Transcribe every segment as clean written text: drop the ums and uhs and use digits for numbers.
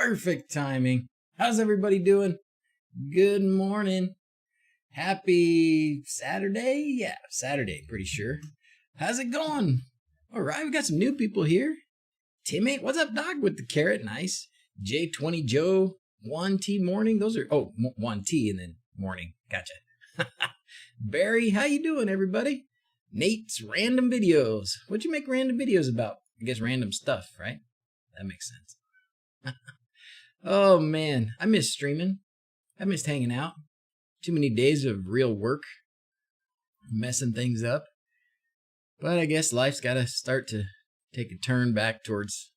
Perfect timing. How's everybody doing? Good morning. Happy Saturday? Yeah, Saturday, pretty sure. How's it going? All right, we got some new people here. Teammate, what's up, dog? With the carrot, nice. J20 Joe, 1T morning. Those are, 1T and then morning. Gotcha. Barry, how you doing, everybody? Nate's random videos. What'd you make random videos about? I guess random stuff, right? That makes sense. Oh, man. I miss streaming. I missed hanging out. Too many days of real work. Messing things up. But I guess life's got to start to take a turn back towards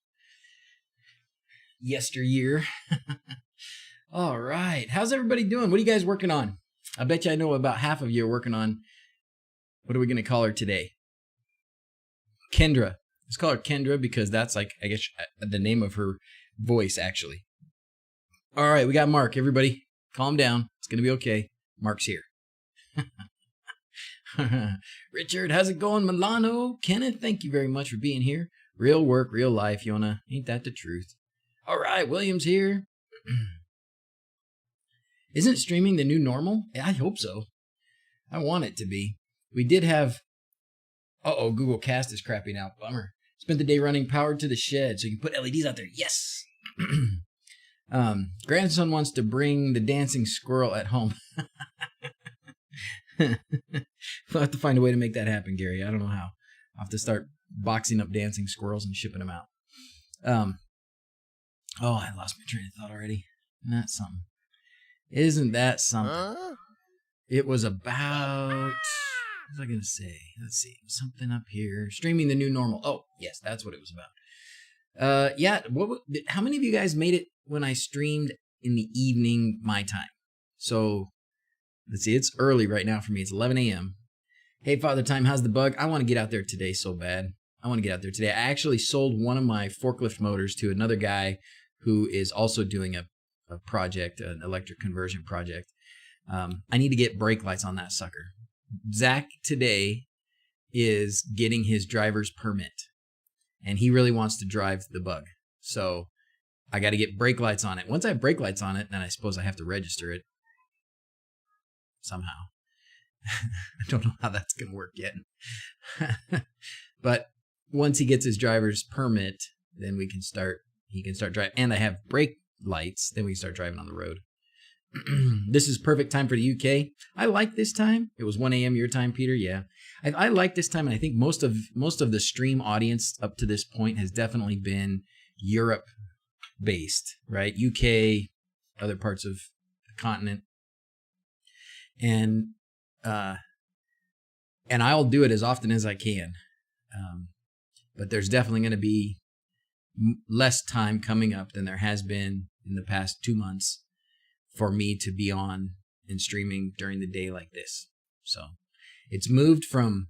yesteryear. All right. How's everybody doing? What are you guys working on? I bet you I know about half of you are working on, what are we going to call her today? Kendra. Let's call her Kendra because that's like, I guess, the name of her voice, actually. All right, we got Mark. Everybody, calm down. It's going to be okay. Mark's here. Richard, how's it going? Milano, Kenneth, thank you very much for being here. Real work, real life, Yona. Ain't that the truth? All right, William's here. Isn't streaming the new normal? Yeah, I hope so. I want it to be. We did have... Uh-oh, Google Cast is crapping out. Bummer. Spent the day running powered to the shed so you can put LEDs out there. Yes! Grandson wants to bring the dancing squirrel at home. We'll have to find a way to make that happen, Gary. I don't know how. I'll have to start boxing up dancing squirrels and shipping them out. Oh, I lost my train of thought already. Not something. Isn't that something? It was about... What was I going to say? Let's see. Something up here. Streaming the new normal. Oh, yes, that's what it was about. Yeah, how many of you guys made it when I streamed in the evening my time? So, let's see. It's early right now for me. It's 11 a.m. Hey, Father Time, how's the bug? I want to get out there today so bad. I want to get out there today. I actually sold one of my forklift motors to another guy who is also doing a project, an electric conversion project. I need to get brake lights on that sucker. Zach today is getting his driver's permit, and he really wants to drive the bug. So I got to get brake lights on it. Once I have brake lights on it, then I suppose I have to register it somehow. I don't know how that's going to work yet. But once he gets his driver's permit, then he can start driving. And I have brake lights, then we can start driving on the road. This is perfect time for the UK. I like this time. It was 1 a.m. your time, Peter. Yeah, I like this time, and I think most of the stream audience up to this point has definitely been Europe based, right? UK, other parts of the continent, and I'll do it as often as I can. But there's definitely going to be less time coming up than there has been in the past 2 months for me to be on and streaming during the day like this. So it's moved from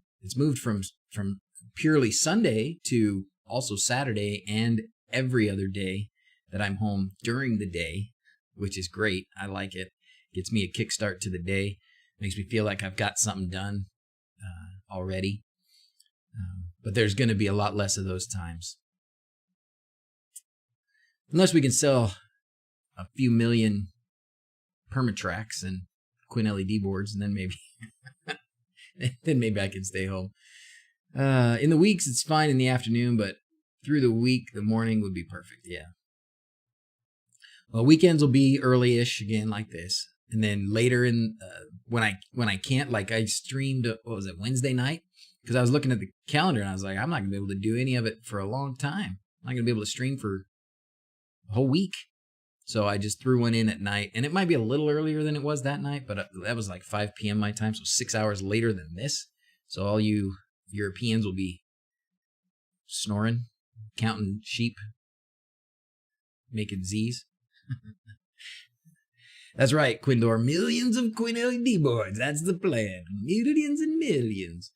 purely Sunday to also Saturday and every other day that I'm home during the day, which is great. I like it. Gets me a kickstart to the day. Makes me feel like I've got something done already. But there's going to be a lot less of those times. Unless we can sell a few million Permatracks and Quinn LED boards, and then maybe I can stay home. In the weeks, it's fine in the afternoon, but through the week, the morning would be perfect. Yeah. Well, weekends will be early-ish again, like this, and then later in when I can't, like I streamed. What was it, Wednesday night? Because I was looking at the calendar and I was like, I'm not gonna be able to do any of it for a long time. I'm not gonna be able to stream for a whole week. So I just threw one in at night, and it might be a little earlier than it was that night, but that was like 5 p.m. my time, so 6 hours later than this. So all you Europeans will be snoring, counting sheep, making Z's. That's right, Quindor. Millions of Quinn LED boards. That's the plan. Millions and millions.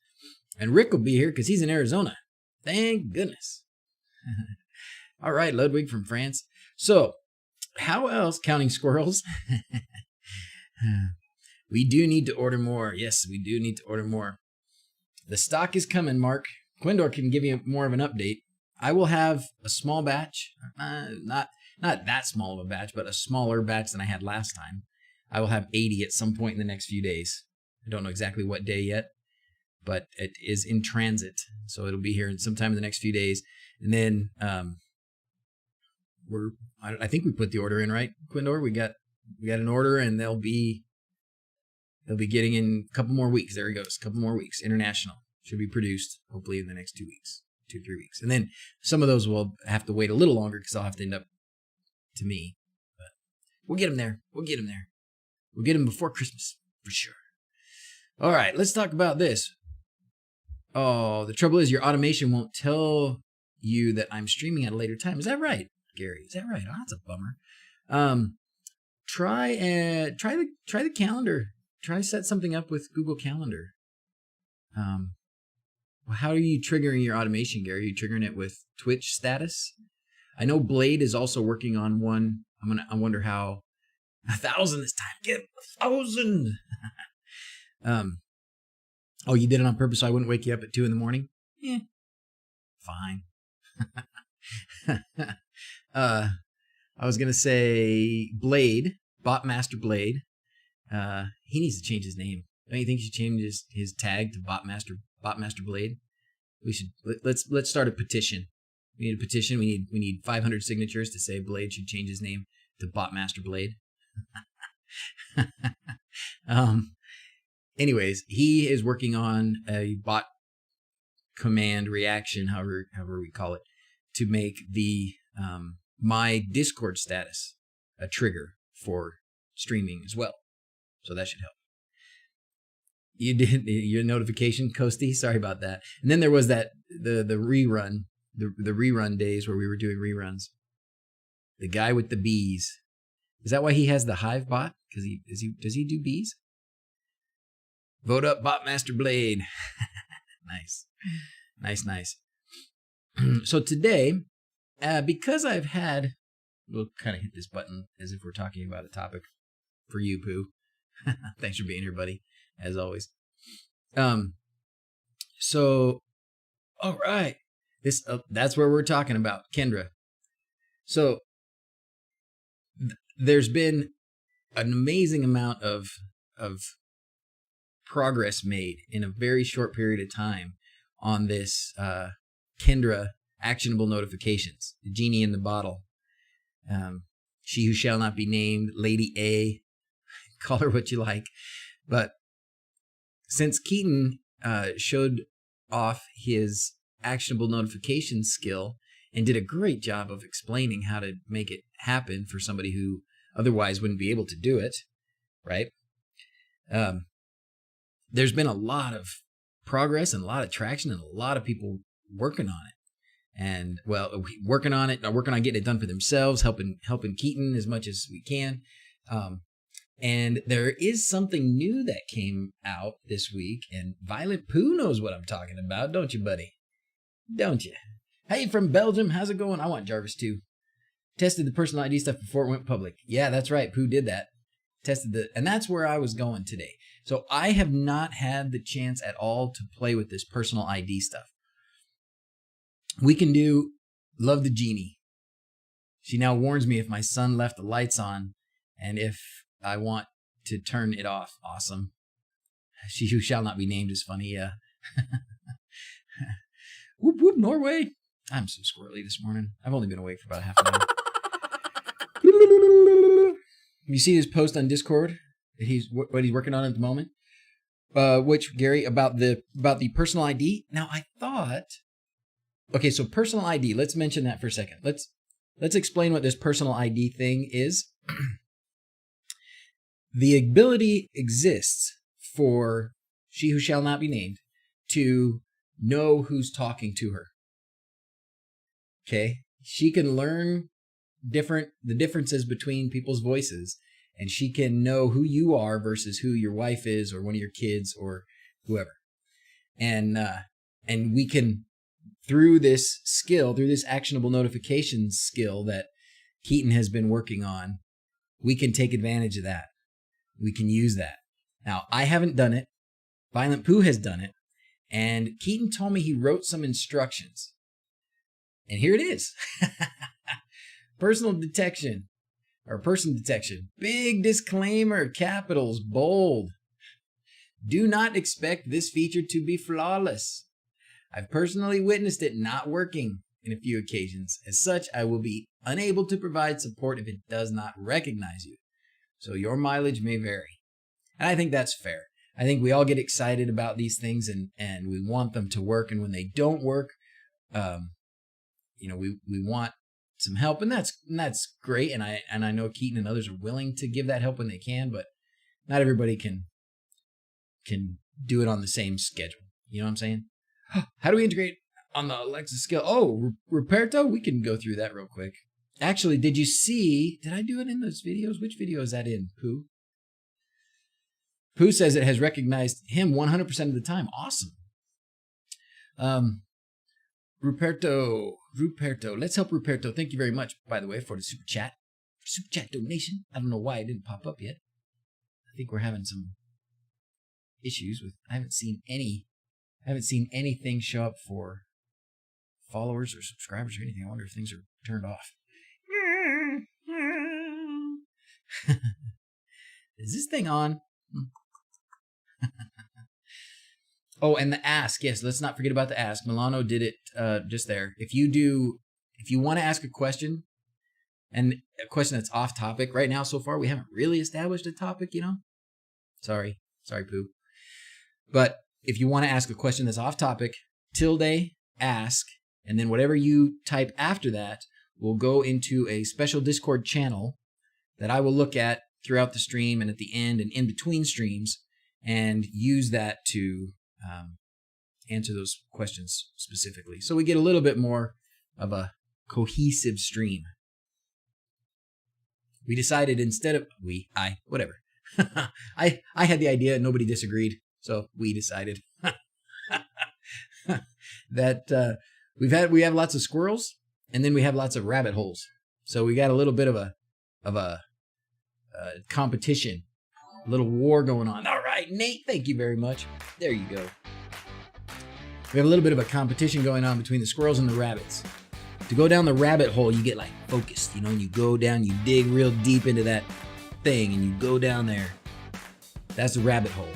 And Rick will be here because he's in Arizona. Thank goodness. All right, Ludwig from France. So, how else, counting squirrels? We do need to order more. Yes, we do need to order more. The stock is coming, Mark. Quindor can give you more of an update. I will have a small batch, not that small of a batch, but a smaller batch than I had last time. I will have 80 at some point in the next few days. I don't know exactly what day yet, but it is in transit. So it'll be here in sometime in the next few days. And then I think we put the order in, right, Quindor? We got an order, and they'll be getting in a couple more weeks. There he goes. A couple more weeks. International. Should be produced hopefully in the next 2 weeks, 2-3 weeks. And then some of those will have to wait a little longer because I'll have to end up to me. But we'll get them there. We'll get them before Christmas for sure. All right, let's talk about this. Oh, the trouble is your automation won't tell you that I'm streaming at a later time. Is that right, Gary? Is that right? Oh, that's a bummer. Try the calendar. Try set something up with Google Calendar. How are you triggering your automation, Gary? Are you triggering it with Twitch status? I know Blade is also working on one. I wonder how 1,000 this time. Get 1,000. Oh, you did it on purpose so I wouldn't wake you up at 2 a.m? Yeah, fine. I was gonna say Blade, Botmaster Blade. He needs to change his name. Don't you think he should change his tag to Botmaster Blade? We should let's start a petition. We need a petition. We need 500 signatures to say Blade should change his name to Botmaster Blade. Anyways, he is working on a bot command reaction, however we call it, to make the my Discord status a trigger for streaming as well. So that should help. You did your notification, Coasty. Sorry about that. And then there was that the rerun, the rerun days where we were doing reruns. The guy with the bees. Is that why he has the Hive bot? Because does he do bees? Vote up Botmaster Blade. Nice. So today, because we'll kind of hit this button as if we're talking about a topic for you, Pooh. Thanks for being here, buddy, as always. So, all right, that's where we're talking about, Kendra. So, there's been an amazing amount of progress made in a very short period of time on this Kendra actionable notifications, the genie in the bottle. She who shall not be named, Lady A, call her what you like. But since Keaton showed off his actionable notification skill and did a great job of explaining how to make it happen for somebody who otherwise wouldn't be able to do it, right? There's been a lot of progress and a lot of traction and a lot of people working on it. And, well, working on getting it done for themselves, helping Keaton as much as we can. And there is something new that came out this week, and Violent Pooh knows what I'm talking about, don't you, buddy? Don't you? Hey, from Belgium, how's it going? I want Jarvis too. Tested the personal ID stuff before it went public. Yeah, that's right. Pooh did that. And that's where I was going today. So I have not had the chance at all to play with this personal ID stuff. We can do Love the Genie. She now warns me if my son left the lights on and if I want to turn it off. Awesome. She who shall not be named is funny, yeah. Whoop, whoop, Norway. I'm so squirrely this morning. I've only been awake for about half an hour. You see his post on Discord that what he's working on at the moment? Which, Gary, about the personal ID. Now, I thought... Okay, so personal ID. Let's mention that for a second. Let's explain what this personal ID thing is. The ability exists for she who shall not be named to know who's talking to her. Okay? She can learn the differences between people's voices, and she can know who you are versus who your wife is or one of your kids or whoever. And we can, through this skill, through this actionable notifications skill that Keaton has been working on, we can take advantage of that. We can use that. Now, I haven't done it. Violent Pooh has done it. And Keaton told me he wrote some instructions. And here it is. Personal detection or person detection. Big disclaimer, capitals, bold. Do not expect this feature to be flawless. I've personally witnessed it not working in a few occasions. As such, I will be unable to provide support if it does not recognize you. So your mileage may vary. And I think that's fair. I think we all get excited about these things and we want them to work. And when they don't work, we want some help, and that's great. And I know Keaton and others are willing to give that help when they can, but not everybody can do it on the same schedule. You know what I'm saying? How do we integrate on the Alexa skill? Oh, Ruperto, we can go through that real quick. Actually, did I do it in those videos? Which video is that in, Pooh? Pooh says it has recognized him 100% of the time. Awesome. Ruperto, let's help Ruperto. Thank you very much, by the way, for the super chat donation. I don't know why it didn't pop up yet. I think we're having some issues with. I haven't seen anything show up for followers or subscribers or anything. I wonder if things are turned off. Is this thing on? Oh, and the ask. Yes, let's not forget about the ask. Milano did it just there. If you want to ask a question, and a question that's off topic right now, so far we haven't really established a topic, Sorry, Pooh. But if you want to ask a question that's off topic, tilde, ask, and then whatever you type after that will go into a special Discord channel that I will look at throughout the stream and at the end and in between streams, and use that to answer those questions specifically. So we get a little bit more of a cohesive stream. We decided instead of whatever. I had the idea and nobody disagreed. So we decided that we have lots of squirrels and then we have lots of rabbit holes. So we got a little bit of a competition, a little war going on. All right, Nate, thank you very much. There you go. We have a little bit of a competition going on between the squirrels and the rabbits. To go down the rabbit hole, you get like focused, and you go down, you dig real deep into that thing, and you go down there. That's the rabbit hole.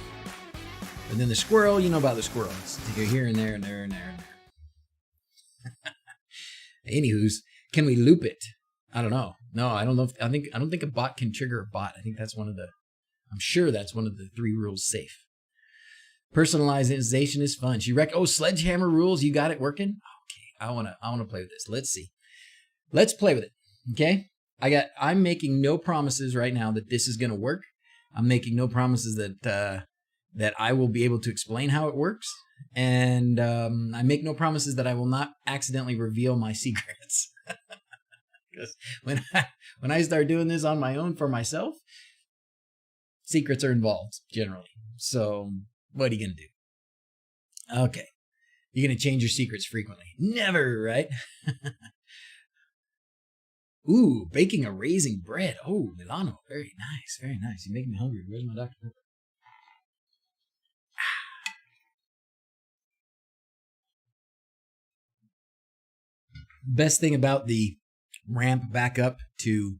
And then the squirrel, you know about the squirrels. You're here and there and there and there and there. Anywho's, can we loop it? I don't know. No, I don't know. I don't think a bot can trigger a bot. I think that's I'm sure that's one of the 3 rules safe. Personalization is fun. Sledgehammer rules. You got it working? Okay, I wanna play with this. Let's see. Let's play with it. Okay. I'm making no promises right now that this is gonna work. I'm making no promises that I will be able to explain how it works, and I make no promises that I will not accidentally reveal my secrets. Because when I start doing this on my own for myself, secrets are involved generally. So what are you going to do? Okay. You're going to change your secrets frequently. Never, right? Ooh, baking a raisin bread. Oh, Milano. Very nice. Very nice. You make me hungry. Where's my Dr. Pepper? Best thing about the ramp back up to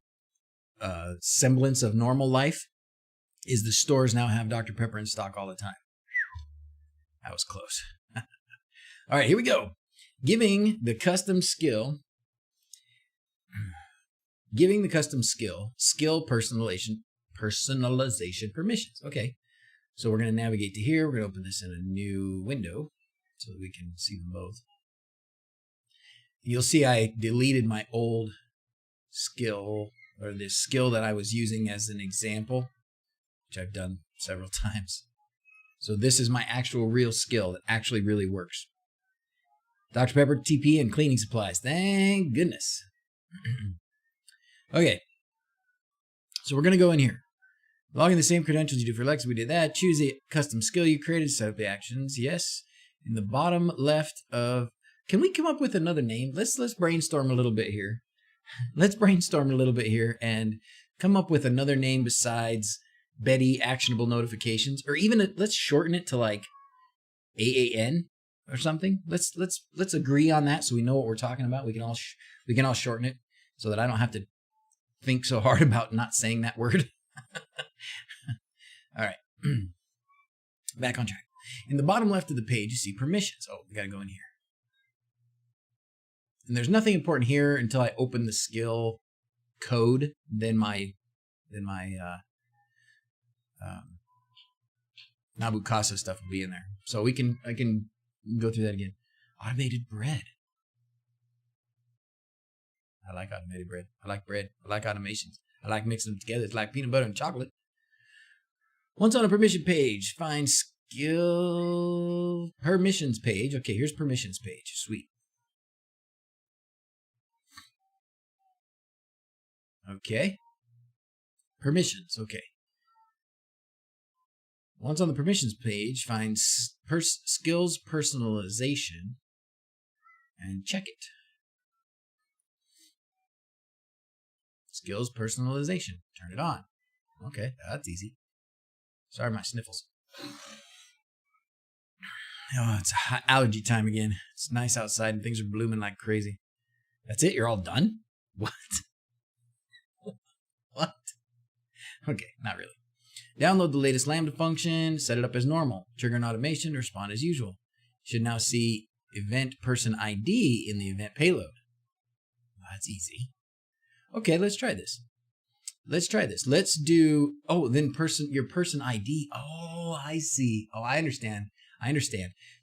semblance of normal life is the stores now have Dr. Pepper in stock all the time. That was close. All right, here we go. Giving the custom skill personalization permissions. Okay, so we're going to navigate to here. We're going to open this in a new window so that we can see them both. You'll see I deleted my old skill, or this skill that I was using as an example, which I've done several times. So this is my actual real skill that actually really works. Dr. Pepper, TP, and cleaning supplies. Thank goodness. Okay. So we're going to go in here. Log in the same credentials you do for Alexa. We did that. Choose a custom skill you created. Set up the actions. Yes. In the bottom left of... Can we come up with another name? Let's brainstorm a little bit here. Let's brainstorm a little bit here and come up with another name besides Betty Actionable Notifications. Or even, let's shorten it to like AAN. or something. Let's agree on that so we know what we're talking about. We can all shorten it so that I don't have to think so hard about not saying that word. All right. Back on track. In the bottom left of the page, you see permissions. Oh, we got to go in here. And there's nothing important here until I open the skill code. Then my Nabu Casa stuff will be in there. So I can go through that again. Automated bread. I like automated bread. I like bread. I like automations. I like mixing them together. It's like peanut butter and chocolate. Once on a permission page, find skill permissions page. Okay, here's permissions page. Sweet. Okay. Permissions. Okay. Once on the permissions page, find skills personalization and check it. Skills personalization. Turn it on. Okay, that's easy. Sorry, my sniffles. Oh, it's allergy time again. It's nice outside and things are blooming like crazy. That's it? You're all done? What? What? Okay, not really. Download the latest Lambda function, set it up as normal, trigger an automation, respond as usual. You should now see event person ID in the event payload. That's easy. Okay, let's try this. Let's do, then your person ID. Oh, I see. Oh, I understand.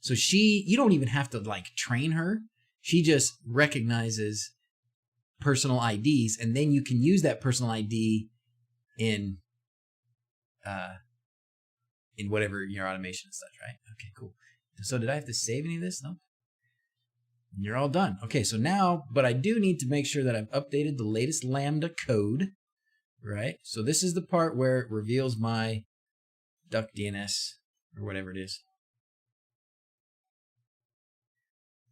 So you don't even have to like train her. She just recognizes personal IDs, and then you can use that personal ID in whatever your automation and such, right? Okay, cool. So did I have to save any of this? No. You're all done. Okay, so now, but I do need to make sure that I've updated the latest Lambda code, right? So this is the part where it reveals my duck DNS or whatever it is.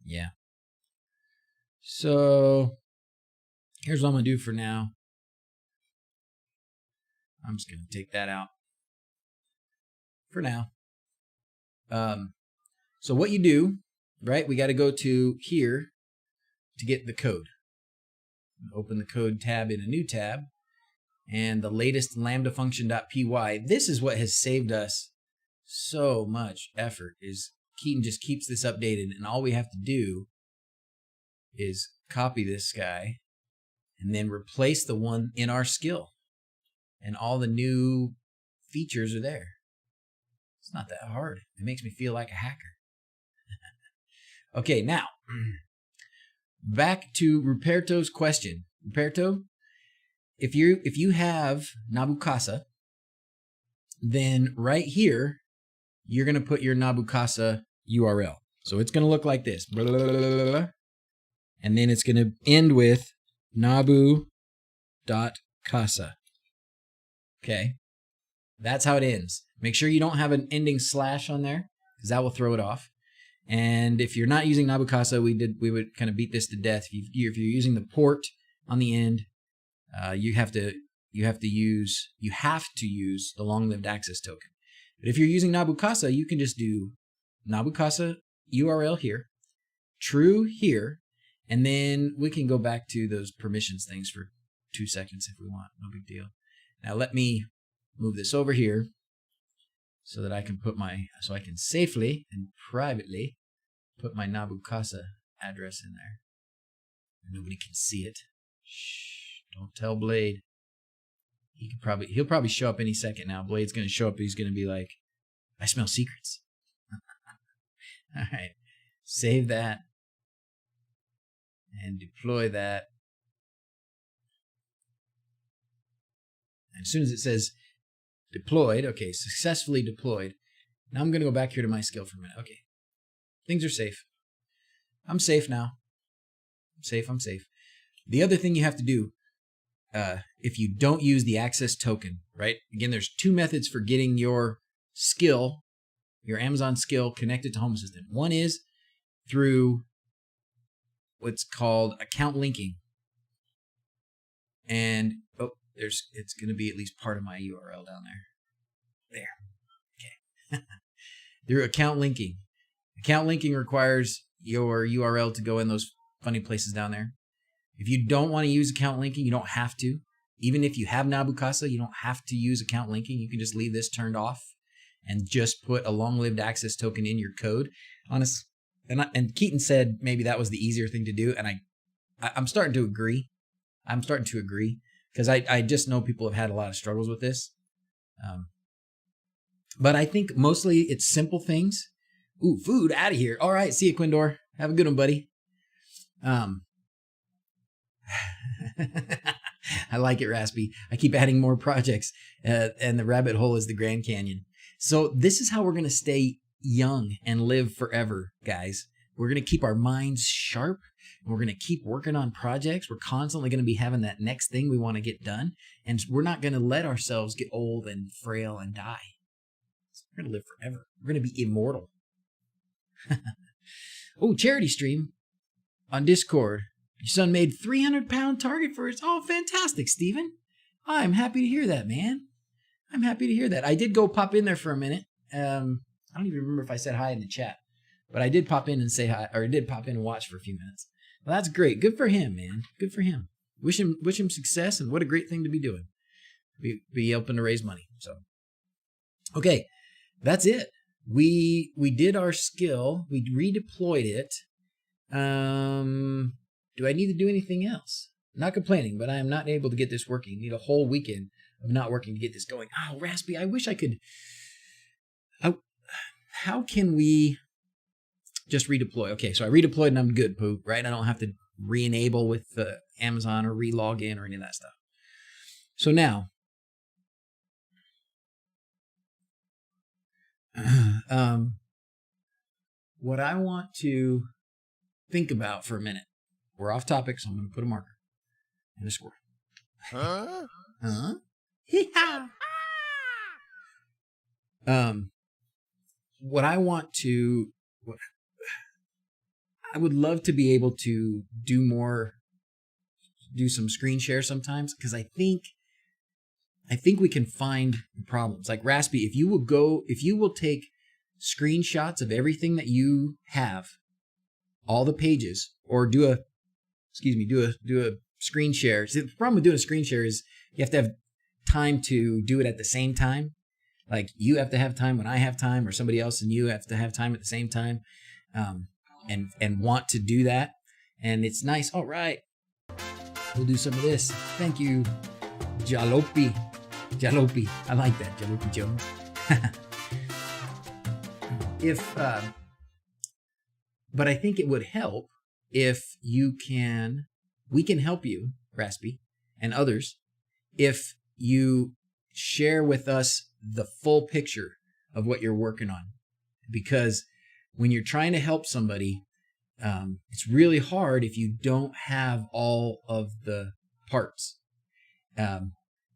Yeah. So here's what I'm going to do for now. I'm just going to take that out for now. So what you do, right? We got to go to here to get the code. Open the code tab in a new tab. And the latest lambda function.py. This is what has saved us so much effort, is Keaton just keeps this updated, and all we have to do is copy this guy and then replace the one in our skill. And all the new features are there. It's not that hard. It makes me feel like a hacker. Okay, now, back to Ruperto's question. Ruperto, if you have Nabu Casa, then right here, you're going to put your Nabu Casa URL. So it's going to look like this. Blah, blah, blah, blah, blah, and then it's going to end with nabu.casa. Okay. That's how it ends. Make sure you don't have an ending slash on there, because that will throw it off. And if you're not using Nabu Casa, we would kind of beat this to death. If you're using the port on the end, you have to use the long-lived access token. But if you're using Nabu Casa, you can just do Nabu Casa URL here, true here, and then we can go back to those permissions things for 2 seconds if we want. No big deal. Now let me move this over here so that I can so I can safely and privately put my Nabu Casa address in there. Nobody can see it. Shh, don't tell Blade. He'll probably show up any second now. Blade's going to show up. He's going to be like, I smell secrets. All right. Save that. And deploy that. And as soon as it says deployed, okay, successfully deployed. Now I'm going to go back here to my skill for a minute. Okay. Things are safe. I'm safe now. I'm safe. The other thing you have to do, if you don't use the access token, right? Again, there's 2 methods for getting your skill, your Amazon skill, connected to Home Assistant. One is through what's called account linking. And it's going to be at least part of my URL down there. There. Okay. Through account linking. Account linking requires your URL to go in those funny places down there. If you don't want to use account linking, you don't have to. Even if you have Nabu Casa, you don't have to use account linking. You can just leave this turned off and just put a long-lived access token in your code. And Keaton said maybe that was the easier thing to do, and I'm starting to agree. I'm starting to agree because I just know people have had a lot of struggles with this. But I think mostly it's simple things. Ooh, food out of here. All right, see you, Quindor. Have a good one, buddy. I like it, Raspy. I keep adding more projects, and the rabbit hole is the Grand Canyon. So this is how we're going to stay young and live forever, guys. We're going to keep our minds sharp, and we're going to keep working on projects. We're constantly going to be having that next thing we want to get done, and we're not going to let ourselves get old and frail and die. So we're going to live forever. We're going to be immortal. Oh, charity stream on Discord. Your son made 300-pound target for his. Oh, fantastic, Steven. I'm happy to hear that, man. I'm happy to hear that. I did go pop in there for a minute. I don't even remember if I said hi in the chat, but I did pop in and say hi, or I did pop in and watch for a few minutes. Well, that's great. Good for him, man. Good for him. Wish him success, and what a great thing to be doing. Be helping to raise money. So, okay, that's it. We did our skill. We redeployed it. Do I need to do anything else? Not complaining, but I am not able to get this working. Need a whole weekend of not working to get this going. Oh, Raspy, I wish I could. How can we just redeploy? Okay, so I redeployed and I'm good, Pooh, right? I don't have to re-enable with Amazon or re-log in or any of that stuff. So now, what I want to think about for a minute. We're off topic, so I'm going to put a marker and a squirrel. Huh? What I want to, I would love to be able to do some screen share sometimes, because I think we can find problems. Like Raspy, if you will take screenshots of everything that you have, all the pages, or do a screen share. See, the problem with doing a screen share is you have to have time to do it at the same time. Like you have to have time when I have time, or somebody else and you have to have time at the same time, and want to do that. And it's nice. All right, we'll do some of this. Thank you, Jalopy. I like that, Jalopy Jones. But I think it would help if we can help you, Raspy, and others, if you share with us the full picture of what you're working on. Because when you're trying to help somebody, it's really hard if you don't have all of the parts.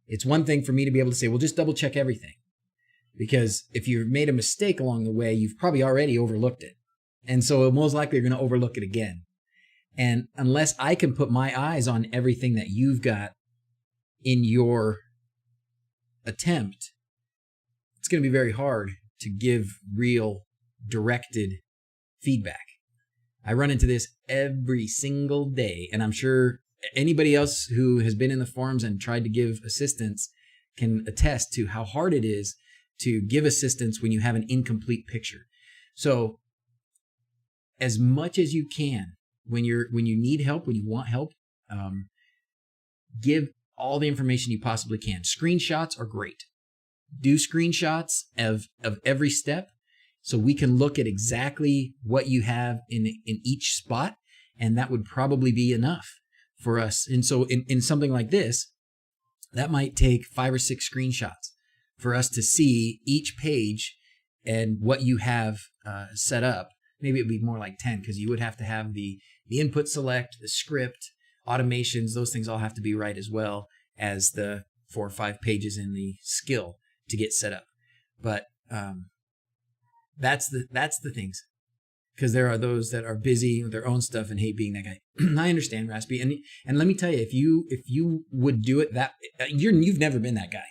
It's one thing for me to be able to say, well, just double check everything. Because if you've made a mistake along the way, you've probably already overlooked it. And so most likely you're going to overlook it again. And unless I can put my eyes on everything that you've got in your attempt, it's going to be very hard to give real directed feedback. I run into this every single day, and I'm sure anybody else who has been in the forums and tried to give assistance can attest to how hard it is to give assistance when you have an incomplete picture. So as much as you can, when you need help, when you want help, give all the information you possibly can. Screenshots are great. Do screenshots of every step so we can look at exactly what you have in each spot, and that would probably be enough for us. And so in something like this, that might take 5 or 6 screenshots for us to see each page and what you have set up. Maybe it would be more like 10, because you would have to have the input select, the script, automations, those things all have to be right, as well as the 4 or 5 pages in the skill to get set up. But that's the things, because there are those that are busy with their own stuff and hate being that guy. I understand, Raspy, and let me tell you, if you would do it you've never been that guy.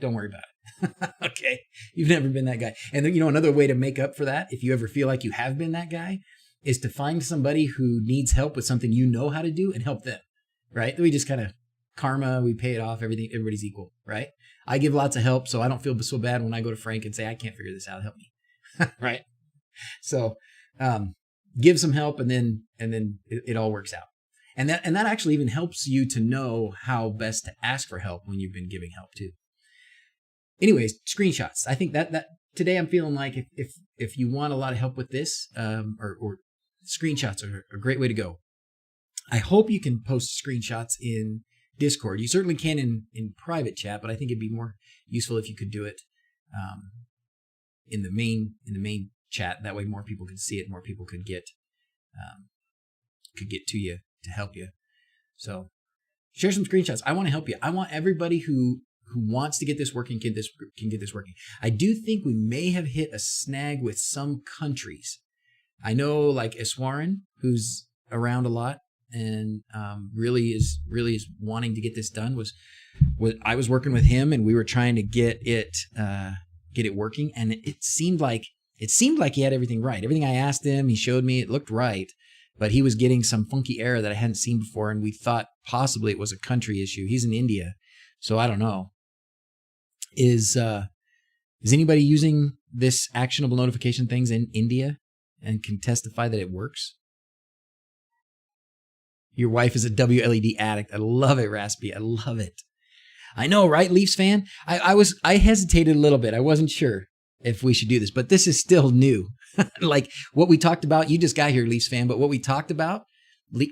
Don't worry about it. Okay. You've never been that guy. And then, another way to make up for that, if you ever feel like you have been that guy, is to find somebody who needs help with something you know how to do and help them, right? We just kind of karma, we pay it off, everybody's equal, right? I give lots of help, so I don't feel so bad when I go to Frank and say, I can't figure this out, help me, right? So give some help, and then it all works out. And that actually even helps you to know how best to ask for help when you've been giving help too. Anyways, screenshots. I think that today I'm feeling like if you want a lot of help with this, or screenshots are a great way to go. I hope you can post screenshots in Discord. You certainly can in private chat, but I think it'd be more useful if you could do it in the main chat. That way, more people could see it. More people could get to you to help you. So, share some screenshots. I want to help you. I want everybody who wants to get this working can get this working. I do think we may have hit a snag with some countries. I know, like Iswaran, who's around a lot and really is wanting to get this done. I was working with him, and we were trying to get it working, and it seemed like he had everything right. Everything I asked him, he showed me, it looked right, but he was getting some funky error that I hadn't seen before, and we thought possibly it was a country issue. He's in India, so I don't know. Is anybody using this actionable notification things in India and can testify that it works? Your wife is a WLED addict. I love it, Raspy. I love it. I know, right, Leafs fan? I hesitated a little bit. I wasn't sure if we should do this, but this is still new. Like what we talked about, you just got here, Leafs fan, but what we talked about,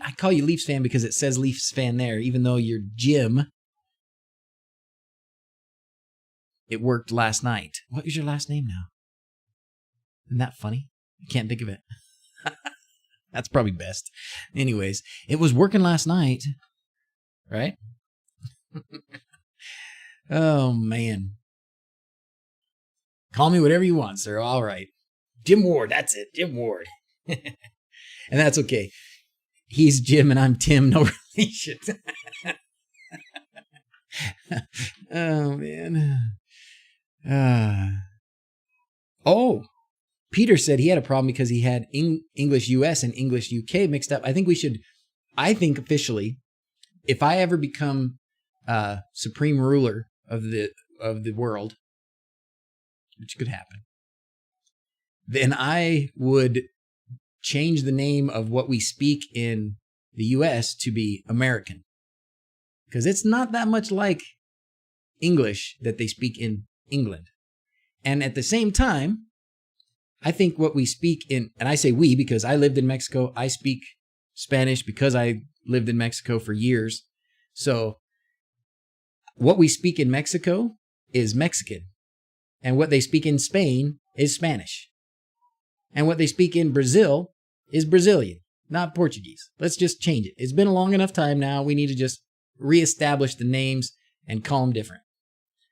I call you Leafs fan because it says Leafs fan there, even though you're Jim. It worked last night. What is your last name now? Isn't that funny? I can't think of it. That's probably best. Anyways, it was working last night, right? Oh, man. Call me whatever you want, sir. All right. Jim Ward. That's it. Jim Ward. And that's okay. He's Jim and I'm Tim. No relation. Oh, man. Peter said he had a problem because he had English US and English UK mixed up. I think officially, if I ever become supreme ruler of the world, which could happen, then I would change the name of what we speak in the US to be American. Because it's not that much like English that they speak in England. And at the same time, I think what we speak in, and I say we because I lived in Mexico, I speak Spanish because I lived in Mexico for years. So what we speak in Mexico is Mexican. And what they speak in Spain is Spanish. And what they speak in Brazil is Brazilian, not Portuguese. Let's just change it. It's been a long enough time now. We need to just reestablish the names and call them different.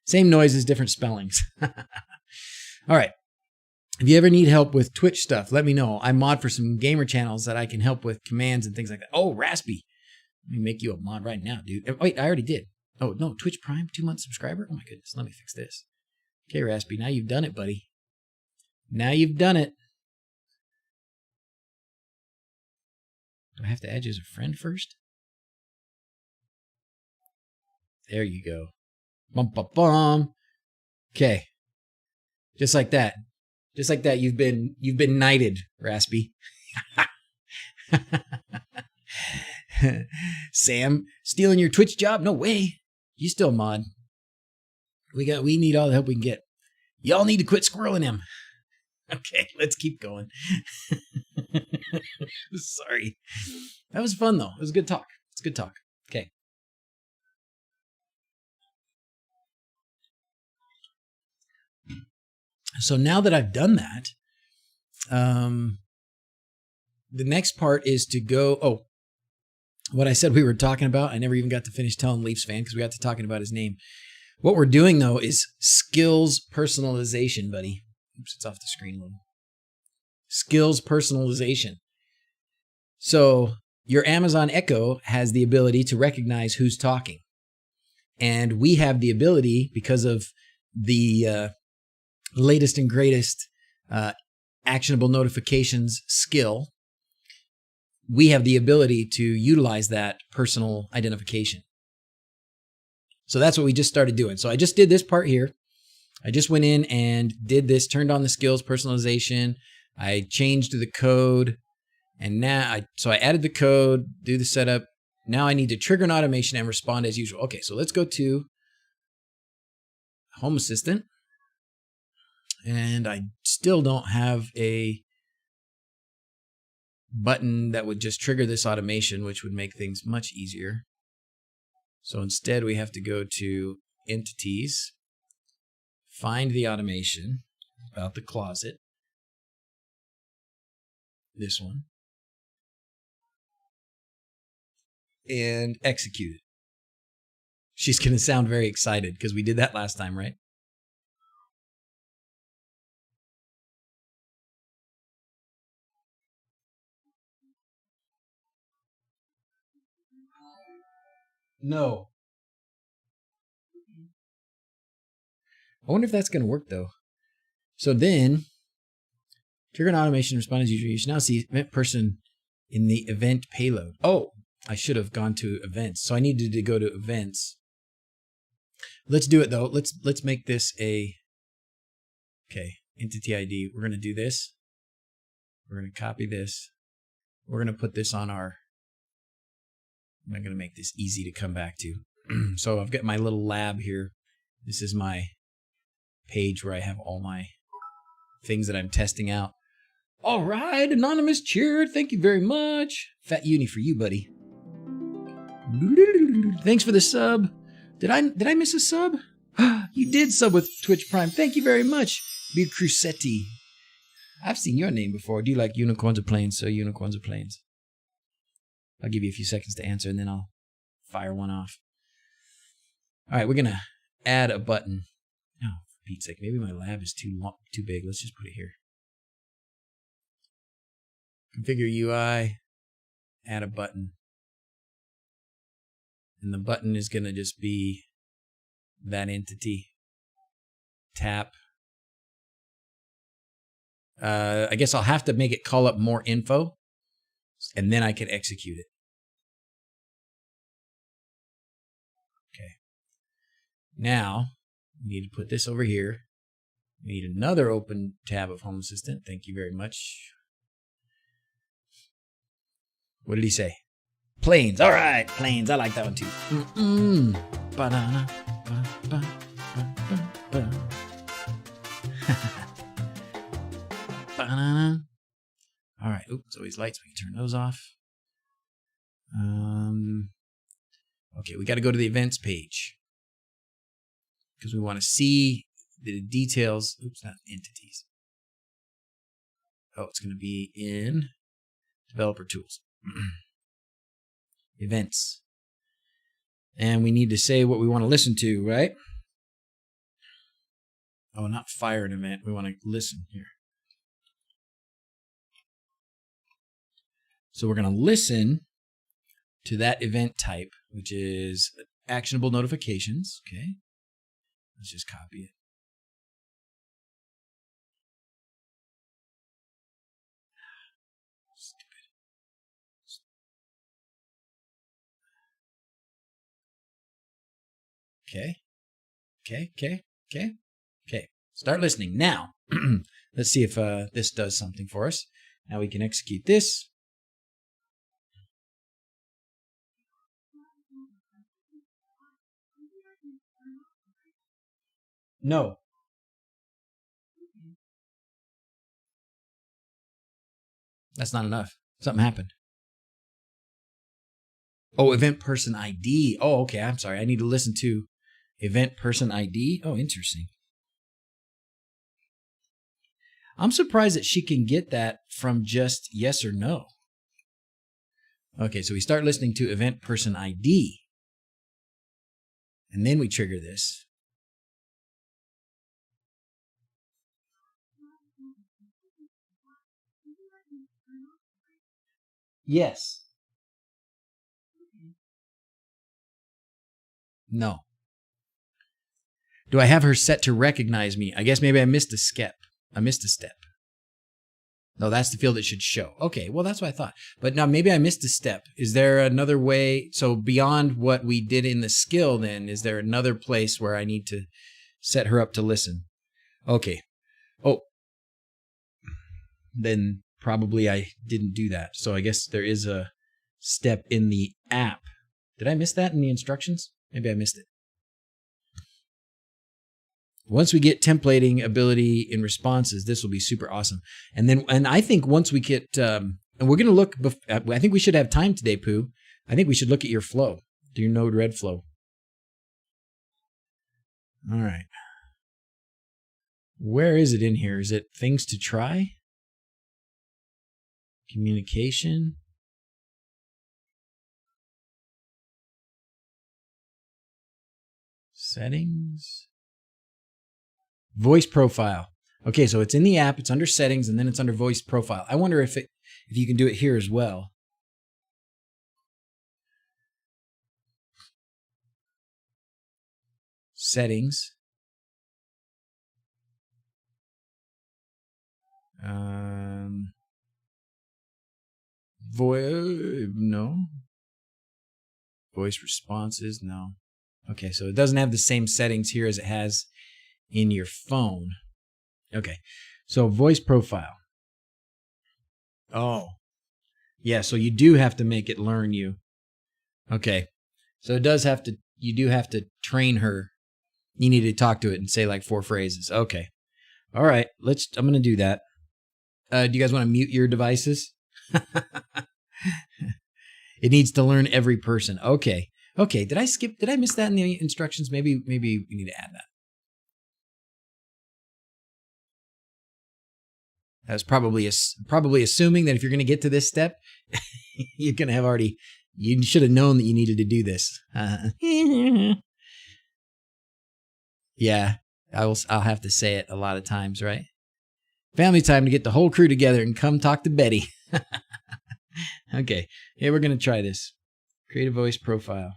Same noises, different spellings. All right. If you ever need help with Twitch stuff, let me know. I mod for some gamer channels that I can help with commands and things like that. Oh, Raspy. Let me make you a mod right now, dude. Wait, I already did. Oh, no, Twitch Prime, 2-month subscriber? Oh, my goodness. Let me fix this. Okay, Raspy, now you've done it, buddy. Now you've done it. Do I have to add you as a friend first? There you go. Bum, bum, bum. Okay. Just like that. Just like that, you've been knighted, Raspy. Sam, stealing your Twitch job? No way. You still mod. We need all the help we can get. Y'all need to quit squirreling him. Okay, let's keep going. Sorry. That was fun though. It was a good talk. It's good talk. Okay. So now that I've done that, the next part is to go. Oh, what I said we were talking about, I never even got to finish telling Leafs fan because we got to talking about his name. What we're doing though is skills personalization, buddy. Oops, it's off the screen a little. Skills personalization. So your Amazon Echo has the ability to recognize who's talking. And we have the ability, because of the latest and greatest actionable notifications skill, we have the ability to utilize that personal identification. So that's what we just started doing. So I just did this part here. I just went in and did this, turned on the skills personalization. I changed the code, and now I added the code, do the setup. Now I need to trigger an automation and respond as usual. Okay, so let's go to Home Assistant. And I still don't have a button that would just trigger this automation, which would make things much easier. So instead, we have to go to Entities, find the automation about the closet, this one, and execute it. She's going to sound very excited because we did that last time, right? No. I wonder if that's going to work, though. So then, trigger an automation, respond as usual. You should now see event person in the event payload. Oh, I should have gone to events. So I needed to go to events. Let's do it, though. Let's make this a... Okay, entity ID. We're going to do this. We're going to copy this. We're going to put this on our... I'm going to make this easy to come back to. So I've got my little lab here. This is my page where I have all my things that I'm testing out. All right, anonymous cheer. Thank you very much. Fat uni for you, buddy. Thanks for the sub. Did I miss a sub? You did sub with Twitch Prime. Thank you very much. Be Crusetti. I've seen your name before. Do you like unicorns or planes? So unicorns or planes. I'll give you a few seconds to answer, and then I'll fire one off. All right, we're going to add a button. Oh, for Pete's sake, maybe my lab is too big. Let's just put it here. Configure UI, add a button. And the button is going to just be that entity. Tap. I guess I'll have to make it call up more info, and then I can execute it. Okay. Now, we need to put this over here. We need another open tab of Home Assistant. Thank you very much. What did he say? Planes. All right, planes. I like that one too. Banana. Banana. All right. Oops, it's always lights. We can turn those off. Okay, we got to go to the events page because we want to see the details. Oops, not entities. Oh, it's going to be in Developer Tools. Events. And we need to say what we want to listen to, right? Oh, not fire an event. We want to listen here. So we're going to listen to that event type, which is actionable notifications. Okay. Let's just copy it. Okay. Start listening. Now, let's see if this does something for us. Now we can execute this. No. That's not enough. Something happened. Oh, event person ID. Oh, okay. I'm sorry. I need to listen to event person ID. Oh, interesting. I'm surprised that she can get that from just yes or no. Okay, so we start listening to event person ID. And then we trigger this. Yes. No. Do I have her set to recognize me? I guess maybe I missed a step. No, that's the field it should show. Okay, well, that's what I thought. But now maybe I missed a step. Is there another way? So beyond what we did in the skill, then, is there another place where I need to set her up to listen? Okay. Oh, then probably I didn't do that. So I guess there is a step in the app. Did I miss that in the instructions? Maybe I missed it. Once we get templating ability in responses, this will be super awesome. And I think once we get, and we're going to look, I think we should have time today, Pooh. I think we should look at your flow, your Node-RED flow. All right. Where is it in here? Is it things to try? Communication. Settings. Voice profile. Okay, so it's in the app, it's under settings, and then it's under voice profile. I wonder if you can do it here as well. Settings. No. Voice responses, no. Okay, so it doesn't have the same settings here as it has in your phone. Okay, so voice profile. Oh, yeah, so you do have to make it learn you. Okay, so it does have to, you do have to train her. You need to talk to it and say like 4 phrases. Okay, all right, I'm going to do that. Do you guys want to mute your devices? It needs to learn every person. Okay. Okay, did I miss that in the instructions? Maybe we need to add that. That's probably assuming that if you're going to get to this step, you're going to have already, you should have known that you needed to do this. Yeah, I'll have to say it a lot of times, right? Family time to get the whole crew together and come talk to Betty. Okay, yeah, we're going to try this. Create a voice profile.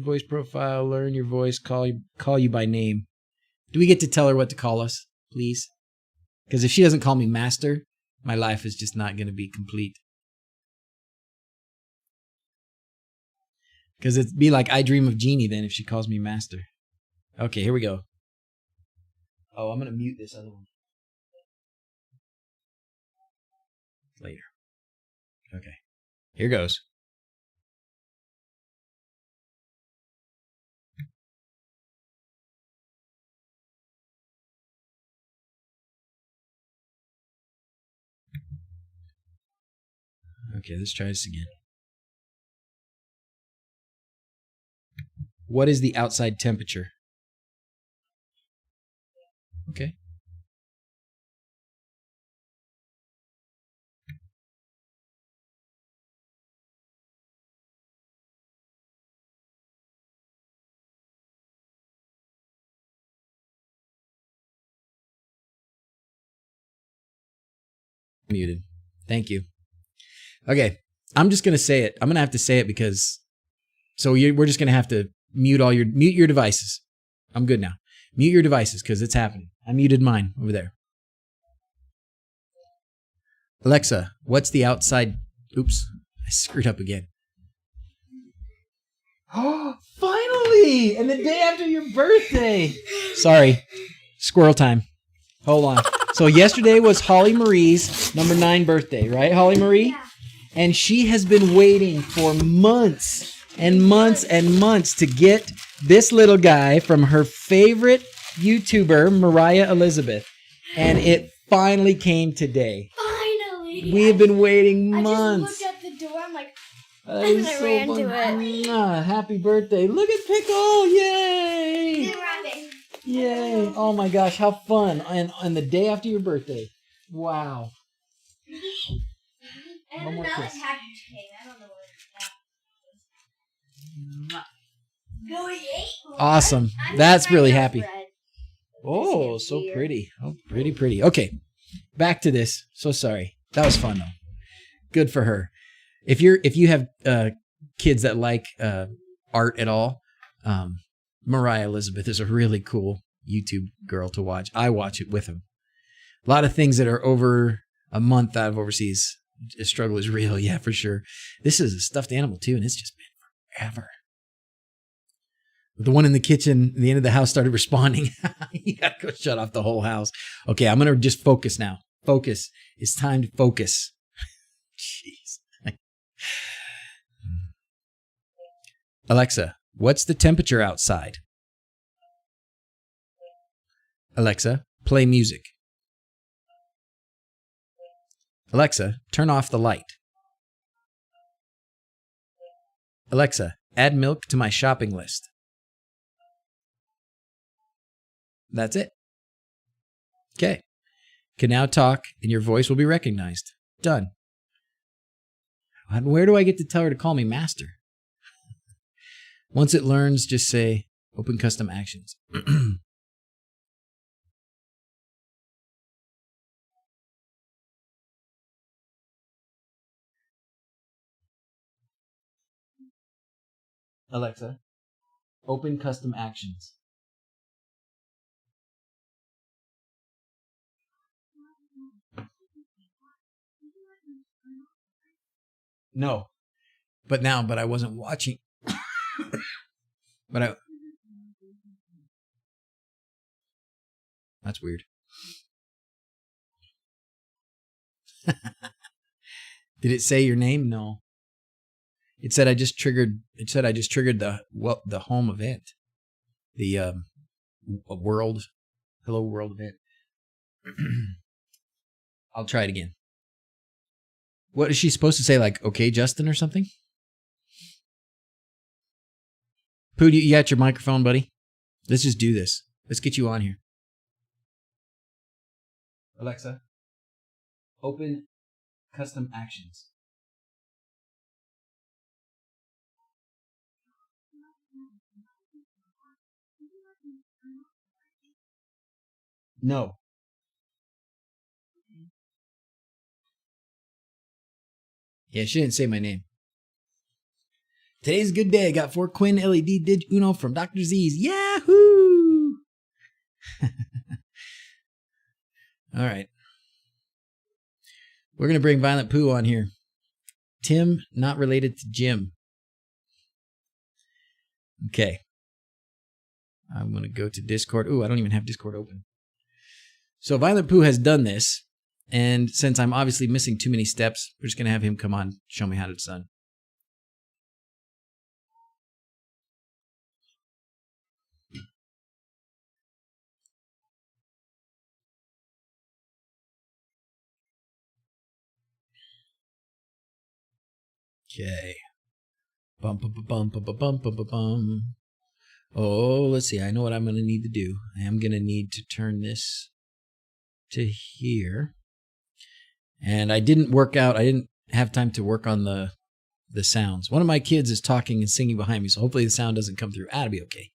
Voice profile, learn your voice, call you by name. Do we get to tell her what to call us, please? Because if she doesn't call me master, my life is just not going to be complete. Because it'd be like I Dream of Jeannie then if she calls me master. Okay, here we go. Oh, I'm going to mute this other one. Later. Okay, here goes. Okay, let's try this again. What is the outside temperature? Okay. Muted. Thank you. Okay, I'm just gonna say it. I'm gonna have to say it because, we're just gonna have to mute your devices. I'm good now. Mute your devices because it's happening. I muted mine over there. Alexa, what's the outside? Oops, I screwed up again. Oh, finally! And the day after your birthday. Sorry, squirrel time. Hold on. So yesterday was Holly Marie's number 9 birthday, right, Holly Marie? Yeah. And she has been waiting for months and months and months to get this little guy from her favorite YouTuber, Mariah Elizabeth. And it finally came today. Finally! We have been waiting months. I just looked at the door, I'm like, And I ran to it. Happy birthday. Look at Pickle. Yay! They're wrapping. Yay. Oh my gosh, how fun. And the day after your birthday. Wow. And One more another kiss. package came. I don't know what it's Awesome. I'm That's really trying happy. bread. Oh, It's so weird. pretty. Oh, pretty. Okay, back to this. So sorry. That was fun though. Good for her. If you have kids that like art at all, Mariah Elizabeth is a really cool YouTube girl to watch. I watch it with him. A lot of things that are over a month out of overseas. The struggle is real, yeah, for sure. This is a stuffed animal too, and it's just been forever. The one in the kitchen, the end of the house started responding. You gotta go shut off the whole house. Okay, I'm gonna just focus now. Focus. It's time to focus. Jeez. Alexa, what's the temperature outside? Alexa, play music. Alexa, turn off the light. Alexa, add milk to my shopping list. That's it. Okay. Can now talk and your voice will be recognized. Done. And where do I get to tell her to call me master? Once it learns, just say open custom actions. Alexa, open custom actions. No, but I wasn't watching. That's weird. Did it say your name? No. It said I just triggered the home event. The hello world event. I'll try it again. What is she supposed to say? Like, okay, Justin, or something? Pooh, you got your microphone, buddy? Let's just do this. Let's get you on here. Alexa, open custom actions. No. Yeah, she didn't say my name. Today's a good day. I got 4 Quinn LED Dig Uno from DrZzs. Yahoo! All right. We're going to bring Violent Pooh on here. Tim, not related to Jim. Okay. I'm going to go to Discord. Ooh, I don't even have Discord open. So Violent Pooh has done this. And since I'm obviously missing too many steps, we're just going to have him come on, show me how it's done. Okay. Bum, bum, bum, bum, bum, bum, bum, bum, bum. Oh, let's see. I know what I'm going to need to do. I am going to need to turn this to here. And I didn't have time to work on the sounds. One of my kids is talking and singing behind me, so hopefully the sound doesn't come through. That'll be okay.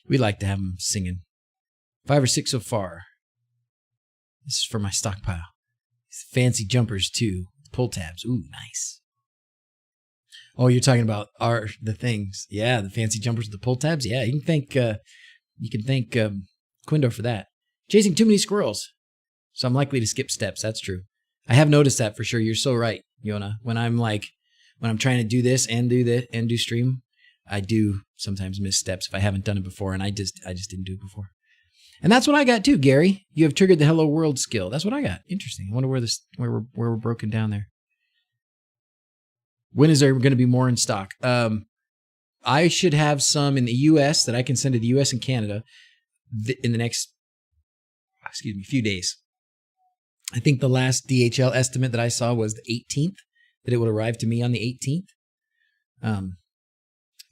We like to have them singing. 5 or 6 so far. This is for my stockpile. These fancy jumpers too. Pull tabs. Ooh, nice. Oh, you're talking about the things. Yeah, the fancy jumpers with the pull tabs. Yeah, you can thank Quindo for that. Chasing too many squirrels. So I'm likely to skip steps. That's true. I have noticed that for sure. You're so right, Yona. When I'm trying to do this and do stream, I do sometimes miss steps if I haven't done it before, and I just didn't do it before. And that's what I got too, Gary. You have triggered the Hello World skill. That's what I got. Interesting. I wonder where we're broken down there. When is there going to be more in stock? I should have some in the U.S. that I can send to the U.S. and Canada in the next, few days. I think the last DHL estimate that I saw was the 18th, that it would arrive to me on the 18th.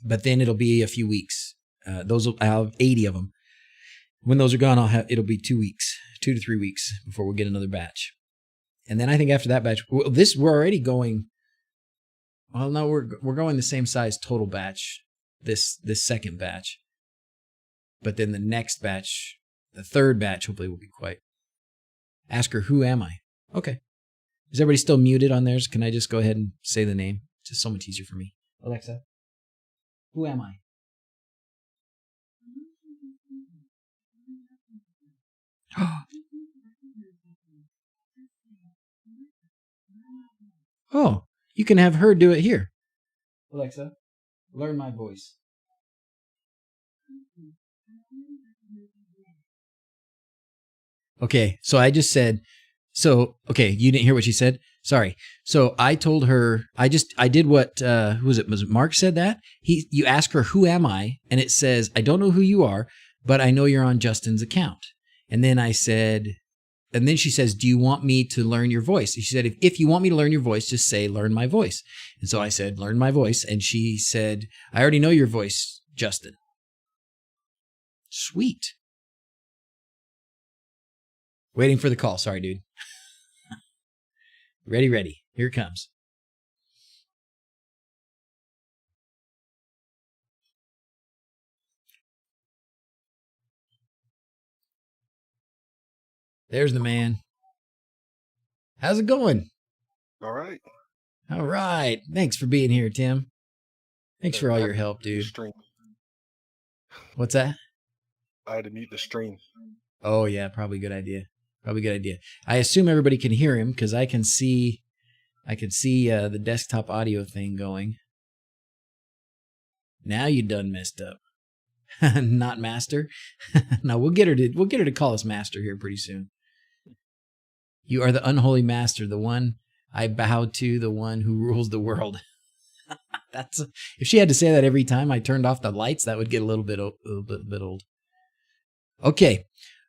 But then it'll be a few weeks. I'll have 80 of them. When those are gone, it'll be 2 weeks, 2 to 3 weeks before we'll get another batch. And then I think after that batch, we're already going. Well, no, we're going the same size total batch, this second batch. But then the next batch, the third batch, hopefully will be quite. Ask her, who am I? Okay. Is everybody still muted on theirs? Can I just go ahead and say the name? It's just so much easier for me. Alexa, Who am I? Oh, you can have her do it here. Alexa, learn my voice. Okay, so I just said, okay, you didn't hear what she said? Sorry. So I told her, I did what, who was it? Mark said that? You ask her, who am I? And it says, I don't know who you are, but I know you're on Justin's account. And then I said, and then she says, do you want me to learn your voice? And she said, if you want me to learn your voice, just say, learn my voice. And so I said, learn my voice. And she said, I already know your voice, Justin. Sweet. Waiting for the call. Sorry, dude. Ready. Here it comes. There's the man. How's it going? All right. All right. Thanks for being here, Tim. Thanks for all your help, dude. What's that? I had to mute the stream. Oh, yeah. Probably a good idea. I assume everybody can hear him because I can see the desktop audio thing going. Now you done messed up. Not master. No, we'll get her to call us master here pretty soon. You are the unholy master, the one I bow to, the one who rules the world. If she had to say that every time I turned off the lights, that would get a little bit old. Okay.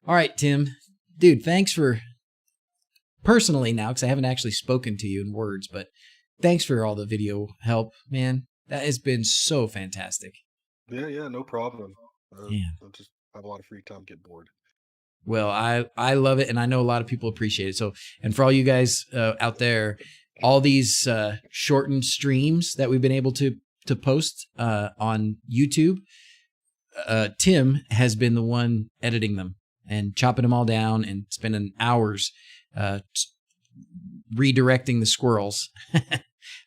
All right, Tim. Dude, thanks for personally now, because I haven't actually spoken to you in words, but thanks for all the video help, man. That has been so fantastic. Yeah, no problem. Yeah. I just have a lot of free time, get bored. Well, I love it, and I know a lot of people appreciate it. So, and for all you guys out there, all these shortened streams that we've been able to post on YouTube, Tim has been the one editing them and chopping them all down and spending hours redirecting the squirrels,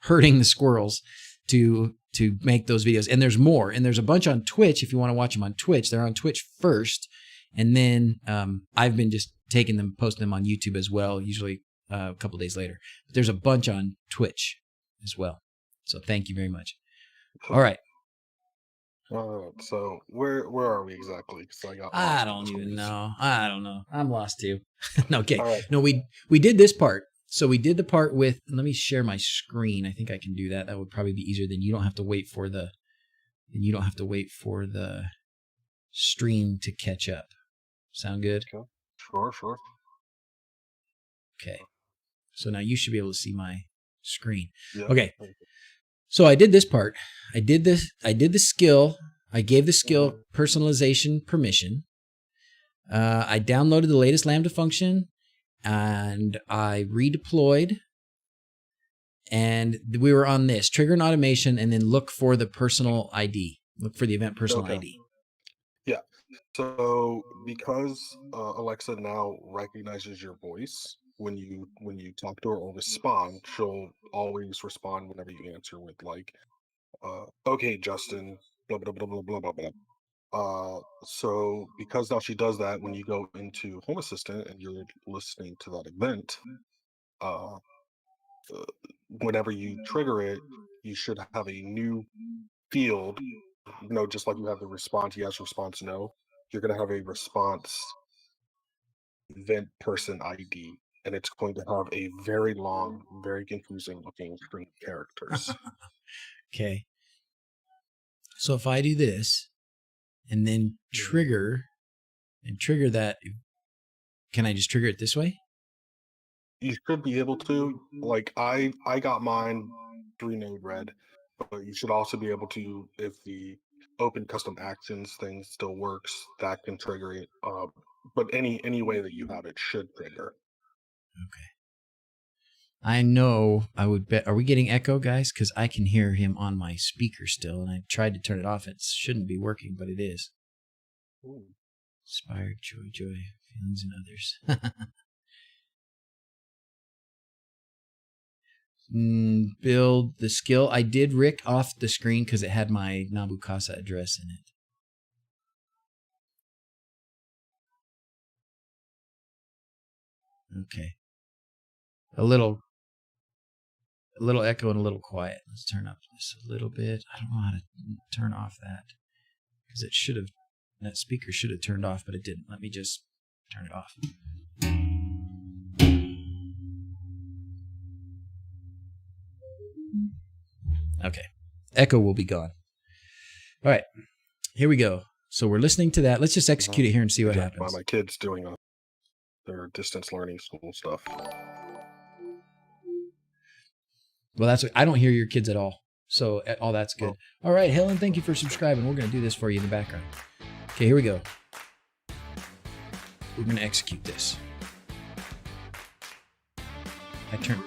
hurting the squirrels to make those videos. And there's more, and there's a bunch on Twitch. If you want to watch them on Twitch, they're on Twitch first. And then I've been just taking them, posting them on YouTube as well, usually a couple days later. But there's a bunch on Twitch as well. So thank you very much. All right. So where are we exactly? I don't even know. I don't know. I'm lost too. No, okay. Right. No, we did this part. So we did the part with, let me share my screen. I think I can do that. That would probably be easier. Then you don't have to wait for the stream to catch up. Sound good? Okay. Sure. Okay. So now you should be able to see my screen. Yeah. Okay. So I did this part. I did the skill. I gave the skill personalization permission. I downloaded the latest Lambda function and I redeployed. And we were on this trigger an automation and then look for the personal ID. Look for the event personal ID. Yeah. So because Alexa now recognizes your voice when you talk to her or respond, she'll always respond whenever you answer with like, okay, Justin, blah blah blah blah blah blah blah. So because now she does that when you go into Home Assistant and you're listening to that event, uh, whenever you trigger it, you should have a new field. Just like you have the response yes, response no. You're gonna have a response event person ID, and it's going to have a very long, very confusing looking string of characters. Okay. So if I do this and then trigger that, can I just trigger it this way? You should be able to. Like I got mine 3-node red, but you should also be able to, if the open custom actions thing still works, that can trigger it. But any way that you have it should trigger. Okay. I know I would bet. Are we getting echo, guys? Because I can hear him on my speaker still, and I tried to turn it off. It shouldn't be working, but it is. Ooh. Inspired, joy, feelings, and others. Build the skill. I did Rick off the screen because it had my Nabu Casa address in it. Okay. A little echo and a little quiet. Let's turn up this a little bit. I don't know how to turn off that because that speaker should have turned off, but it didn't. Let me just turn it off. Okay. Echo will be gone. All right. Here we go. So we're listening to that. Let's just execute it here and see what happens. My kids doing their distance learning school stuff. Well, I don't hear your kids at all. So all that's good. All right, Helen, thank you for subscribing. We're going to do this for you in the background. Okay, here we go. We're going to execute this. I turn.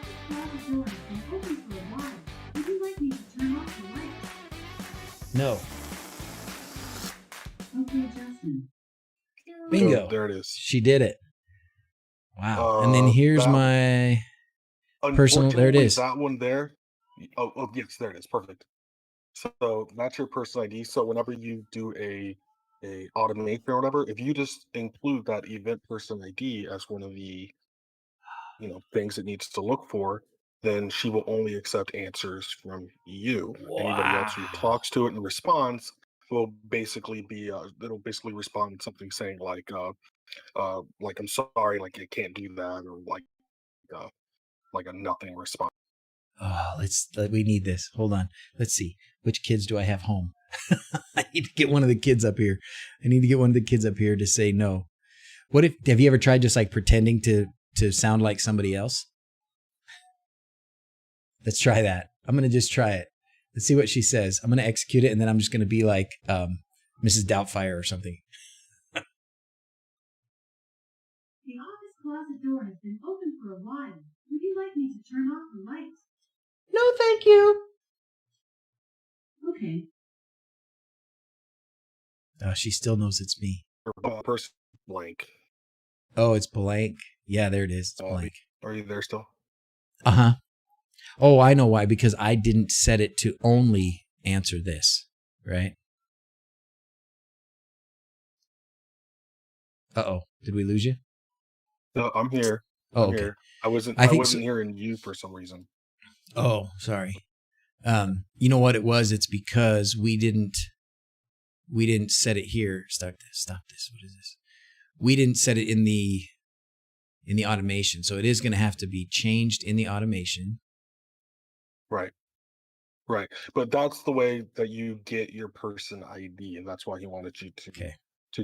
No. Okay, Justin. Bingo. Oh, there it is. She did it. Wow. And then here's my personal. There it is. That one there. Oh, yes, there it is. Perfect. So that's your person ID. So whenever you do a automation or whatever, if you just include that event person ID as one of the things it needs to look for, then she will only accept answers from you. Wow. Anybody else who talks to it and responds will basically be it'll basically respond with something saying like I'm sorry, like I can't do that, or like a nothing response. Oh, we need this. Hold on. Let's see. Which kids do I have home? I need to get one of the kids up here. To say no. Have you ever tried just like pretending to sound like somebody else? Let's try that. I'm going to just try it. Let's see what she says. I'm going to execute it, and then I'm just going to be like Mrs. Doubtfire or something. The office closet door has been open for a while. Would you like me to turn off the lights? No, thank you. Okay. Oh, she still knows it's me. Person blank. Oh, it's blank. Yeah, there it is. It's blank. Are you there still? Uh-huh. Oh, I know why. Because I didn't set it to only answer this, right? Uh-oh. Did we lose you? No, I'm here. Oh, I'm okay. here. I wasn't hearing you for some reason. Oh, sorry. You know what it was? It's because we didn't set it here. Stop this. What is this? We didn't set it in the automation. So it is going to have to be changed in the automation. Right. But that's the way that you get your person ID, and that's why he wanted you to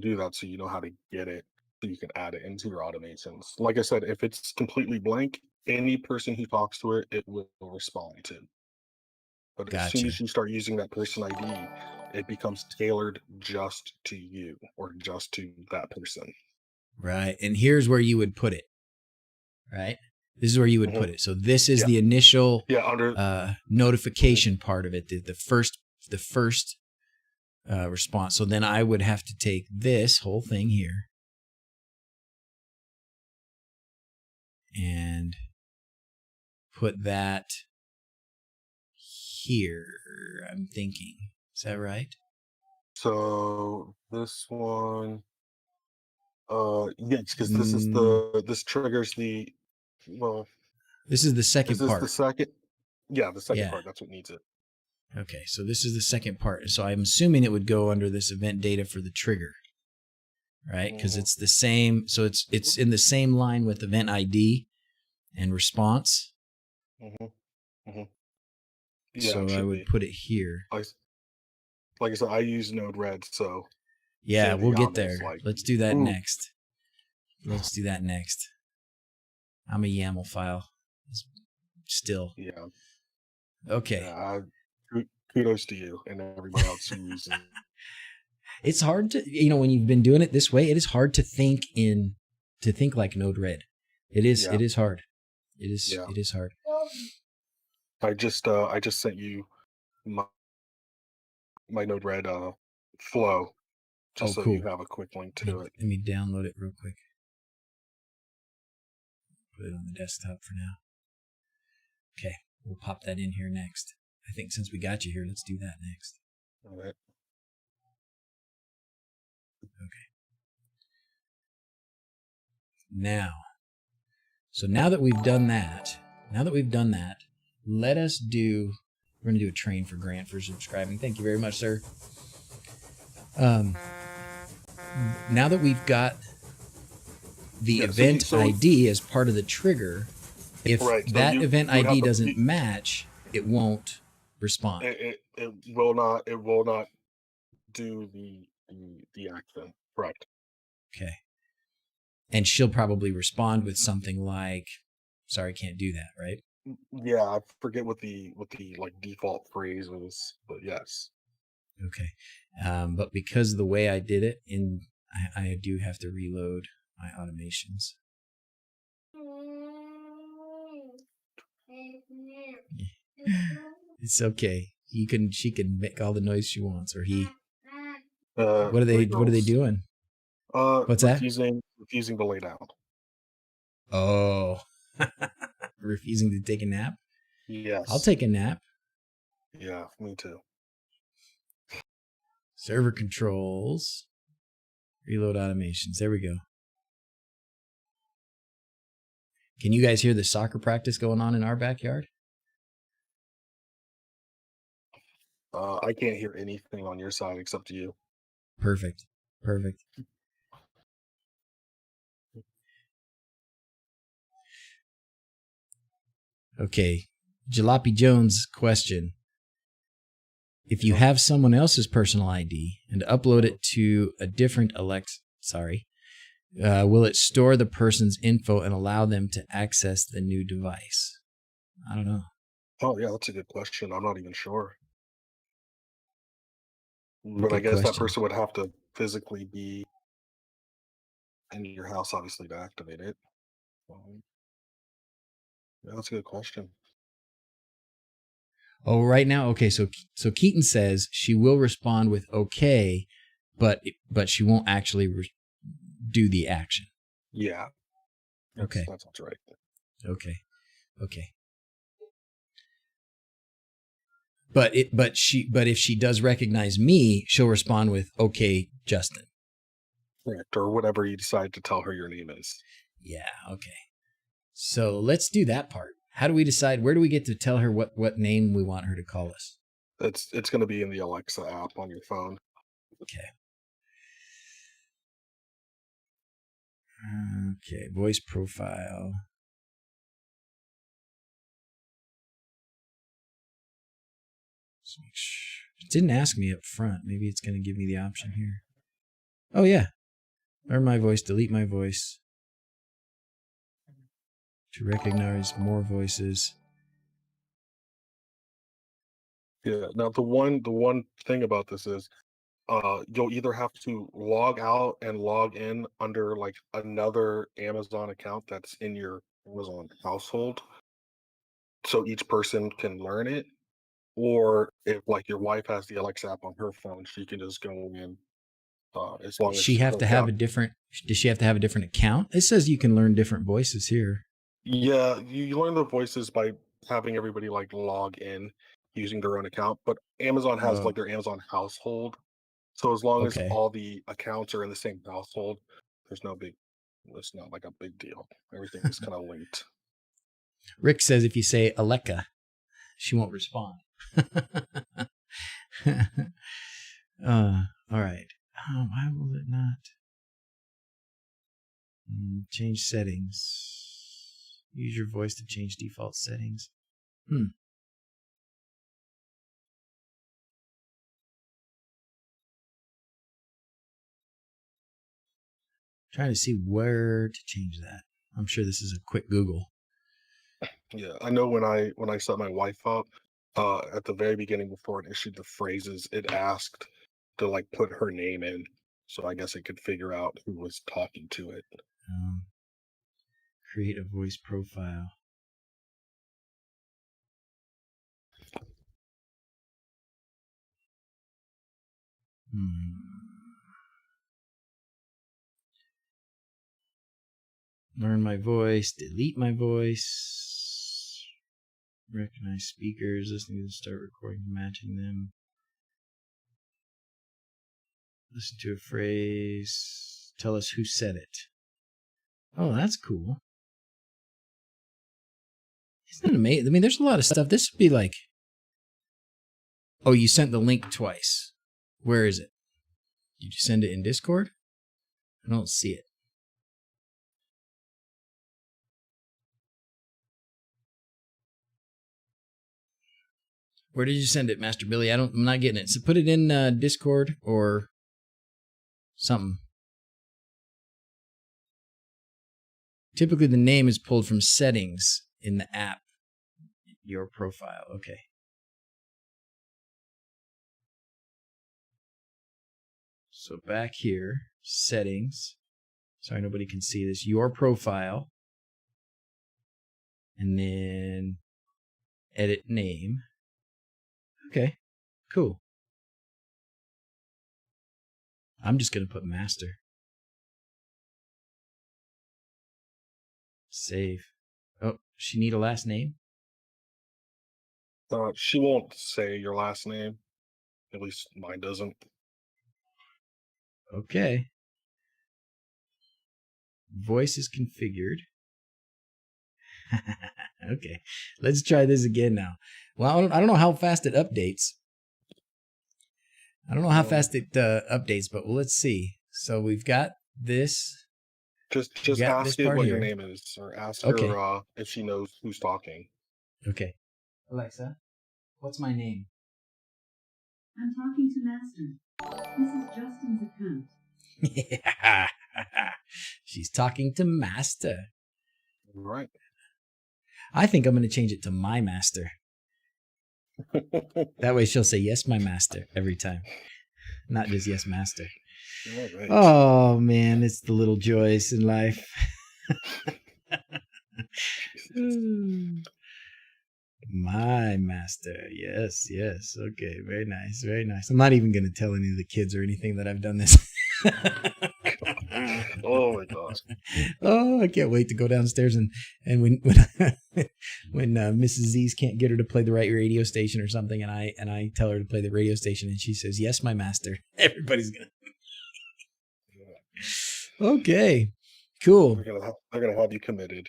do that, so you know how to get it, so you can add it into your automations. Like I said, if it's completely blank, any person who talks to it will respond to. But as soon as you start using that person ID, it becomes tailored just to you or just to that person. Right. And here's where you would put it. Right. This is where you would put it. So this is the initial notification part of it, the first response. So then I would have to take this whole thing here and put that here, I'm thinking. Is that right? So this one, yes, because this triggers the, this is the second part. Is this the second? Yeah, the second part. That's what needs it. Okay, so this is the second part. So I'm assuming it would go under this event data for the trigger, right? Because it's the same. So it's in the same line with event ID and response. Yeah, so I would put it here. Like I said, I use Node-RED, so yeah, we'll get there. Let's do that next. I'm a YAML file still. Yeah. Okay. Yeah, kudos to you and everybody else who uses it. It's hard to, when you've been doing it this way, it is hard to think like Node-RED. It is hard. It is hard. I just sent you my Node-RED flow just so you have a quick link to it. Let me download it real quick. Put it on the desktop for now. Okay. We'll pop that in here next. I think since we got you here, let's do that next. All right. Okay. Now that we've done that, let us do, we're going to do a train for Grant for subscribing. Thank you very much, sir. Now that we've got the event ID as part of the trigger, if that event ID doesn't match, it won't respond. It will not do the action. Correct. Okay. And she'll probably respond with something like, sorry, can't do that, right? Yeah, I forget what the like default phrase is, but yes. Okay. But because of the way I did it, I do have to reload my automations. It's okay. She can make all the noise she wants, or he. What are they doing? What's refusing to lay down. Oh. Refusing to take a nap? Yes. I'll take a nap. Yeah, me too. Server controls. Reload automations. There we go. Can you guys hear the soccer practice going on in our backyard? I can't hear anything on your side except you. Perfect. Okay. Jalopy Jones question. If you have someone else's personal ID and upload it to a different Alexa, will it store the person's info and allow them to access the new device? I don't know. Oh, yeah, that's a good question. I'm not even sure. But Good I guess question. that person would have to physically be in your house, obviously, to activate it. Yeah, that's a good question. Oh, right now, okay. So Keaton says she will respond with okay, but she won't actually do the action. Yeah. Okay. That's right. Okay. But if she does recognize me, she'll respond with okay, Justin. Correct. Or whatever you decide to tell her your name is. Yeah. Okay. So let's do that part. How do we decide? Where do we get to tell her what name we want her to call us? It's going to be in the Alexa app on your phone. Okay. Okay. Voice profile. It didn't ask me up front. Maybe it's going to give me the option here. Oh, yeah. Learn my voice, delete my voice. To recognize more voices. Yeah. Now, the one thing about this is you'll either have to log out and log in under like another Amazon account that's in your Amazon household. So each person can learn it. Or if like your wife has the Alexa app on her phone, she can just go in as long Does as she have to have a different account? It says you can learn different voices here. Yeah, you learn the voices by having everybody like log in using their own account, but Amazon has like their Amazon household. So as long as all the accounts are in the same household, it's not like a big deal. Everything is kind of linked. Rick says if you say Alexa, she won't respond. All right. Why will it not? Change settings. Use your voice to change default settings. Trying to see where to change that. I'm sure this is a quick Google. Yeah, I know when I set my wife up, at the very beginning before it issued the phrases, it asked to like put her name in, so I guess it could figure out who was talking to it. Create a voice profile. Learn my voice, delete my voice. Recognize speakers, listening to start recording, matching them. Listen to a phrase. Tell us who said it. Oh, that's cool. Isn't it amazing? I mean, there's a lot of stuff. This would be like... Oh, you sent the link twice. Where is it? Did you send it in Discord? I don't see it. Where did you send it, Master Billy? I'm not getting it. So put it in Discord or something. Typically, the name is pulled from settings in the app. Your profile. Okay. So back here, settings. Sorry, nobody can see this. Your profile. And then edit name. Okay, cool. I'm just going to put master. Save. Oh, she need a last name? She won't say your last name. At least mine doesn't. Okay. Voice is configured. Okay, let's try this again now. Well, I don't know how fast it updates. But let's see. So we've got this. Just got ask this it part what here. your name is, or ask Okay. her if she knows who's talking. Okay. Alexa, what's my name? I'm talking to Master. This is Justin's account. Yeah. She's talking to Master. Right. I think I'm going to change it to my master. That way she'll say, yes, my master, every time. Not just yes, master. Right. Oh, man, it's the little joys in life. My master. Yes, yes. Okay, very nice, very nice. I'm not even going to tell any of the kids or anything that I've done this. Oh my gosh. Oh, I can't wait to go downstairs and when Mrs. Z's can't get her to play the right radio station or something, and I tell her to play the radio station, and she says, "Yes, my master." Everybody's gonna. Okay, cool. They're gonna have you committed.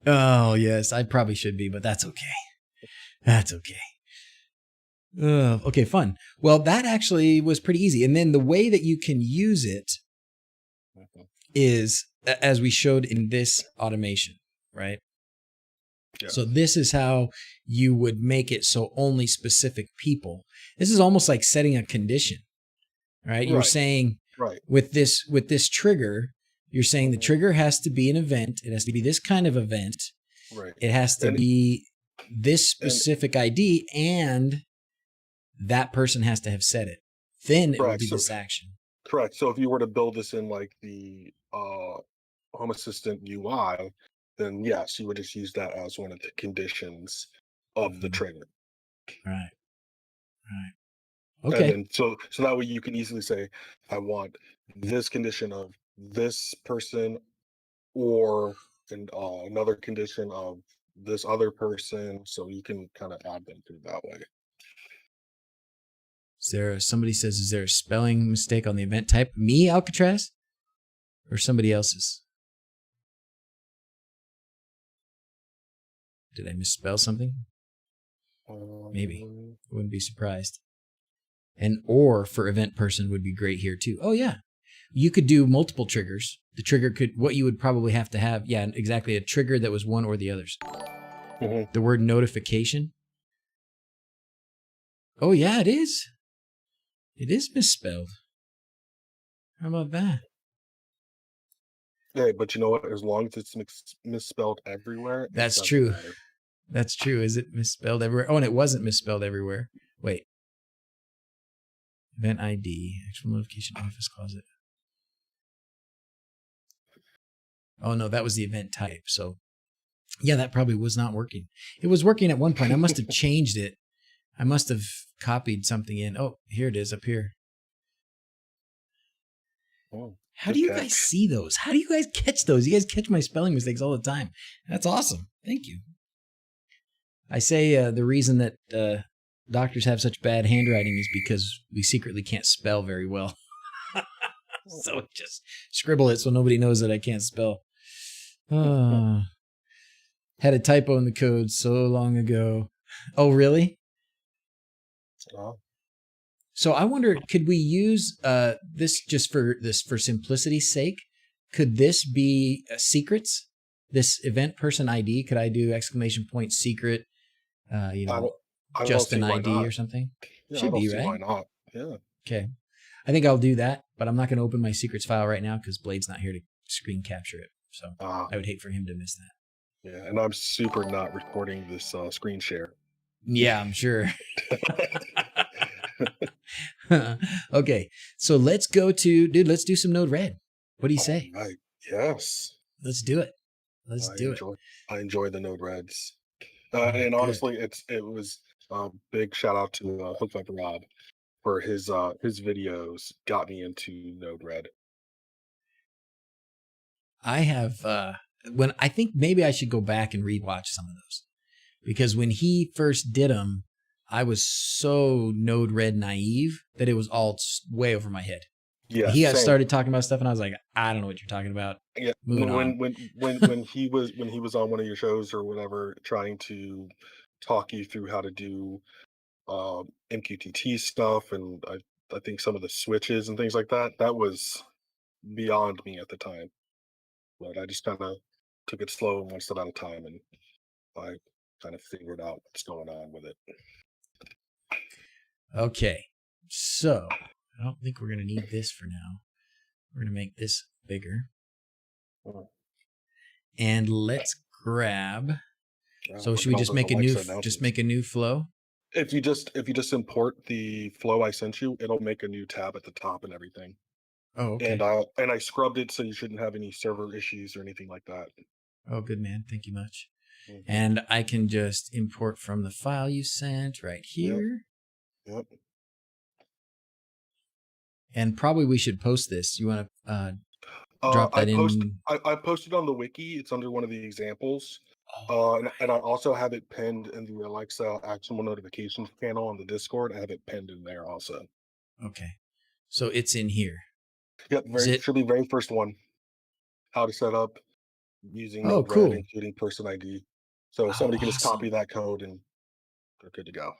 Oh yes, I probably should be, but that's okay. That's okay. Okay, fun. Well, that actually was pretty easy, and then the way that you can use it is as we showed in this automation, right? Yeah. So this is how you would make it so only specific people. This is almost like setting a condition, right? You're Right. saying Right. with this trigger, you're saying the trigger has to be an event. It has to be this kind of event. Right. It has to be this specific ID, and that person has to have said it. Then it will Correct. be So- this action. Correct. So if you were to build this in like the Home Assistant UI, then yes, you would just use that as one of the conditions of the Mhm. trigger. Right. Right. And Okay. then so that way you can easily say, I want this condition of this person, or another condition of this other person. So you can kind of add them through that way. Somebody says, is there a spelling mistake on the event type? Me, Alcatraz? Or somebody else's? Did I misspell something? Maybe. Wouldn't be surprised. And or for event person would be great here too. Oh yeah. You could do multiple triggers. The trigger what you would probably have to have, yeah, exactly, a trigger that was one or the others. Mhm. The word notification. Oh yeah, it is. It is misspelled. How about that? Yeah, but you know what? As long as it's misspelled everywhere, it That's doesn't true. matter. That's true. Is it misspelled everywhere? Oh, and it wasn't misspelled everywhere. Wait. Event ID, actual notification office closet. Oh no, that was the event type. So yeah, that probably was not working. It was working at one point. I must have changed it. I must have copied something in. Oh, here it is up here. Oh, How good do you catch. guys see those? How do you guys catch those? You guys catch my spelling mistakes all the time. That's awesome. Thank you. I say the reason that doctors have such bad handwriting is because we secretly can't spell very well. So just scribble it so nobody knows that I can't spell. Had a typo in the code so long ago. Oh, really? So I wonder, could we use this just for simplicity's sake? Could this be secrets? This event person ID? Could I do ! secret? I don't Just see an why ID not. or something? Yeah, I Should don't be, see right? why not. Yeah. Okay. I think I'll do that, but I'm not going to open my secrets file right now because Blade's not here to screen capture it. So I would hate for him to miss that. Yeah, and I'm super not recording this screen share. Yeah, I'm sure. Okay, so let's go to, let's do some Node-RED. What do you say? Right. Yes. Let's do it. Let's do it. I enjoy the Node-REDs. Right, And good. honestly, it was big shout out to Hook Like Rob for his videos got me into Node-RED. I have I think maybe I should go back and rewatch some of those, because when he first did them, I was so Node-RED naive that it was all way over my head. Yeah, he same. started talking about stuff, and I was like, I don't know what you're talking about. Yeah, Moving on. when he was on one of your shows or whatever, trying to talk you through how to do MQTT stuff, and I think some of the switches and things like that, that was beyond me at the time. But I just kind of took it slow, one step at a time, and I kind of figured out what's going on with it. Okay, so I don't think we're going to need this for now. We're going to make this bigger. And let's grab. So should we just make a new flow? If you just import the flow I sent you, it'll make a new tab at the top and everything. Oh, okay. And I scrubbed it so you shouldn't have any server issues or anything like that. Oh, good man. Thank you much. Mm-hmm. And I can just import from the file you sent right here. Yep. And probably we should post this. You want to drop that in? I posted on the wiki. It's under one of the examples. And I also have it pinned in the Alexa actionable notifications panel on the Discord. I have it pinned in there also. Okay. So it's in here. Yep, should be very first one. How to set up using Node-RED, cool. including person ID. So somebody can just copy that code and they're good to go.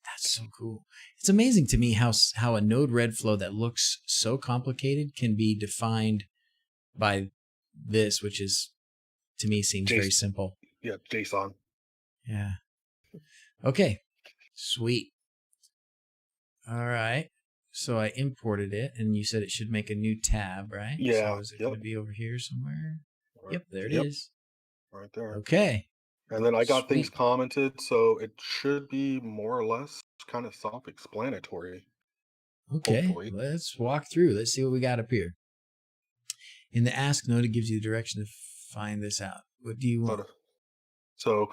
That's so cool. It's amazing to me how a Node-RED flow that looks so complicated can be defined by this, which is, to me, seems very simple. Yeah, JSON. Yeah. Okay. Sweet. All right. So I imported it, and you said it should make a new tab, right? Yeah. So is it going to be over here somewhere? Right. Yep, there it is. Right there. Okay. And then I got things commented, so it should be more or less kind of self-explanatory. Okay. Hopefully. Let's walk through. Let's see what we got up here. In the ask node, it gives you the direction to find this out. What do you want? So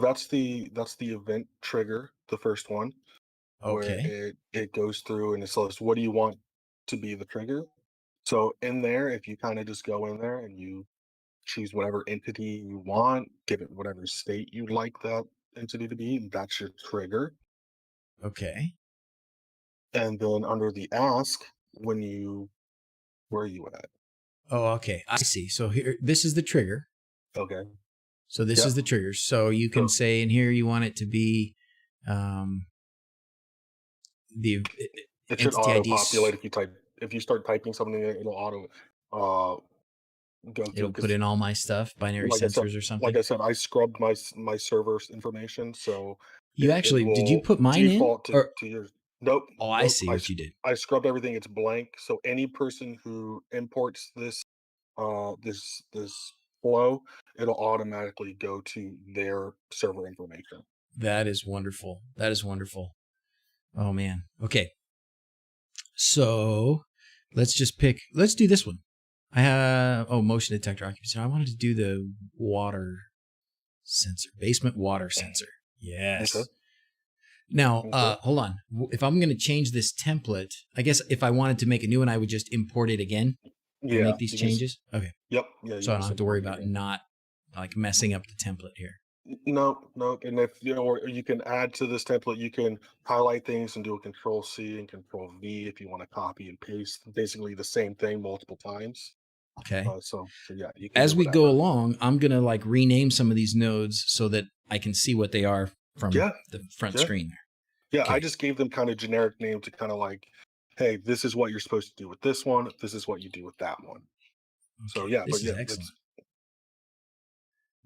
that's the event trigger, the first one. Okay. Where it goes through and it says, what do you want to be the trigger? So in there, if you kind of just go in there and you choose whatever entity you want, give it whatever state you'd like that entity to be, that's your trigger. Okay. And then under the ask, where are you at? Oh, okay. I see. So here, this is the trigger. Okay. So this is the trigger. So you can say in here you want it to be it should auto populate if you start typing something, it'll auto go through. It'll put in all my stuff, binary sensors or something. Like I said, I scrubbed my server's information, so you actually did you put mine in? To yours. Nope. Oh, I see what you did. I scrubbed everything. It's blank. So any person who imports this this flow, it'll automatically go to their server information. That is wonderful. That is wonderful. Oh man. Okay. So let's do this one. I have motion detector occupancy. I wanted to do the water sensor, basement water sensor. Yes. Okay. Now, hold on. If I'm going to change this template, I guess if I wanted to make a new one, I would just import it again and make these changes. Okay. Yep. Yeah. So I don't have to worry about not like messing up the template here. No. And if or you can add to this template, you can highlight things and do a Control C and Control V if you want to copy and paste basically the same thing multiple times. Okay. So yeah, you can As do we go whatever. along, I'm going to like rename some of these nodes so that I can see what they are from Yeah, the front yeah. screen there. Yeah, I Okay. just gave them kind of generic name to kind of like, hey, this is what you're supposed to do with this one. This is what you do with that one. So Okay. yeah, This but is yeah, excellent. that's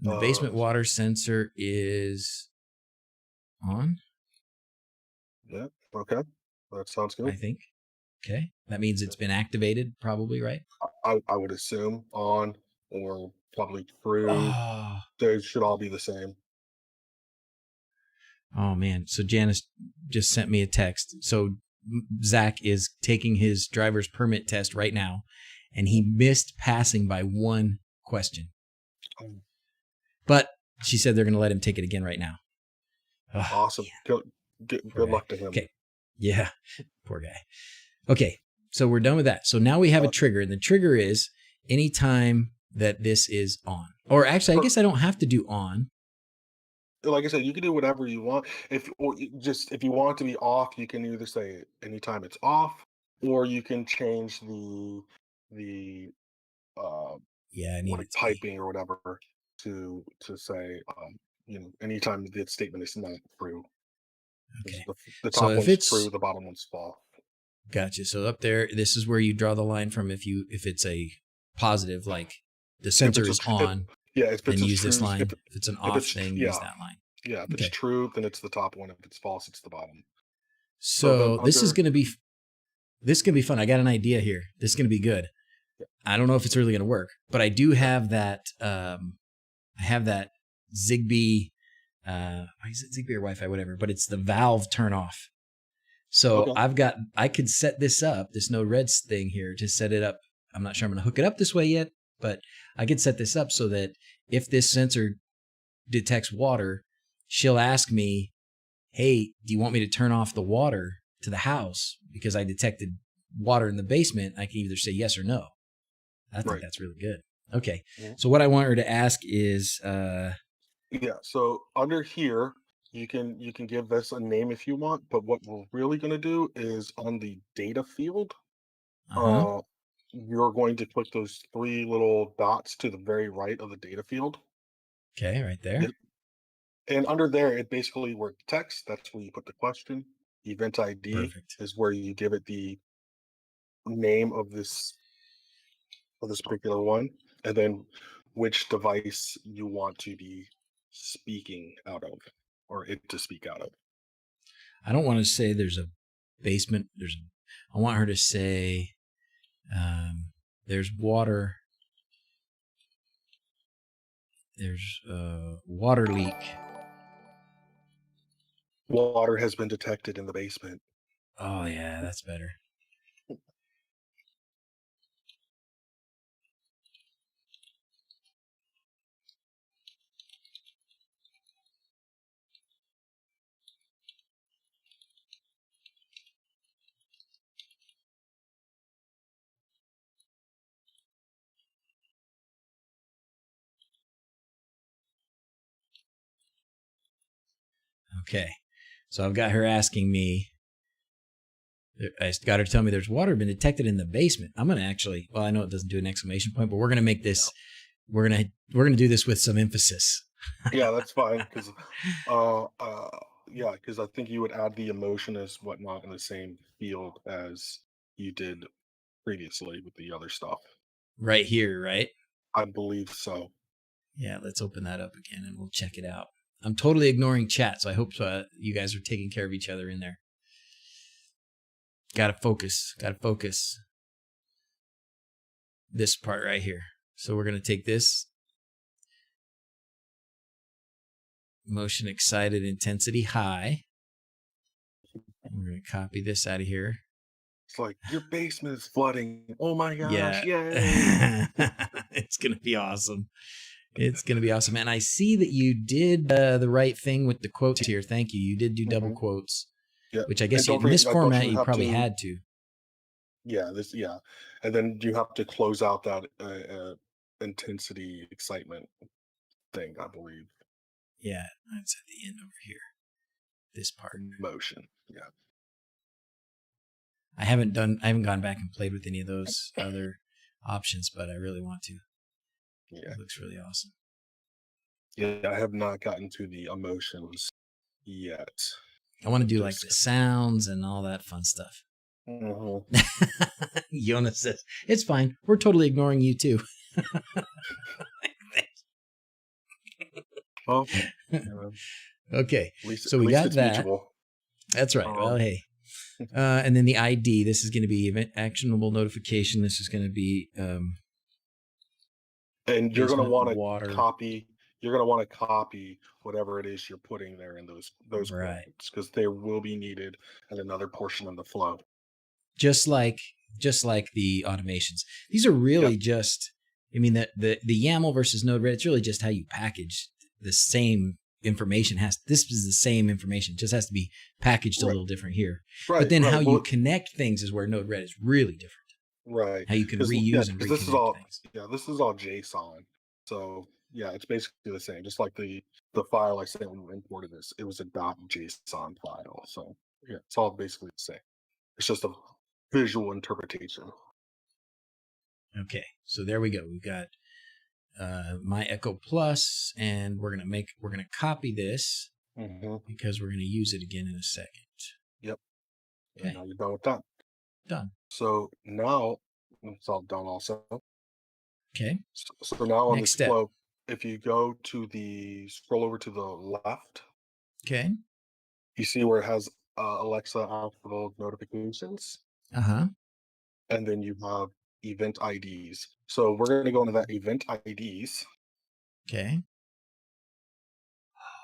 And the basement water sensor is on, yeah, okay. That sounds I good. think. Okay. That means it's been activated, probably, right? I would assume on or probably true. Oh, They should all be the same. oh man. So Janice just sent me a text. So Zach is taking his driver's permit test right now, and he missed passing by one question. Um, But she said they're going to let him take it again right now. Oh, Awesome. Good poor guy. luck to him. Okay. Yeah. Poor guy. Okay. So we're done with that. So now we have a trigger, and the trigger is anytime that this is on. Or actually, I guess I don't have to do on. Like I said, you can do whatever you want. If you want it to be off, you can either say anytime it's off, or you can change the uh Yeah, I need like it to be. typing or whatever to say anytime the statement is not true. 'Cause Okay. The So top if one's it's true, the bottom one's false. gotcha. So up there, this is where you draw the line from if it's a positive, like the If sensor it's is if, on, yeah, if then it's a use this true line. If it's an if off it's thing, use yeah that line. yeah if it's Okay. true, then it's the top one. If it's false, it's the bottom. So then So this is under gonna be fun. I got an idea here. This is gonna be good. I don't know if it's really gonna work, but I do have that. I have that Zigbee. Is it Zigbee or Wi-Fi, whatever? But it's the valve turn off. So okay. I could set this up, this Node-RED thing here, to set it up. I'm not sure I'm going to hook it up this way yet, but I could set this up so that if this sensor detects water, she'll ask me, hey, do you want me to turn off the water to the house? Because I detected water in the basement. I can either say yes or no. I think Right. that's really good. Okay. Mhm. So what I want her to ask is, Yeah. So under here, you can give this a name if you want, but what we're really going to do is on the data field, uh-huh. uh, you're going to click those three little dots to the very right of the data field. Okay, right there. Yep. And under there, it basically where text, that's where you put the question. Event ID Perfect. is where you give it the name of this particular one, and then which device you want to be speaking out of, or it to speak out of. I don't want to say there's a basement. I want her to say there's water. There's a water leak. Water has been detected in the basement. Oh yeah, that's better. Okay, so I've got her asking me. I got her to tell me there's water been detected in the basement. I'm gonna actually. Well, I know it doesn't do an exclamation point, but we're gonna make this. We're gonna do this with some emphasis. Yeah, that's fine because, uh, uh, yeah, because I think you would add the emotion as whatnot in the same field as you did previously with the other stuff. Right here, right? I believe so. Yeah, let's open that up again and we'll check it out. I'm totally ignoring chat, so I hope you guys are taking care of each other in there. Gotta focus. This part right here. So we're gonna take this motion excited intensity high. We're gonna copy this out of here. It's like your basement is flooding. Oh my gosh! Yeah. Yay! It's gonna be awesome. It's gonna be awesome. And I see that you did the right thing with the quotes here. Thank you. You did do double Mhm. quotes, Yeah, which I and guess don't in this forget, don't format you you have probably to? had to. Yeah, and then you have to close out that intensity excitement thing, I believe. Yeah, it's at the end over here. This part. Motion. Yeah. I haven't gone back and played with any of those other options, but I really want to. Yeah. It looks really awesome. Yeah, I have not gotten to the emotions yet. I want to do like the sounds and all that fun stuff. Mm-hmm. Jonas says, it's fine. We're totally ignoring you too. Well, okay. At So we least got it's that. mutual. That's right. Well, hey. And then the ID, this is going to be event actionable notification. This is going to be and you're going to want water. to copy. You're going to want to copy whatever it is you're putting there in those right. quotes, because they will be needed in another portion of the flow. Just like the automations. These are really just. I mean, the YAML versus Node-RED. It's really just how you package the same information. This is the same information. It just has to be packaged a little different here. Right. But then how you connect things is where Node-RED is really different. Right. How you can reuse and reconnect things. Yeah, this is all JSON. So yeah, it's basically the same. Just like the file I sent when we imported this, it was a .json file. So yeah, it's all basically the same. It's just a visual interpretation. Okay, so there we go. We've got my Echo Plus, and we're gonna copy this because we're gonna use it again in a second. Yep. Okay. And now you're done with that. Done. So now it's all done also. Okay. So now on Next this flow, if you go to scroll over to the left. Okay. You see where it has Alexa actionable notifications. And then you have event IDs. So we're going to go into that event IDs. Okay.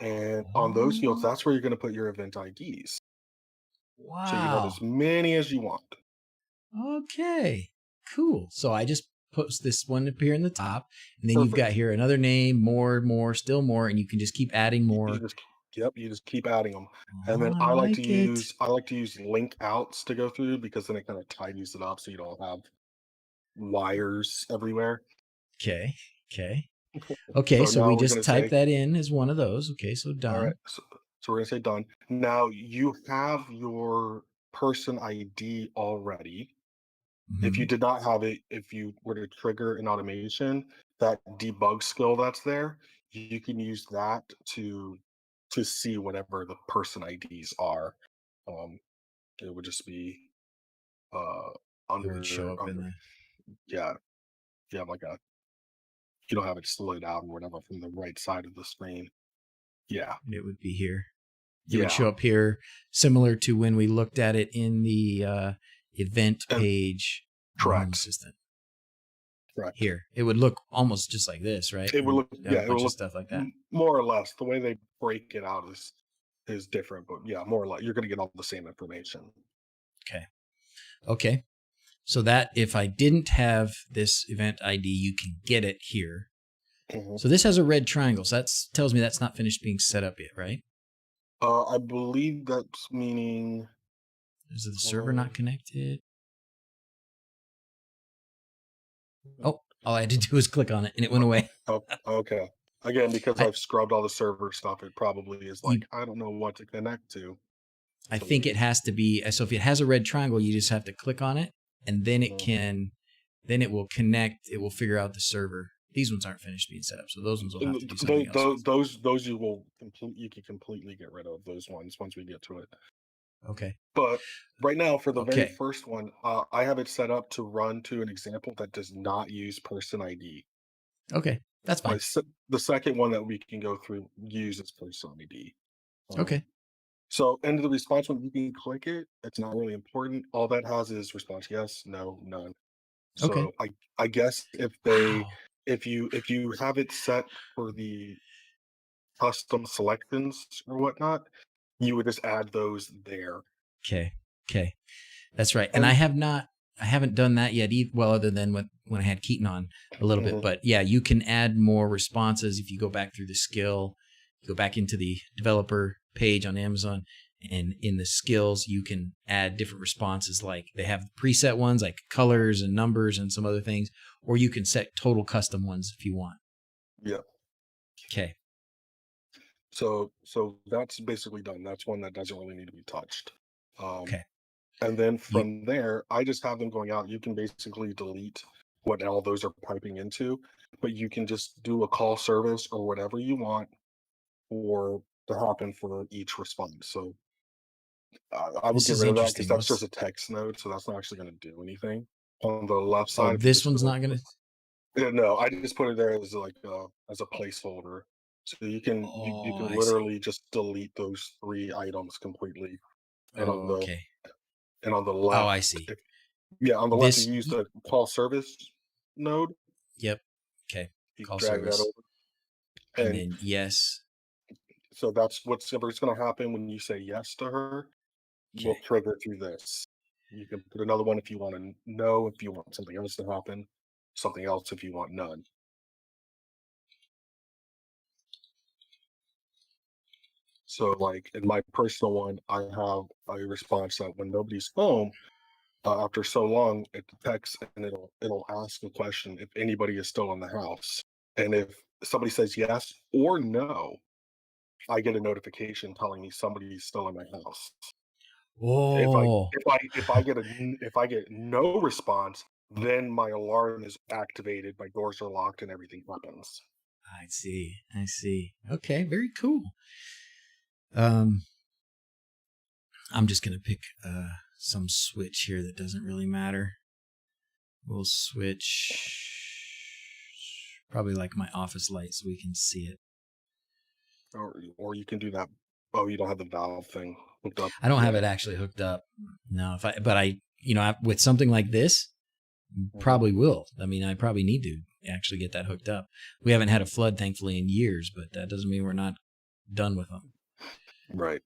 And on those fields, that's where you're going to put your event IDs. Wow. So you have as many as you want. Okay. Cool. So I just post this one up here in the top, and then you've got here another name, more, still more, and you can just keep adding more. You just keep adding them. And then I like to use link outs to go through, because then it kind of tidies it up so you don't have wires everywhere. Okay. So we just type that in as one of those. Okay, so done. All right. So we're going to say done. Now you have your person ID already. If you did not have it, if you were to trigger an automation, that debug skill that's there, you can use that to see whatever the person IDs are. It would just be under. It would show up in the. Yeah, like you don't have it slid out or whatever from the right side of the screen. Yeah, it would be here. It would show up here, similar to when we looked at it in the event page. Correct. Assistant. Correct. Here, it would look almost just like this, right? It would look, it would look stuff like that. More or less, the way they break it out is different, but yeah, more or less, you're going to get all the same information. Okay. So that if I didn't have this event ID, you can get it here. So this has a red triangle. So that tells me that's not finished being set up yet, right? I believe that's meaning. Is the server not connected? Oh, all I had to do was click on it and it went away. Oh, okay. Again, because I've scrubbed all the server stuff, it probably is like, I don't know what to connect to. I think it has to be, so if it has a red triangle, you just have to click on it, and then it will connect, it will figure out the server. These ones aren't finished being set up, so those ones will have to do something else. Those you can completely get rid of those ones once we get to it. Okay. But right now, for the very first one, I have it set up to run to an example that does not use person ID. Okay, that's fine. The second one that we can go through uses person ID. Okay. So into the response one, you can click it. It's not really important. All that has is response yes, no, none. So I guess if you have it set for the custom selections or whatnot, you would just add those there. Okay. That's right. And I haven't done that yet either. Well, other than when I had Keaton on a little bit, but yeah, you can add more responses if you go back through the skill, you go back into the developer page on Amazon, and in the skills, you can add different responses. Like they have preset ones like colors and numbers and some other things, or you can set total custom ones if you want. Yeah. Okay. So that's basically done. That's one that doesn't really need to be touched. Um, Okay. and then You from there, I just have them going out. You can basically delete what all those are piping into, but you can just do a call service or whatever you want for to happen for each response. So I would this get is rid of that because interesting. that's just What's a text node, so that's not actually going to do anything. On the left oh, side, if you this just one's go, not gonna. yeah, no, I just put it there as like as a placeholder, so you Oh, can I see. literally just delete those 3 items completely. And on Oh, the okay. Oh, I left, see. yeah, on the left, if This. you use the call service node, Yep. Okay. you Call drag that service, over, and and then yes. so that's what's going to happen when you say yes to her. Will Okay. trigger through this. You can put another one if you want to know, if you want something else to happen, something else if you want none. So, like in my personal one, I have a response that when nobody's home, after so long, it detects and it'll ask a question if anybody is still in the house, and if somebody says yes or no, I get a notification telling me somebody's still in my house. If I Oh, if I get no response, then my alarm is activated, my doors are locked, and everything happens. I see. I see. Okay. Very cool. Um, I'm just gonna pick some switch here that doesn't really matter. We'll switch probably like my office light so we can see it. Or you can do that. Oh, you don't have the valve thing hooked up I don't have yet. it actually hooked up. No, but with something like this, Mhm. probably will. I mean, I probably need to actually get that hooked up. We haven't had a flood, thankfully, in years, but that doesn't mean we're not done with them. Right.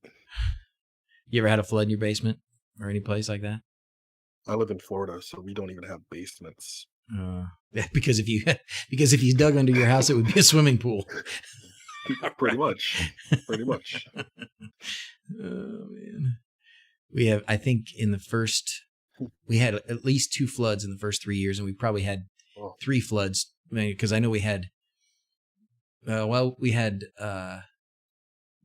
You ever had a flood in your basement or any place like that? I live in Florida, so we don't even have basements. Because if you dug under your house, it would be a swimming pool. Pretty much. Pretty much. Oh man. We have, I think, we had at least 2 floods in the first 3 years, and we probably had Oh, 3 floods because I know we had. We had.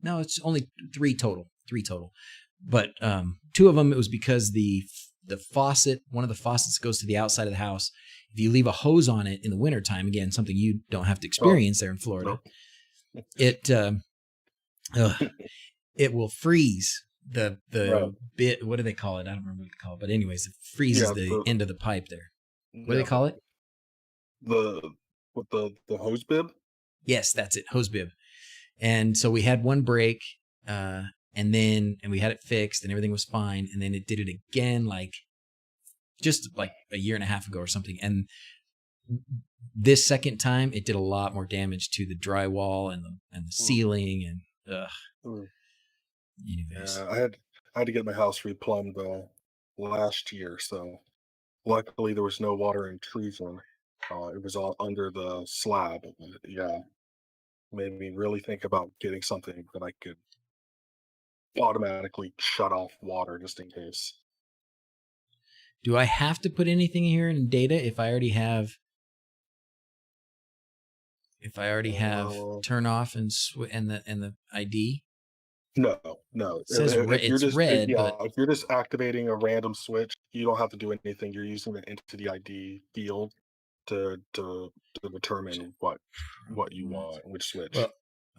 No, it's only 3 total. 3 total, but 2 of them it was because the faucet, one of the faucets goes to the outside of the house. If you leave a hose on it in the wintertime, again, something you don't have to oh experience there in Florida, no. it it will freeze Right. the bit. What do they call it? I don't remember what they call it, but anyways, it freezes Yeah. the end of the pipe there. What do they Yeah. call it? The with the hose bib. Yes, that's it, hose bib. And so we had one break, and we had it fixed, and everything was fine. And then it did it again, like just like a year and a half ago or something. And this second time, it did a lot more damage to the drywall and the Mm, ceiling. And mm. anyways, Yeah, I had to get my house replumbed last year, so luckily there was no water intrusion. It was all under the slab. Yeah, made me really think about getting something that I could automatically shut off water just in case. do I have to put anything here in data if I already have Uh, turn off and the ID? no, no. It says If you're it's just red, yeah, but if you're just activating a random switch, you don't have to do anything. You're using the entity ID field to determine what you want, which switch. well,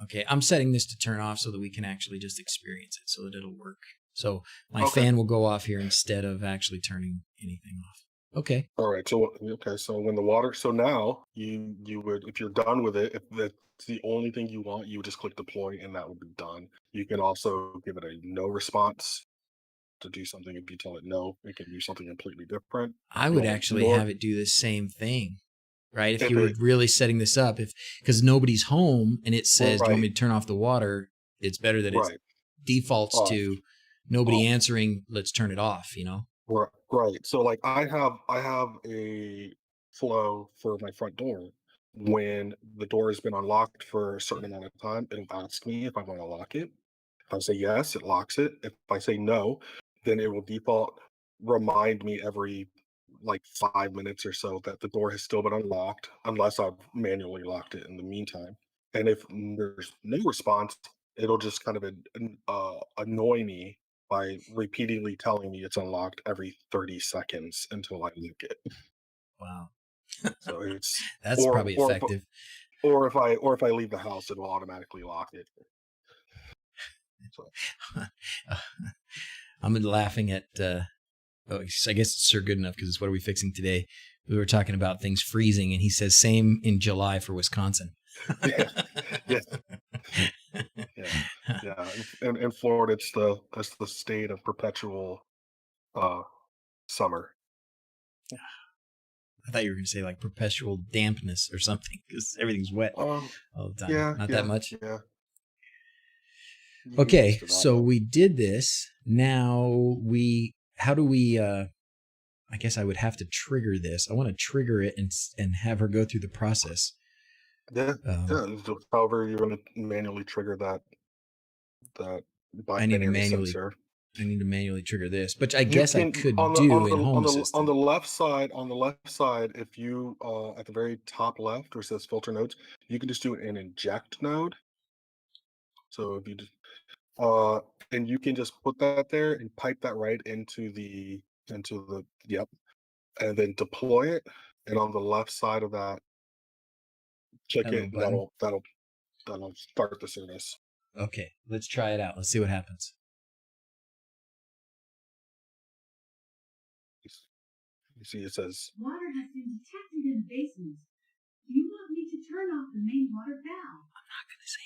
okay, I'm setting this to turn off so that we can actually just experience it so that it'll work. So my Okay. fan will go off here instead of actually turning anything off. Okay. All right. So okay. So when the water. So now you would, if you're done with it, if that's the only thing you want, you would just click deploy, and that would be done. You can also give it a no response to do something. If you tell it no, it can do something completely different. I You would want to actually ignore have it do the same thing, right? If if you were it really setting this up, if because nobody's home and it says, "Do you want right, me to turn off the water?" It's better that it right, defaults off, to nobody off. answering. Let's turn it off. You know. Right, right. So like I have a flow for my front door. When the door has been unlocked for a certain amount of time, it'll ask me if I want to lock it. If I say yes, it locks it. If I say no, then it will default remind me every like 5 minutes or so that the door has still been unlocked, unless I've manually locked it in the meantime. And if there's no response, it'll just kind of annoy me by repeatedly telling me it's unlocked every 30 seconds until I look it. Wow. So it's That's or probably or effective. or if I leave the house, it will automatically lock it. So I'm laughing at, I guess it's Sir Goodenough because it's what are we fixing today? We were talking about things freezing, and he says same in July for Wisconsin. yeah, yeah, yeah. In Florida, it's the state of perpetual uh summer. I thought you were going to say like perpetual dampness or something because everything's wet Um, all the time. yeah, Not that yeah, much. yeah. You get used Okay, to that so though. we did this. Now how do we, I guess I would have to trigger this. I want to trigger it and have her go through the process. Yeah, Um, yeah. So however, you're going to manually trigger that I need to binary manually sensor. trigger this, which I You guess I can could do in Home on Assistant. the left side, if you at the very top left where it says filter nodes, you can just do an inject node. So if you just uh and you can just put that there and pipe that right into the yep, and then deploy it. And on the left side of that, That click little it, and button. that'll start the service. Okay, let's try it out. Let's see what happens. You see, it says Water has been detected in the basement. Do you want me to turn off the main water valve? I'm not going to say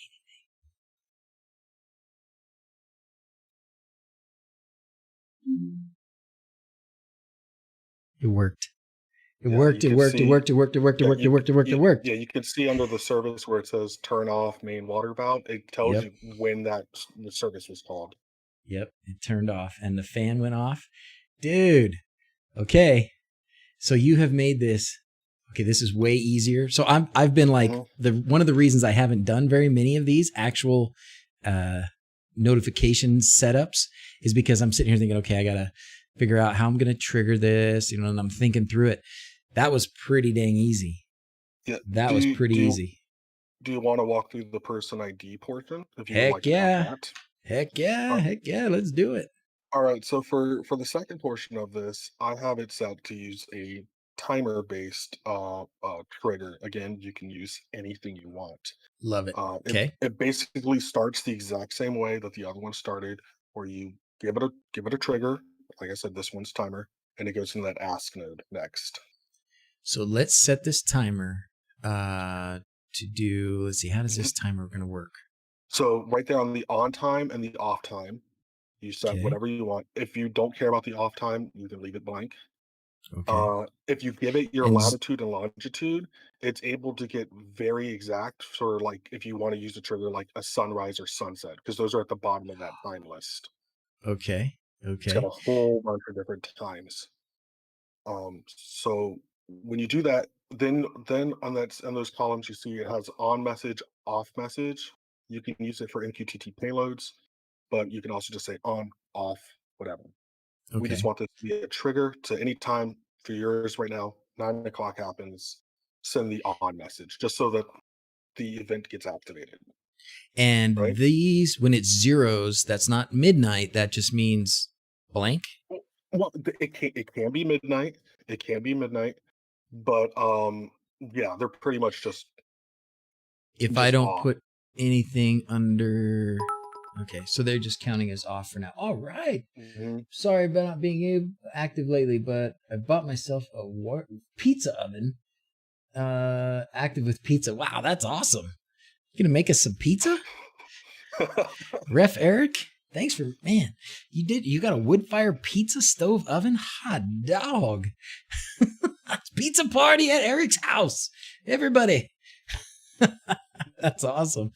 Mhm. anything. It worked. It yeah, worked. you It can worked. It see worked. It worked. It worked. It yeah, worked. It worked. It worked. It worked. yeah, you can see under the service where it says turn off main water valve, it tells Yep. you when the service was called. Yep. It turned off and the fan went off. Dude. Okay. So you have made this. Okay, this is way easier. So I've been like Mhm. one of the reasons I haven't done very many of these actual notification setups is because I'm sitting here thinking, okay, I gotta figure out how I'm gonna trigger this, and I'm thinking through it. That was pretty dang easy. Yeah. That was pretty easy. Do you want to walk through the person ID portion if you would like Heck to have yeah. that? Heck yeah. Uh, Heck yeah. Let's do it. all right. So for the second portion of this, I have it set to use a timer based trigger. Again, you can use anything you want. Love it. It Okay. it basically starts the exact same way that the other one started, where you give it a trigger. Like I said, this one's timer, and it goes into that ask node next. So let's set this timer to do, let's see, how does Mhm. this timer going to work? So right there on the on time and the off time, you set Okay. whatever you want. If you don't care about the off time, you can leave it blank. Okay. If you give it your And latitude and longitude, it's able to get very exact for like if you want to use a trigger like a sunrise or sunset, because those are at the bottom of that time list. okay. It's got Okay. a whole bunch of different times. So when you do that, then on those columns you see it has on message, off message. You can use it for MQTT payloads, but you can also just say on, off, whatever. We just Okay. want this to be a trigger to any time for yours right now. 9 o'clock happens, send the on message just so that the event gets activated. And Right? these, when it's zeros, that's not midnight. That just means blank. Well, it can be midnight. It can be midnight, but yeah, they're pretty much If I just don't off. put anything under. Okay. So they're just counting as off for now. All right. Mhm. Sorry about not being active lately, but I bought myself a pizza oven. Active with pizza. Wow, that's awesome. You gonna make us some pizza? Ref Eric, thanks for man. You got a wood fire pizza stove oven? Hot dog. Pizza party at Eric's house. Everybody. That's awesome.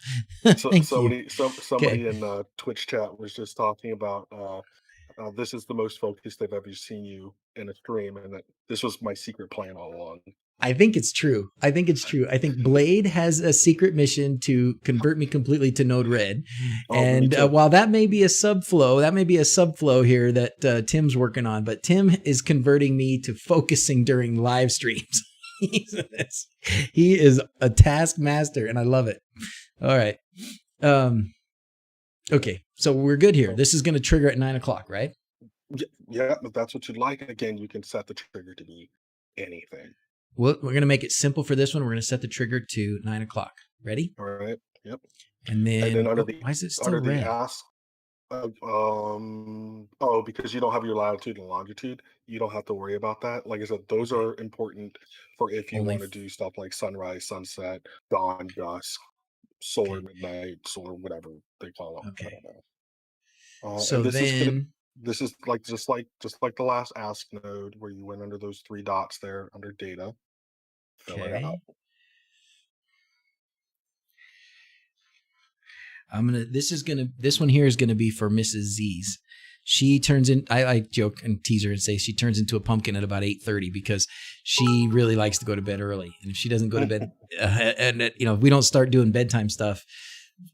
So Thank you. Okay. somebody in Twitch chat was just talking about this is the most focused they've ever seen you in a stream, and that this was my secret plan all along. I think it's true. I think Blade has a secret mission to convert me completely to Node Red. Oh, me And too. while that may be a subflow here that Tim's working on, but Tim is converting me to focusing during live streams. He is a taskmaster, and I love it. All right. Okay, so we're good here. This is going to trigger at 9 o'clock, right? Yeah, if that's what you'd like, again, you can set the trigger to be anything. We're going to make it simple for this one. We're going to set the trigger to 9 o'clock. Ready? All right. Yep. And then, And then why is it still red? ask, because you don't have your latitude and longitude, you don't have to worry about that. Like I said, those are important for if you Only want to do stuff like sunrise, sunset, dawn, dusk, solar Okay. midnight, solar whatever they call them. I Okay. don't know. So And then, this is like just like the last ask node where you went under those three dots there under data, fill it out. okay. This one here is gonna be for Mrs. Z's. She turns in. I joke and tease her and say she turns into a pumpkin at about 8:30 because she really likes to go to bed early. And if she doesn't go to bed, if we don't start doing bedtime stuff,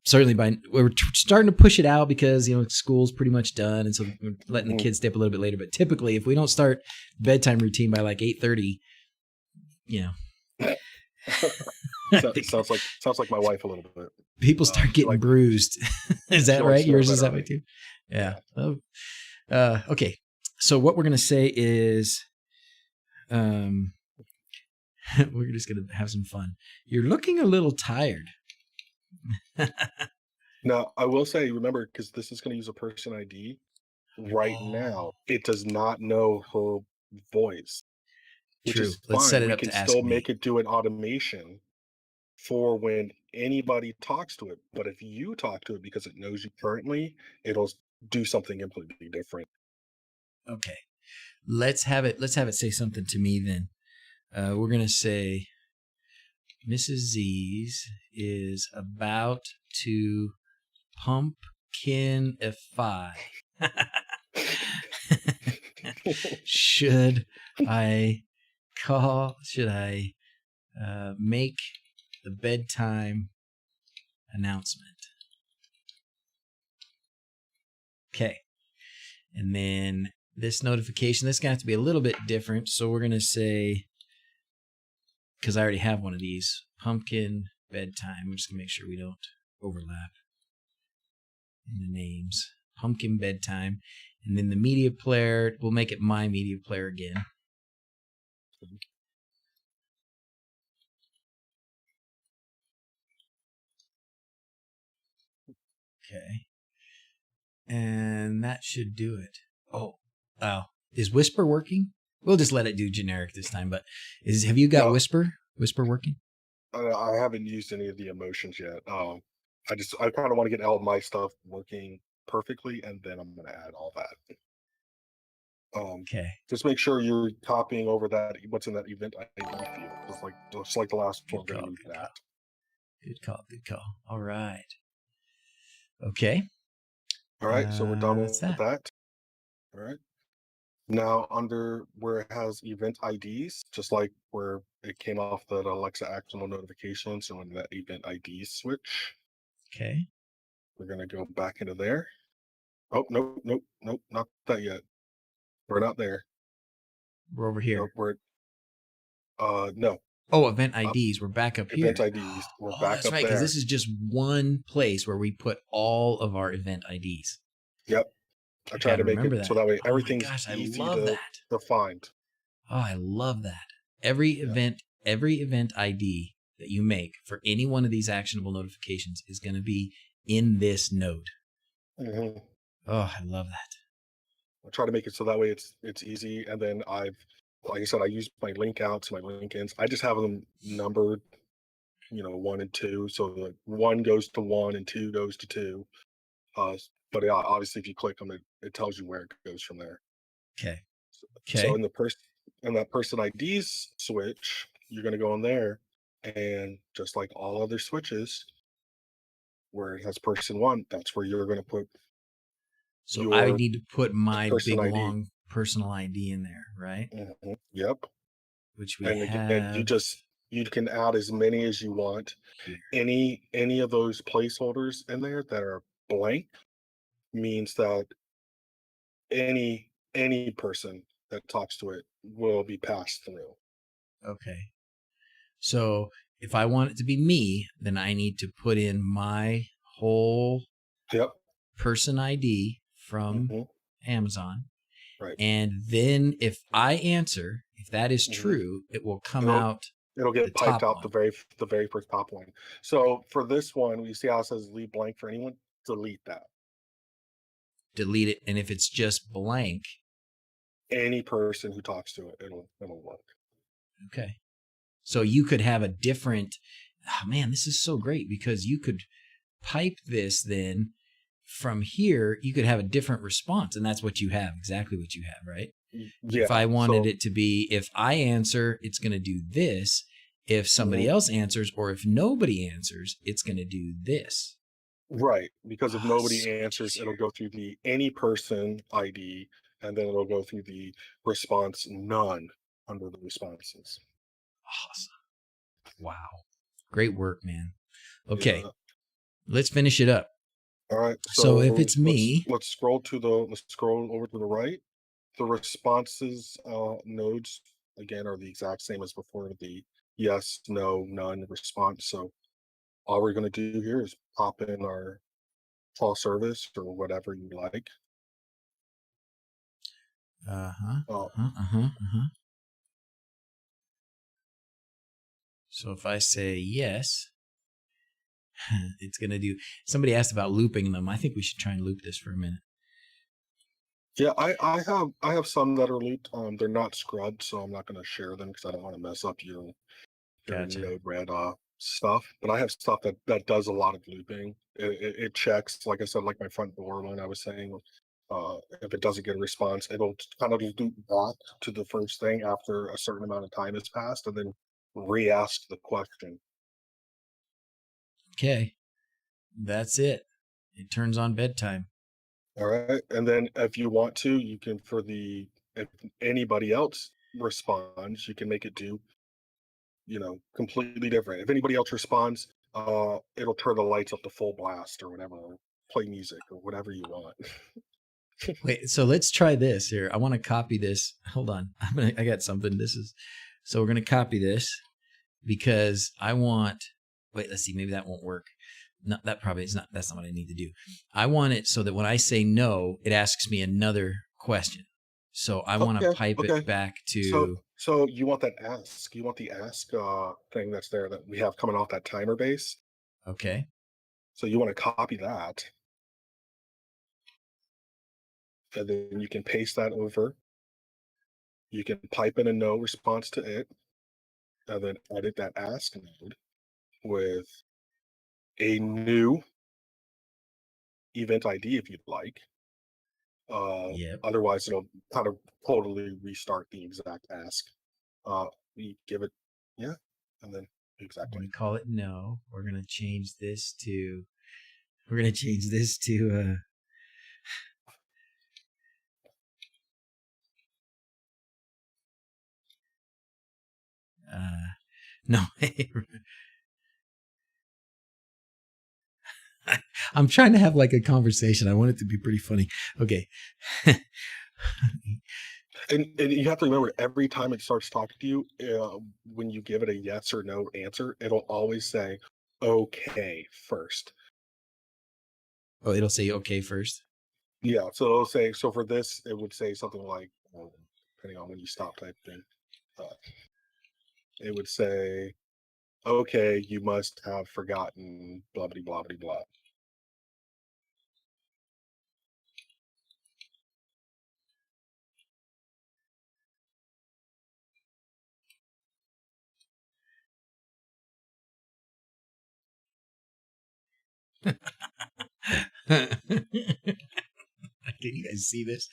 certainly we're starting to push it out because school's pretty much done, and so we're letting the kids stay up a little bit later. But typically, if we don't start bedtime routine by like 8:30, Sounds like my wife a little bit. people start getting bruised. Is that right? Yours is that way too? Yeah. Oh. Okay. So what we're going to say is, we're just going to have some fun. You're looking a little tired. Now, I will say, remember, because this is going to use a person ID. Right now, it does not know her voice, which True. is Let's fine. set it We up can to ask still me. make it do an automation for when anybody talks to it. But if you talk to it because it knows you currently, it'll do something completely different. Okay. Let's have it say something to me then. We're going to say Mrs. Z's is about to pumpkinify. Should I make the bedtime announcement? Okay. And then this notification, this is going to have to be a little bit different. So we're going to say, because I already have one of these, pumpkin bedtime. I'm just going to make sure we don't overlap in the names. Pumpkin bedtime. And then the media player, we'll make it my media player again. Okay. And that should do it. Oh, is Whisper working? We'll just let it do generic this time. But have you got Whisper working? I haven't used any of the emotions yet. I kind of want to get all of my stuff working perfectly, and then I'm going to add all that. Okay. Just make sure you're copying over that what's in that event ID field, just like the last one. We're going to use that. Good call. All right. Okay. All right. So we're done with that. All right. Now, under where it has event IDs, just like where it came off that Alexa actionable notifications and when that event ID switch. Okay. We're going to go back into there. Oh, nope, not that yet. We're not there. We're over here. Nope, no. Oh, event IDs. We're back up here. Event IDs. We're back that's up right, there. because this is just one place where we put all of our event IDs. Yep. I try to make it so that way everything's easy to find. Oh, I love that. Every event ID that you make for any one of these actionable notifications is going to be in this node. Mm-hmm. Oh, I love that. I try to make it so that way it's easy, and then like I said, I use my link outs, my link ins. I just have them numbered, 1 and 2. So the 1 goes to 1 and 2 goes to 2. But yeah, obviously, if you click them, it tells you where it goes from there. Okay. So in that person IDs switch, you're going to go in there, and just like all other switches, where it has person 1, that's where you're going to put. So I need to put my big long personal ID in there, right? Mm-hmm. Yep. Which we have. And you can add as many as you want. Here. Any of those placeholders in there that are blank means that any person that talks to it will be passed through. Okay. So if I want it to be me, then I need to put in my whole person ID from Mhm. Amazon. Right. And then if I answer, if that is Mhm. true, it will come It'll out it'll the get piped top out one. the very first top one. So for this one, you see how it says leave blank for anyone? Delete that. Delete it. And if it's just blank, Any person who talks to it, it'll work. okay. So you could have a different, oh man, this is so great because you could pipe this then from here, you could have a different response. And that's what you have, exactly what you have, right? If Yeah. I wanted So it to be, if I answer, it's going to do this. If somebody Mhm. else answers, or if nobody answers, it's going to do this. Right, because if Oh, nobody so much answers, easier. it'll go through the any person ID, and then it'll go through the response none under the responses. Awesome. Wow. Great work, man. Okay. Yeah. Let's finish it up. All right. So if So it's me, let's scroll over to the right. The responses nodes again are the exact same as before, the yes, no, none response. So all we're going to do here is pop in our call service or whatever you like. Uh, So if I say yes, it's going to do. Somebody asked about looping them. I think we should try and loop this for a minute. Yeah, I have some that are looped. They're not scrubbed, so I'm not going to share them because I don't want to mess up your Gotcha. Node-RED stuff. But I have stuff that does a lot of looping. It checks, like I said, like my front door one I was saying. If it doesn't get a response, it'll kind of just loop back to the first thing after a certain amount of time has passed, and then re-ask the question. Okay. That's it. It turns on bedtime. All right, and then if you want to, you can if anybody else responds, you can make it do completely different. If anybody else responds, it'll turn the lights up to full blast or whatever, or play music or whatever you want. Wait, so let's try this here. I want to copy this. Hold on. I got something. So we're going to copy this because I want, wait, let's see. Maybe that won't work. No, that probably is not, that's not what I need to do. I want it so that when I say no, it asks me another question. So I want to pipe Okay. it back So to, so you want that ask? You want the ask thing that's there that we have coming off that timer base? okay. So you want to copy that, and then you can paste that over. You can pipe in a no response to it, and then edit that ask node with a new event ID if you'd like. Yep. Otherwise, it'll kind of totally restart the exact ask. We give it, yeah, and then I'm exactly. going to call it no. We're going to change this to, we're going to change this to, no. I'm trying to have like a conversation. I want it to be pretty funny. Okay. And you have to remember, every time it starts talking to you, when you give it a yes or no answer, it'll always say okay first. Oh, it'll say okay first. Yeah, so it'll say, so for this, it would say something like, depending on when you stop typing, uh, it would say, okay, you must have forgotten blah blah blah blah blah. Can you guys see this?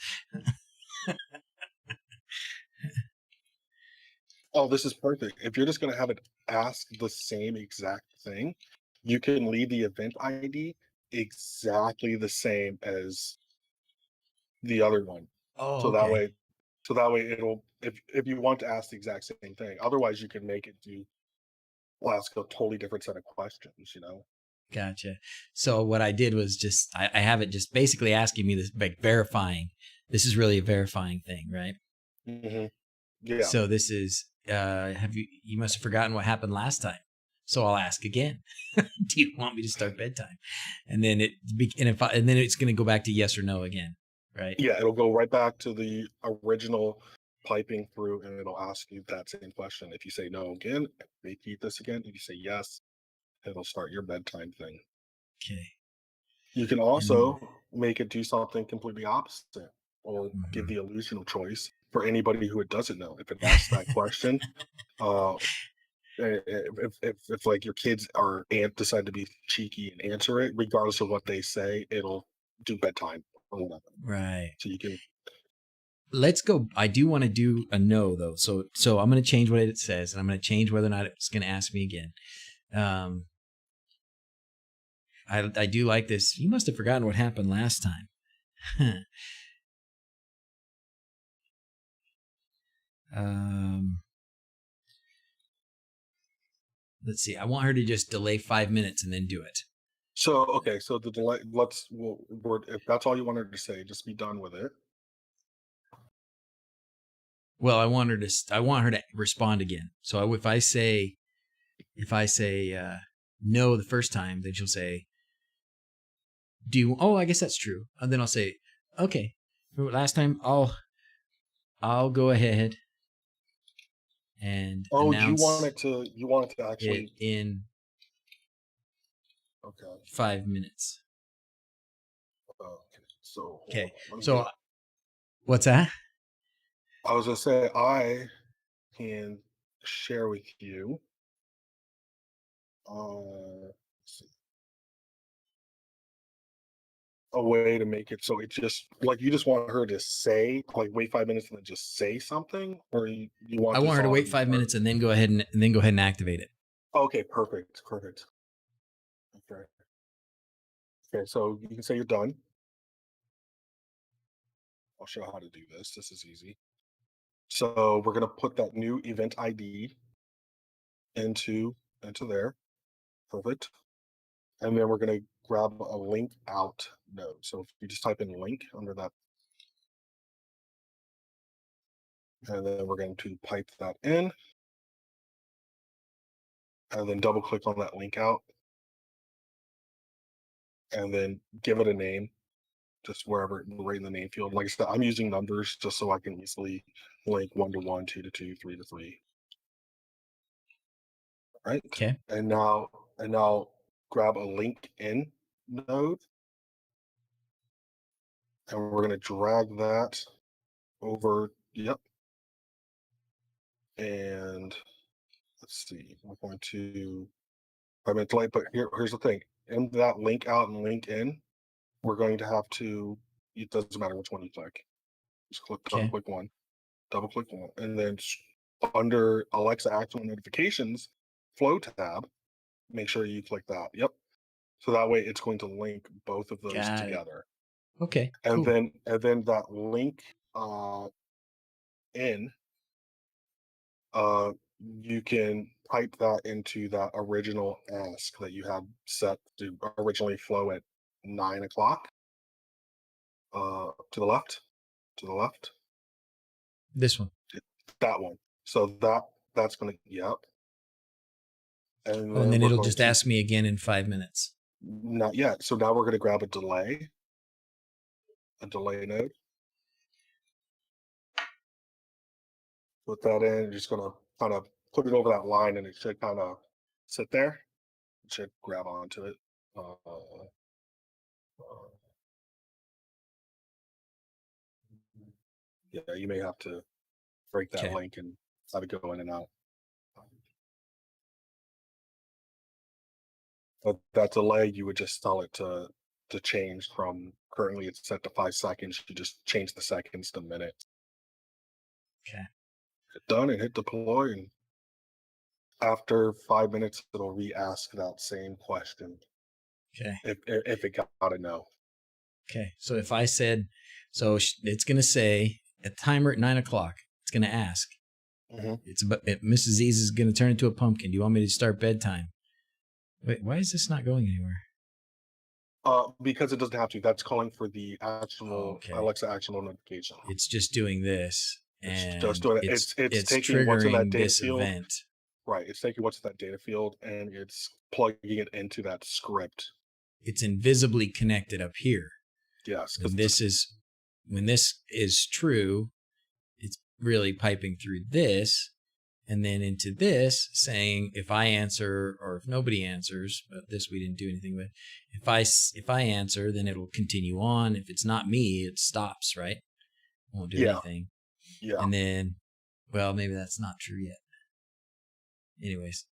Oh, this is perfect. If you're just going to have it ask the same exact thing, you can leave the event ID exactly the same as the other one. Oh, So that okay. way, it'll, if you want to ask the exact same thing. Otherwise, you can make it do ask a totally different set of questions. Gotcha. So what I did was just I have it just basically asking me this, like verifying. This is really a verifying thing, right? Hmm. Yeah. So this is have you must have forgotten what happened last time. So I'll ask again. Do you want me to start bedtime? And then and then it's going to go back to yes or no again, right? Yeah, it'll go right back to the original piping through, and it'll ask you that same question. If you say no again, repeat this again. If you say yes, it'll start your bedtime thing. Okay. You can also make it do something completely opposite, or give Mhm. the illusion of choice for anybody who it doesn't know. If it asks that question, if like your kids or aunt decide to be cheeky and answer it, regardless of what they say, it'll do bedtime or whatever. Right. So you can. Let's go. I do want to do a no though. So I'm going to change what it says, and I'm going to change whether or not it's going to ask me again. I do like this. You must have forgotten what happened last time. Let's see. I want her to just delay 5 minutes and then do it. So okay, so the delay. If that's all you wanted to say, just be done with it. Well, I want her to respond again. So if I say no the first time, then she'll say, "Do you?" Oh, I guess that's true. And then I'll say, "Okay, last time I'll go ahead and announce you want it to actually it in okay. 5 minutes." Okay. So Okay. hold on, So what's that? I was gonna say I can share with you. Let's see, a way to make it so it just like you just want her to say like wait 5 minutes and then just say something, or you want I want this her to all wait be 5 part- minutes and then go ahead and activate it. Okay, perfect. Okay. Okay, so you can say you're done. I'll show how to do this. This is easy. So we're gonna put that new event ID into there. Perfect. And then we're gonna grab a link out node. So if you just type in link under that, and then we're going to pipe that in, and then double click on that link out, and then give it a name, just wherever, right in the name field. Like I said, I'm using numbers just so I can easily link 1 to 1, 2 to 2, 3 to 3. Right. Okay. And now grab a link in node, and we're going to drag that over. Yep. And let's see, we're going to 5 minutes late, but here's the thing. In that link out and link in, we're going to have to, it doesn't matter which one you click. Just click one, double click one, and then under Alexa Actual Notifications flow tab, make sure you click that. Yep. So that way it's going to link both of those Got it. together. Okay. And Cool. then that link in, you can pipe that into that original ask that you had set to originally flow at 9 o'clock. To the left, This one. that one. So that's gonna, yep. And Oh, and then then we're it'll going just to, ask me again in 5 minutes. not yet. So now we're gonna grab a delay node. Put that in. Just gonna kind of put it over that line, and it should kind of sit there. It should grab onto it. Uh, yeah, you may have to break that Okay. link and have it go in and out. But that delay, you would just tell it to change from currently it's set to 5 seconds. You just change the seconds to minutes. Okay. Hit done and hit deploy, and after 5 minutes, it'll re-ask that same question. Okay. If it got a no. Okay. So if I said, it's going to say a timer at 9 o'clock, it's going to ask. Mm-hmm. It's about Mrs. Z's is going to turn into a pumpkin. Do you want me to start bedtime? Wait, why is this not going anywhere? Because it doesn't have to. That's calling for the actual Okay. Alexa actual notification. It's just doing this, It's and just doing it. It's taking what's in that triggering data this field. event. Right. It's taking what's that data field and it's plugging it into that script. It's invisibly connected up here. Yes. And when this is true, it's really piping through this and then into this saying if I answer or if nobody answers, but this we didn't do anything with. If I answer, then it'll continue on. If it's not me, it stops, right? Won't do anything. Yeah. And then, well, maybe that's not true yet. Anyways,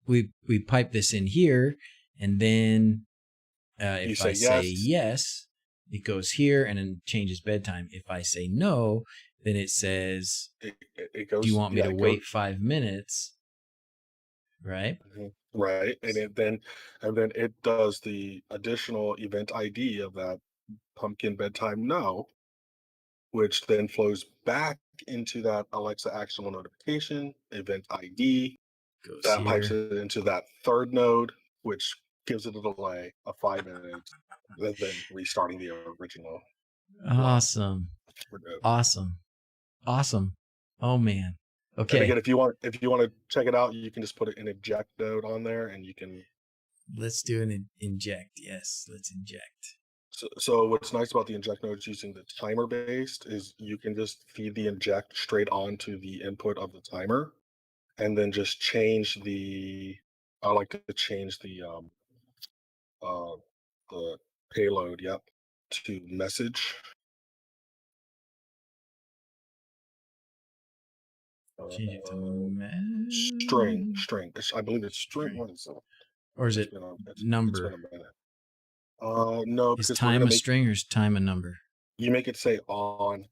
we pipe this in here, and then if I say yes, it goes here and then changes bedtime. If I say no, then it says, it goes, do you want me to wait 5 minutes? Right? Right. And then it does the additional event ID of that pumpkin bedtime no, which then flows back into that Alexa actionable notification event ID. Goes That here. pipes it into that third node, which gives it a delay of 5 minutes, and then restarting the original. Awesome. Awesome. Oh man. Okay. And again, if you want to check it out, you can just put an inject node on there, and you can. Let's do an inject. Yes, let's inject. So what's nice about the inject nodes using the timer based is you can just feed the inject straight onto the input of the timer, and then just change the. I like to change the payload. Yep, to message. Change it to string. I believe it's string. What is it? Or is it number? It's been a minute. No. Is time a string or is time a number? You make it say on.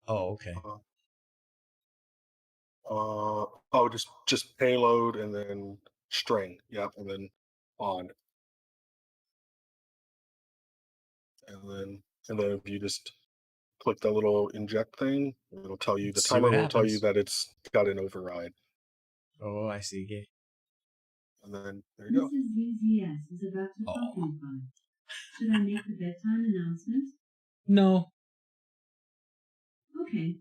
Oh, okay. Just payload and then string. Yep, and then on. And then if you just click the little inject thing, it'll tell you the timer will tell you that it's got an override. Oh, I see. Okay. And then there you go. Mrs. DrZzs is about to pumpkin fun. Should I make the bedtime announcement? No. Okay.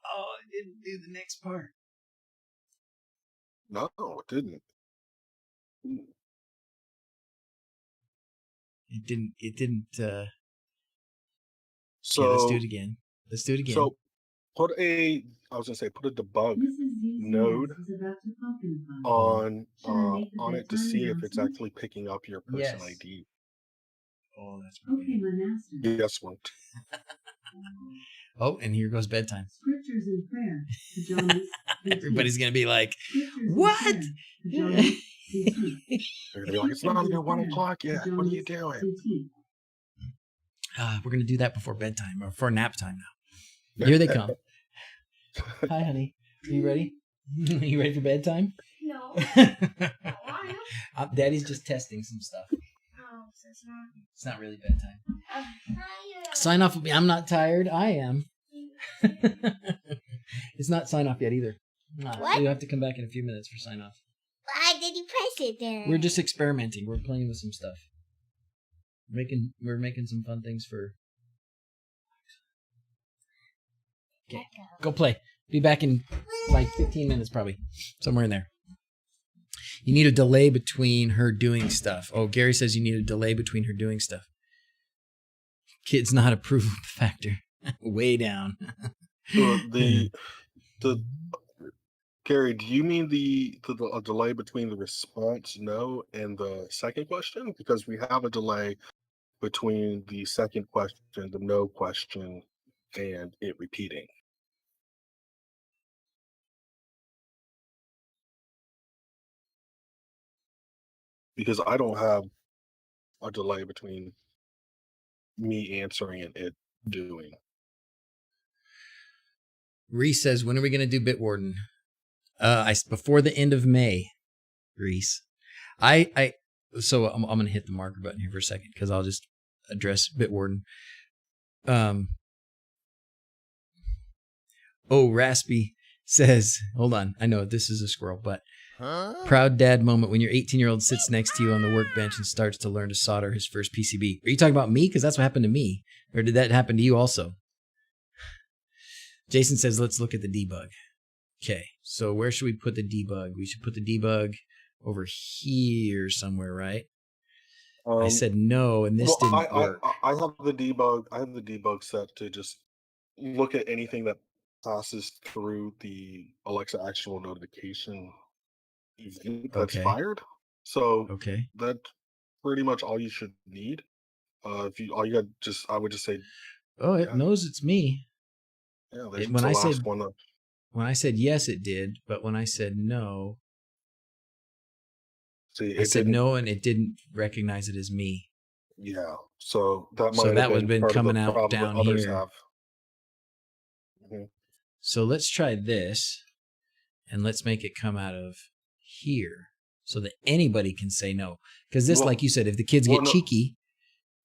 Oh, it didn't do the next part. No, it didn't. It didn't. So okay, let's do it again. So put a debug node on it to see if it's actually picking up your person ID. Oh, that's okay, my master. Yes, worked. Oh, and here goes bedtime. Scriptures and prayer. Pajamas. Everybody's gonna be like, "What?" They're gonna be like, "It's not even 1 o'clock yet. What are you doing?" We're gonna do that before bedtime or for nap time now. Here they come. Hi, honey. Are you ready? Are you ready for bedtime? No. Daddy's just testing some stuff. Oh, so it's not. It's not really bedtime. I'm tired. Sign off with me. I'm not tired. I am. It's not sign off yet either. What? You have to come back in a few minutes for sign off. Why did you press it then? We're just experimenting. We're playing with some stuff. We're making some fun things for. Okay, go play. Be back in like 15 minutes probably. Somewhere in there. You need a delay between her doing stuff. Oh, Gary says you need a delay between her doing stuff. Kid's not approval factor. Way down. Gary, do you mean the delay between the response no and the second question? Because we have a delay between the second question, the no question, and it repeating. Because I don't have a delay between me answering and it doing. Reese says, when are we going to do Bitwarden? Before the end of May, Reese. So I'm going to hit the marker button here for a second because I'll just address Bitwarden. Raspy says, hold on. I know this is a squirrel, but proud dad moment when your 18-year-old sits next to you on the workbench and starts to learn to solder his first PCB. Are you talking about me? Because that's what happened to me. Or did that happen to you also? Jason says, let's look at the debug. Okay, so where should we put the debug? We should put the debug over here somewhere, right? I said no, and this didn't work. I have the debug. I have the debug set to just look at anything that passes through the Alexa actual notification event that's Okay. fired. So Okay. that's pretty much all you should need. If you all you got I would just say, Oh, it yeah, knows it's me. yeah. There's When the I last said one. when I said yes, it did, but when I said no, See, I it said didn't. no, and it didn't recognize it as me. Yeah. So that So might that have would have been part of the coming out problem down that others here. have. Mhm. So let's try this, and let's make it come out of here so that anybody can say no. Because this, Well- like you said, if the kids well, get no. cheeky,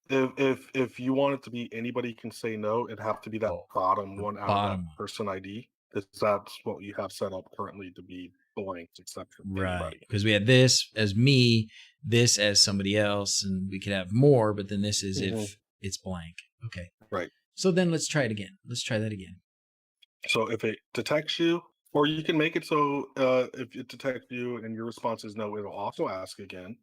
If you want it to be anybody can say no, it'd have to be that bottom the one out bottom of one. that person ID. Because that's what you have set up currently to be blank, except for Right. anybody. Because we had this as me, this as somebody else, and we could have more, but then this is if it's blank. Okay. Right. So then let's try it again. Let's try that again. So if it detects you, or you can make it so if it detects you and your response is no, it'll also ask again.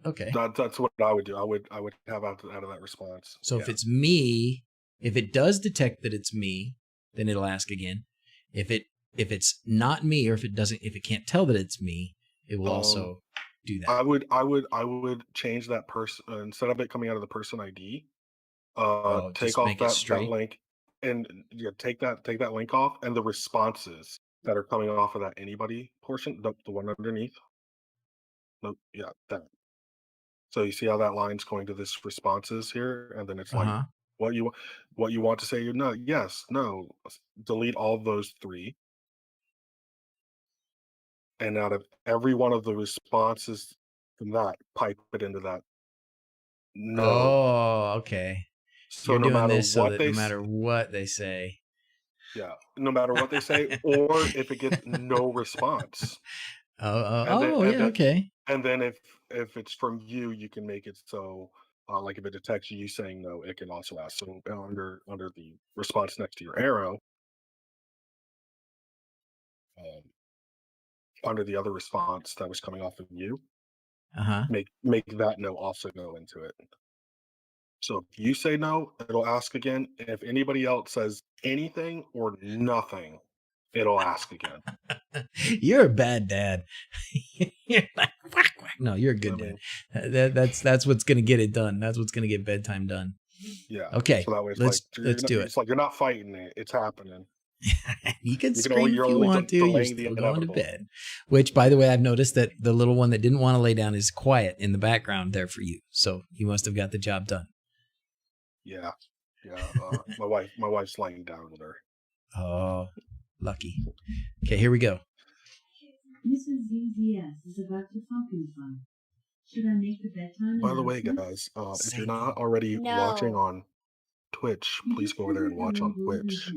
Okay. That's what I would do. I would have out of that response. So if it's me, if it does detect that it's me, then it'll ask again. If it's not me, or if it can't tell that it's me, it will also do that. I would change that person instead of it coming out of the person ID. Take just off make it that straight. link, and take that link off, and the responses that are coming off of that anybody portion, the one underneath. No, yeah, that. So you see how that line's going to this responses here, and then it's like what you want to say. No, yes, no. Delete all of those three, and out of every one of the responses from that, pipe it into that no. Oh, okay. So You're no doing matter this so what that they no matter what they say. yeah, no matter what they say, or if it gets no response. Yeah, okay. And then if it's from you, you can make it so like if it detects you saying no, it can also ask. So under the response next to your arrow, um, under the other response that was coming off of you, make that no also go into it. So if you say no, it'll ask again. If anybody else says anything or nothing, it'll ask again. You're a bad dad. You're like, quack, quack. No, you're a good dad. That's what's gonna get it done. That's what's gonna get bedtime done. Yeah. Okay. So that way Let's do it. It's like you're not fighting it; it's happening. You can scream if you want to. You're still going to bed. Which, by the way, I've noticed that the little one that didn't want to lay down is quiet in the background there for you. So you must have got the job done. Yeah. My wife's laying down with her. Oh, lucky. Okay, here we go. Mrs. DrZzs is about to pumpkin. Should I make the bedtime? By the way, guys, if you're not already watching on Twitch, please go over there and watch on Twitch.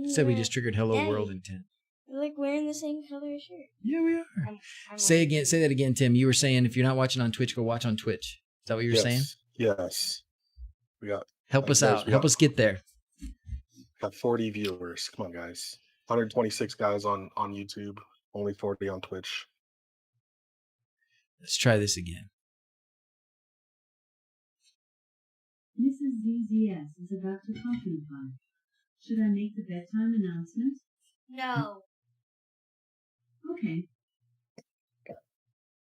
Said we just triggered Hello World intent. We're like wearing the same color shirt. Yeah, we are. Say that again, Tim. You were saying if you're not watching on Twitch, go watch on Twitch. Is that what you were saying? Yes. We got. Help us out. Help us get there. Got 40 viewers. Come on, guys. 126 guys on YouTube. Only 40 on Twitch. Let's try this again. Mrs. DrZzs is about to pumpkin. Should I make the bedtime announcement? No. Okay.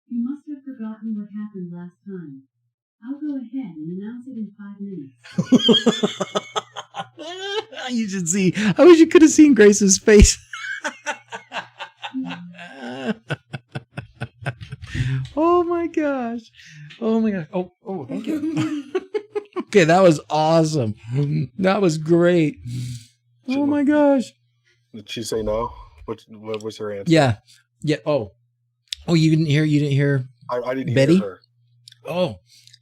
You must have forgotten what happened last time. I'll go ahead and announce it in 5 minutes. You should see. I wish you could have seen Grace's face. Oh my gosh. Oh my gosh. Oh, thank you. Okay, that was awesome. That was great. Oh my gosh. Did she say no? What was her answer? Yeah. Oh, you didn't hear I didn't Betty? hear her. Oh,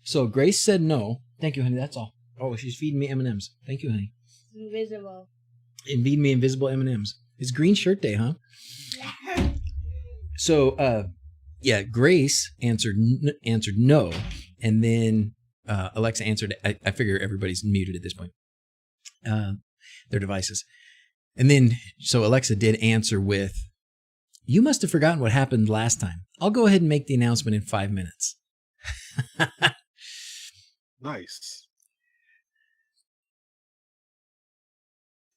so Grace said no. Thank you, honey. That's all. Oh, she's feeding me M&Ms. Thank you, honey. Invisible. Feeding me invisible M&Ms. It's Green Shirt Day, huh? So, Grace answered no, and then Alexa answered. I figure everybody's muted at this point. their devices. And then, so Alexa did answer with, "You must have forgotten what happened last time. I'll go ahead and make the announcement in 5 minutes." Nice.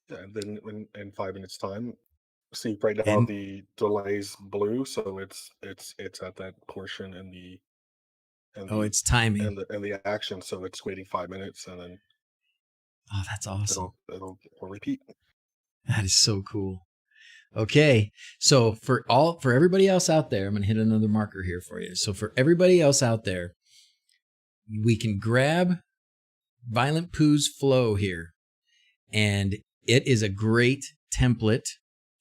Yeah, and then in 5 minutes time, see right now And the delay's blue, so it's at that portion in the and oh, the it's timing. and the action, so it's waiting 5 minutes, and then Oh, that's awesome. it'll repeat. That is so cool. Okay. So for everybody else out there, I'm going to hit another marker here for you. So for everybody else out there, we can grab Violent Poo's flow here, and it is a great template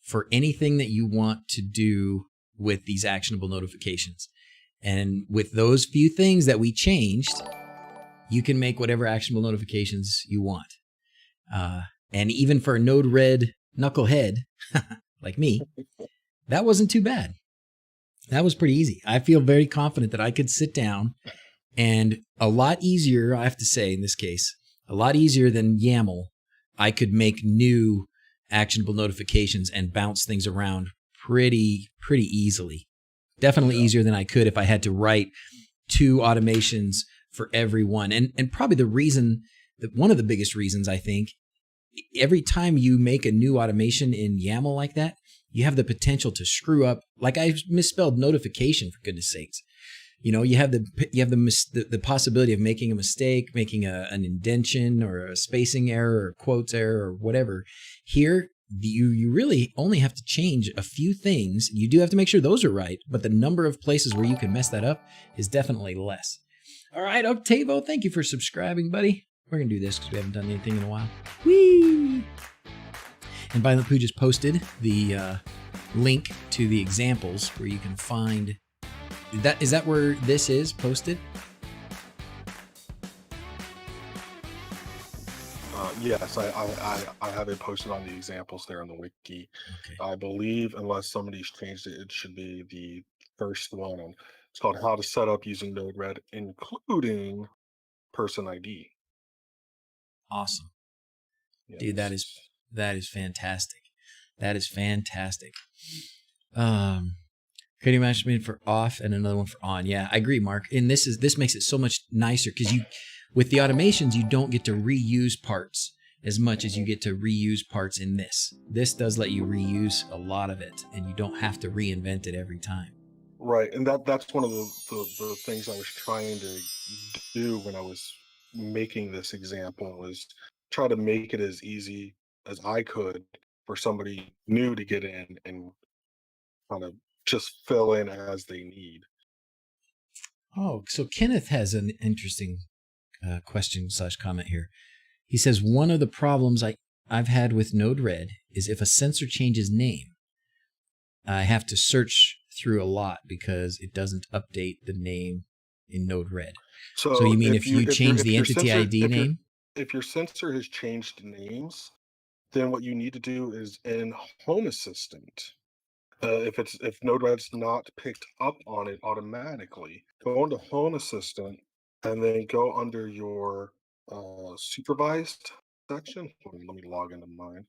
for anything that you want to do with these actionable notifications. And with those few things that we changed, you can make whatever actionable notifications you want. And even for a Node-RED knucklehead like me, that wasn't too bad. That was pretty easy. I feel very confident that I could sit down, and a lot easier, I have to say in this case, a lot easier than YAML, I could make new actionable notifications and bounce things around pretty easily. Definitely easier than I could if I had to write 2 automations for every one. And probably the reason, that one of the biggest reasons, I think, every time you make a new automation in YAML like that, you have the potential to screw up. Like I misspelled notification, for goodness sakes. You know, you have the possibility of making a mistake, making an indentation or a spacing error or quotes error or whatever. Here, you really only have to change a few things. You do have to make sure those are right, but the number of places where you can mess that up is definitely less. All right, Octavo, thank you for subscribing, buddy. We're going to do this because we haven't done anything in a while. Whee! And Violent Poo just posted the link to the examples where you can find... Is that where this is posted? Yes, I have it posted on the examples there on the wiki. Okay. I believe, unless somebody's changed it, it should be the first one. It's called How to Set Up Using Node-RED, including Person ID. Awesome. Yes. Dude, that is fantastic. That is fantastic. Creating matchmaking for off and another one for on. Yeah, I agree, Mark. And this makes it so much nicer because with the automations, you don't get to reuse parts as much as you get to reuse parts in this. This does let you reuse a lot of it, and you don't have to reinvent it every time. Right, and that's one of the things I was trying to do when I was making this example, was try to make it as easy as I could for somebody new to get in and kind of just fill in as they need. Oh, so Kenneth has an interesting question/comment here. He says, one of the problems I've had with Node-RED is if a sensor changes name, I have to search through a lot because it doesn't update the name in Node-RED. So you mean if you change the entity ID name? If your sensor has changed names, then what you need to do is in Home Assistant, if Node-RED's not picked up on it automatically, go into Home Assistant and then go under your supervised section. Let me log into mine.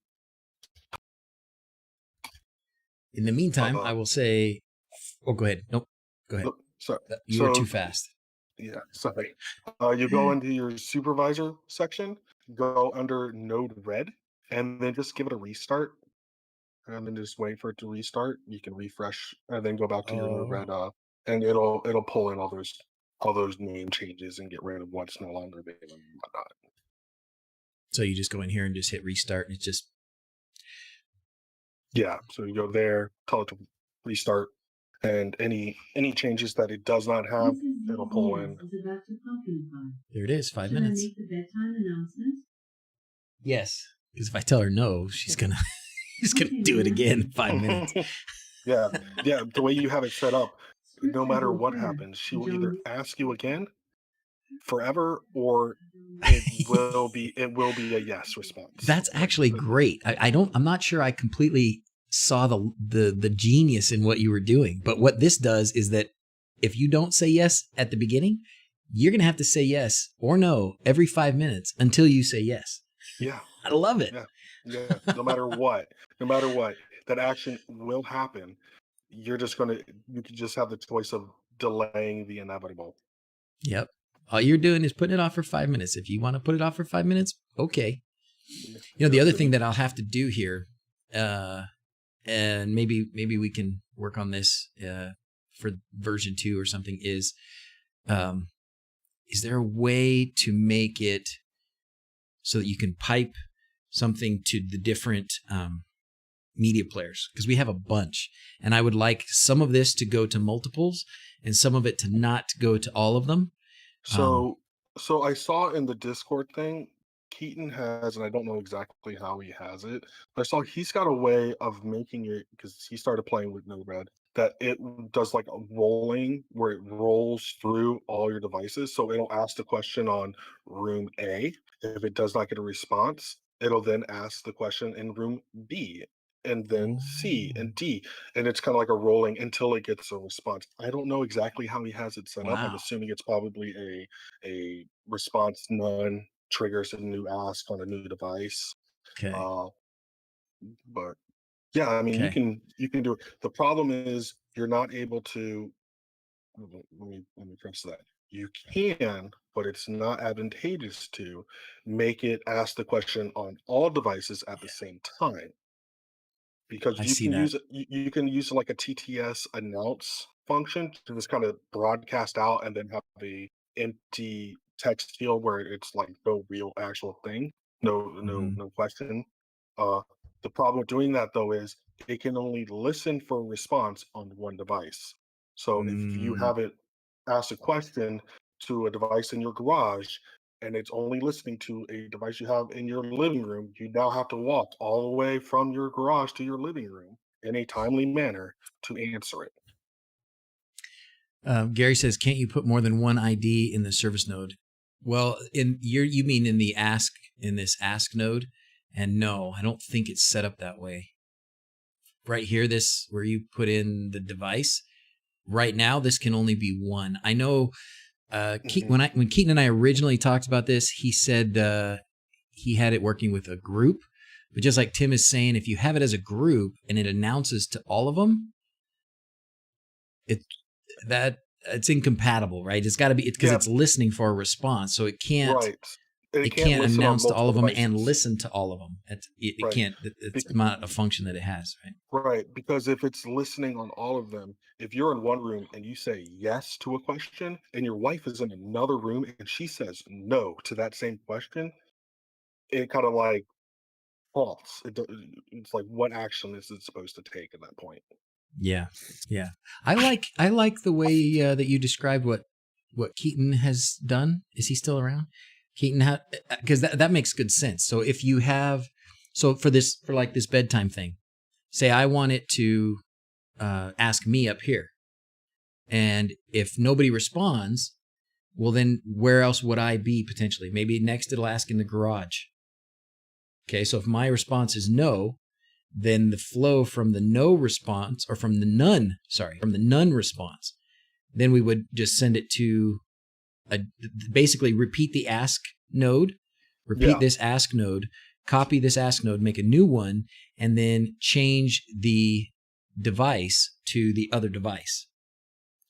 In the meantime, I will say, oh, go ahead. Nope. Go ahead. Sorry. You were too fast. Yeah, sorry. You go into your supervisor section, go under Node-RED, and then just give it a restart. And then just wait for it to restart. You can refresh and then go back to your Node-RED, and it'll pull in all those name changes and get rid of what's no longer there and whatnot. So you just go in here and just hit restart, and it's just... Yeah, so you go there, tell it to restart, and any changes that it does not have, it'll pull in. There it is, 5 Should I minutes. make the bedtime announcement? Yes, because if I tell her no, she's gonna do it again in 5 minutes. Yeah. The way you have it set up, no matter what happens, she will either ask you again forever, or it will be a yes response. That's actually great. I'm not sure I completely saw the genius in what you were doing, but what this does is that if you don't say yes at the beginning, you're gonna have to say yes or no every 5 minutes until you say yes. Yeah, I love it. yeah, yeah. No matter what, that action will happen. You can just have the choice of delaying the inevitable. Yep. All you're doing is putting it off for 5 minutes. If you want to put it off for 5 minutes, okay. Yeah, The yeah. other If thing you, that I'll have to do here, and maybe we can work on this for version 2 or something, is there a way to make it so that you can pipe something to the different media players? Because we have a bunch, and I would like some of this to go to multiples and some of it to not go to all of them. Um, so so I saw in the Discord thing, Keaton has, and I don't know exactly how he has it, but I saw he's got a way of making it because he started playing with Node-RED that it does like a rolling where it rolls through all your devices. So it'll ask the question on room A. If it does not get a response, it'll then ask the question in room B and then oh, C and D, and it's kind of like a rolling until it gets a response. I don't know exactly how he has it set up. I'm wow. assuming it's probably a response none triggers a new ask on a new device. Okay. Uh, but yeah, I mean Okay. you can do it. The problem is you're not able to. Let me preface that. You can, but it's not advantageous to make it ask the question on all devices at the same time because I you see can that. use it you can use like a TTS announce function to just kind of broadcast out and then have a empty text field where it's like no real actual thing, Mm-hmm. no question. Uh, the problem with doing that though is it can only listen for a response on one device. So if you Mm, have it ask a question to a device in your garage and it's only listening to a device you have in your living room, you now have to walk all the way from your garage to your living room in a timely manner to answer it. Gary says, can't you put more than one ID in the service node? Well, you mean in this ask node? And no, I don't think it's set up that way. Right here, this where you put in the device. Right now, this can only be one. I know Mhm. when Keaton and I originally talked about this, he said he had it working with a group. But just like Tim is saying, if you have it as a group and it announces to all of them, it that it's incompatible, right? It's got to be because Yeah, it's listening for a response, so right. And it it can't can't listen on announce to all multiple of them and devices. listen to all of them. It Right. can't. It's Bec- not a function that it has, right? right. Because if it's listening on all of them, if you're in one room and you say yes to a question and your wife is in another room and she says no to that same question, it kind of like false. It's like what action is it supposed to take at that point? Yeah, yeah. I like the way that you described what Keaton has done. Is he still around? Keaton, because that makes good sense. So if you have, so for like this bedtime thing, say I want it to ask me up here, and if nobody responds, well then where else would I be potentially? Maybe next it'll ask in the garage. Okay, so if my response is no, then the flow from the no response or from the none response, then we would just send it to a basically repeat the ask node, repeat Yeah, this ask node, copy this ask node, make a new one, and then change the device to the other device.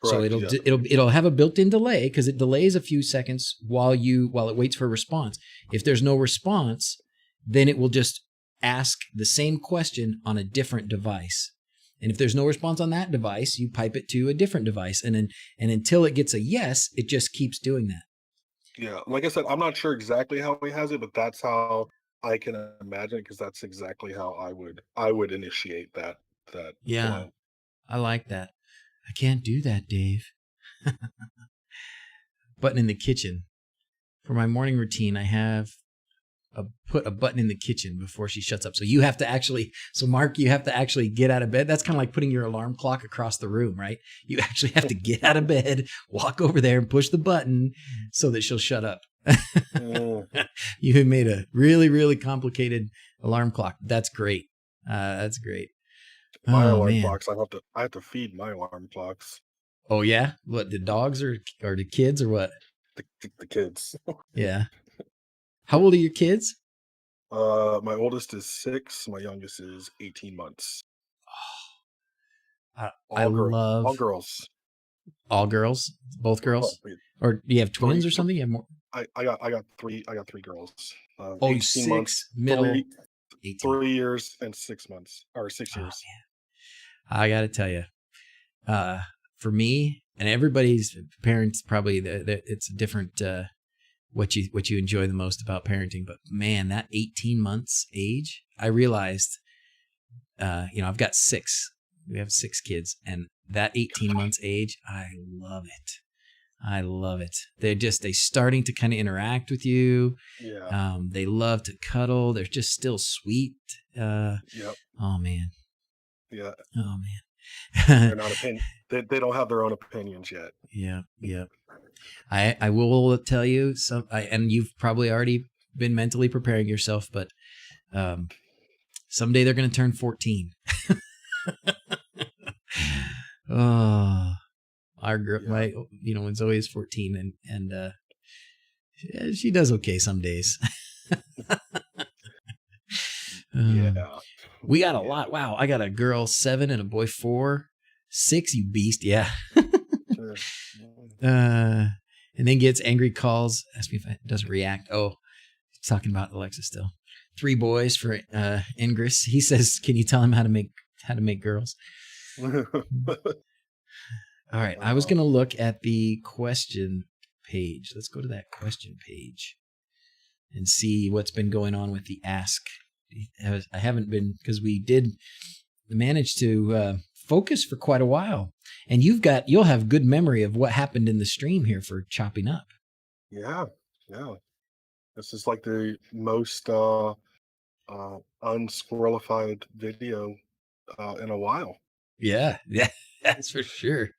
So correct. Yeah, it'll have a built-in delay because it delays a few seconds while it waits for a response. If there's no response, then it will just ask the same question on a different device. And if there's no response on that device, you pipe it to a different device, and until it gets a yes, it just keeps doing that. yeah. Like I said, I'm not sure exactly how he has it, but that's how I can imagine it because that's exactly how I would initiate that Yeah, flow. I like that. I can't do that, Dave. Button in the kitchen. For my morning routine, I have put a button in the kitchen before she shuts up. So Mark, you have to actually get out of bed. That's kind of like putting your alarm clock across the room, right? You actually have to get out of bed, walk over there and push the button so that she'll shut up. Mm. You have made a really, really complicated alarm clock. That's great. That's great. My Oh alarm man. clocks, I have to feed my alarm clocks. Oh yeah. What, the dogs or the kids or what? The kids. Yeah. How old are your kids? My oldest is 6. My youngest is 18 months. I All girls. love All girls. all girls, both Well, girls, or do you have twins or something? You have more? I got three girls. Oh, 18 months, 6, middle, 18. 3 years and 6 months, or 6 Oh, years. man. I got to tell you, for me and everybody's parents, probably it's a different what you enjoy the most about parenting. But man, that 18 months age, I realized, I've got 6. We have 6 kids, and that 18 months age, I love it. I love it. They starting to kind of interact with you. Yeah. They love to cuddle. They're just still sweet. Yep. Oh man. Yeah. Oh man. They're not they don't have their own opinions yet. Yeah. Yeah. I will tell you and you've probably already been mentally preparing yourself, but someday they're going to turn 14. Oh, our girl, my, when Zoe is 14 and she does okay some days. Yeah. We got a lot. Wow. I got a girl 7 and a boy 4. 6, you beast. Yeah. And then gets angry calls. Ask me if it doesn't react. Oh, talking about Alexa still. 3 boys for Ingress. He says, "Can you tell him how to make girls?" All right. I was going to look at the question page. Let's go to that question page and see what's been going on with the ask. I haven't been, because we did manage to focus for quite a while, and you'll have good memory of what happened in the stream here for chopping up. Yeah. This is like the most unsquirrelified video in a while. Yeah, that's for sure.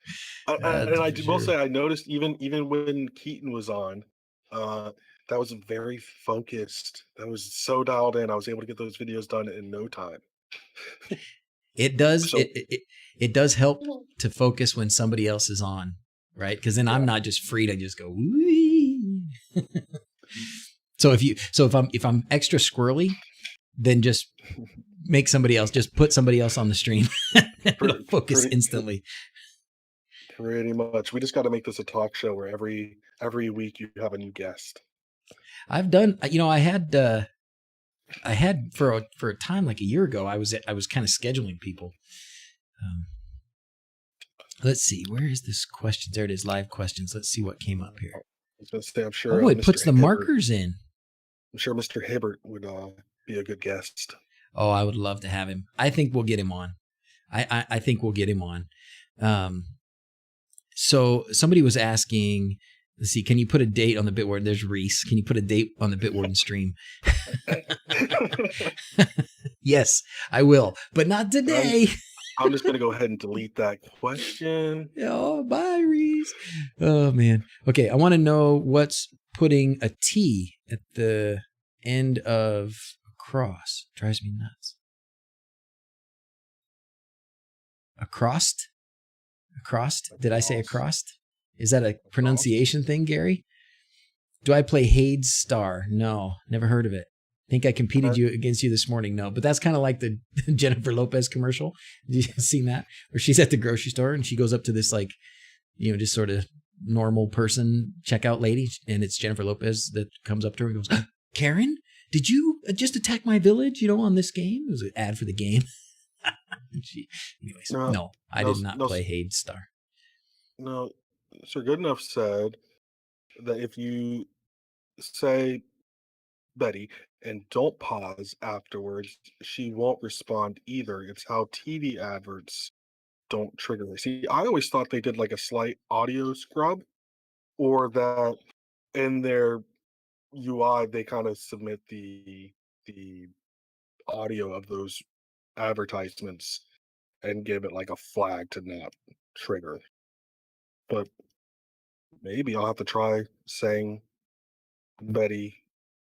I will say, I noticed even when Keaton was on, that was very focused. That was so dialed in. I was able to get those videos done in no time. It does. So, it does help to focus when somebody else is on, right? Because then I'm not just free to just go. Wee. So if I'm extra squirrely, then just make somebody else. Just put somebody else on the stream. It'll focus instantly. Pretty much. We just got to make this a talk show where every week you have a new guest. I've done. I had for a time, like a year ago, I was kind of scheduling people. Let's see, where is this question? There it is, live questions. Let's see what came up here. I was going to say, I'm sure. Oh, it puts the markers in. I'm sure Mr. Hibbert would be a good guest. Oh, I would love to have him. I think we'll get him on. I think we'll get him on. So somebody was asking, let's see, can you put a date on the Bitwarden? There's Reese. Can you put a date on the Bitwarden stream? Yes, I will, but not today. I'm just going to go ahead and delete that question. Oh, bye, Reese. Oh, man. Okay, I want to know what's putting a T at the end of a cross. Drives me nuts. Acrost? Acrost? Did I say acrost? Is that a pronunciation thing, Gary? Do I play Hades Star? No, never heard of it. Think I competed against you this morning? No, but that's kind of like the Jennifer Lopez commercial. Did you see that? Where she's at the grocery store and she goes up to this just sort of normal person checkout lady, and it's Jennifer Lopez that comes up to her and goes, "Karen, did you just attack my village, on this game?" It was an ad for the game. No, I did not play Hades Star. No, Sir Goodenough said that if you say Betty and don't pause afterwards, she won't respond either. It's how TV adverts don't trigger her. See, I always thought they did like a slight audio scrub, or that in their UI they kind of submit the audio of those advertisements and give it like a flag to not trigger. But maybe I'll have to try saying Betty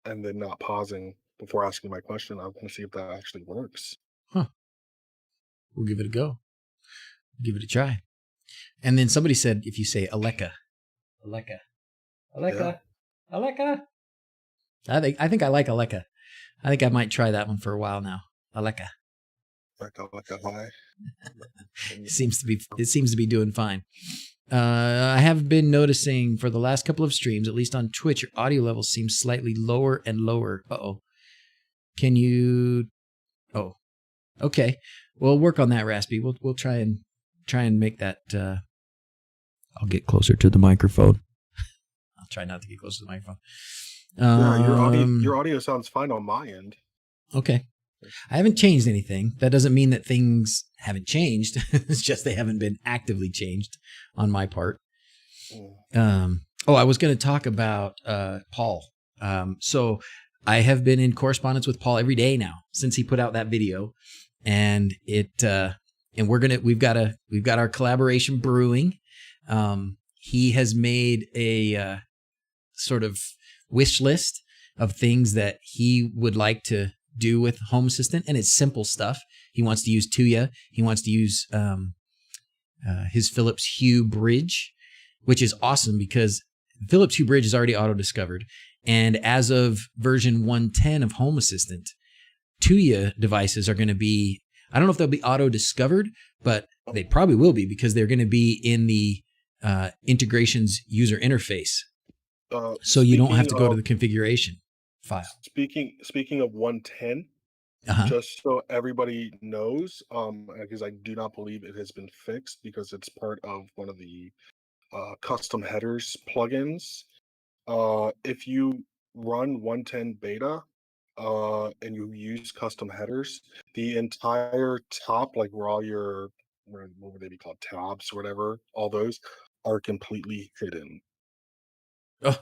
and then not pausing before asking my question. I want to see if that actually works. Huh. We'll give it a go. Give it a try. And then somebody said, if you say Aleka. I think I like Aleka. I think I might try that one for a while now. Aleka. Like a high. It seems to be doing fine. I have been noticing for the last couple of streams, at least on Twitch, your audio levels seem slightly lower and lower. Uh-oh. Can you... Oh, okay. We'll work on that, Raspy. We'll try and make that... I'll get closer to the microphone. I'll try not to get close to the microphone. Yeah, your audio sounds fine on my end. Okay. I haven't changed anything. That doesn't mean that things haven't changed. It's just they haven't been actively changed on my part. I was going to talk about Paul. So I have been in correspondence with Paul every day now since he put out that video, and we've got our collaboration brewing. He has made a sort of wish list of things that he would like to do with Home Assistant, and it's simple stuff. He wants to use Tuya. He wants to use his Philips Hue bridge, which is awesome because Philips Hue bridge is already auto-discovered. And as of version 110 of Home Assistant, Tuya devices are going to be, I don't know if they'll be auto-discovered, but they probably will be because they're going to be in the integrations user interface. So you don't have to go to the configuration file. Speaking of 110, just so everybody knows, because I do not believe it has been fixed because it's part of one of the custom headers plugins. If you run 110 beta and you use custom headers, the entire top, like where all your, what would they be called, tabs or whatever, all those are completely hidden. Which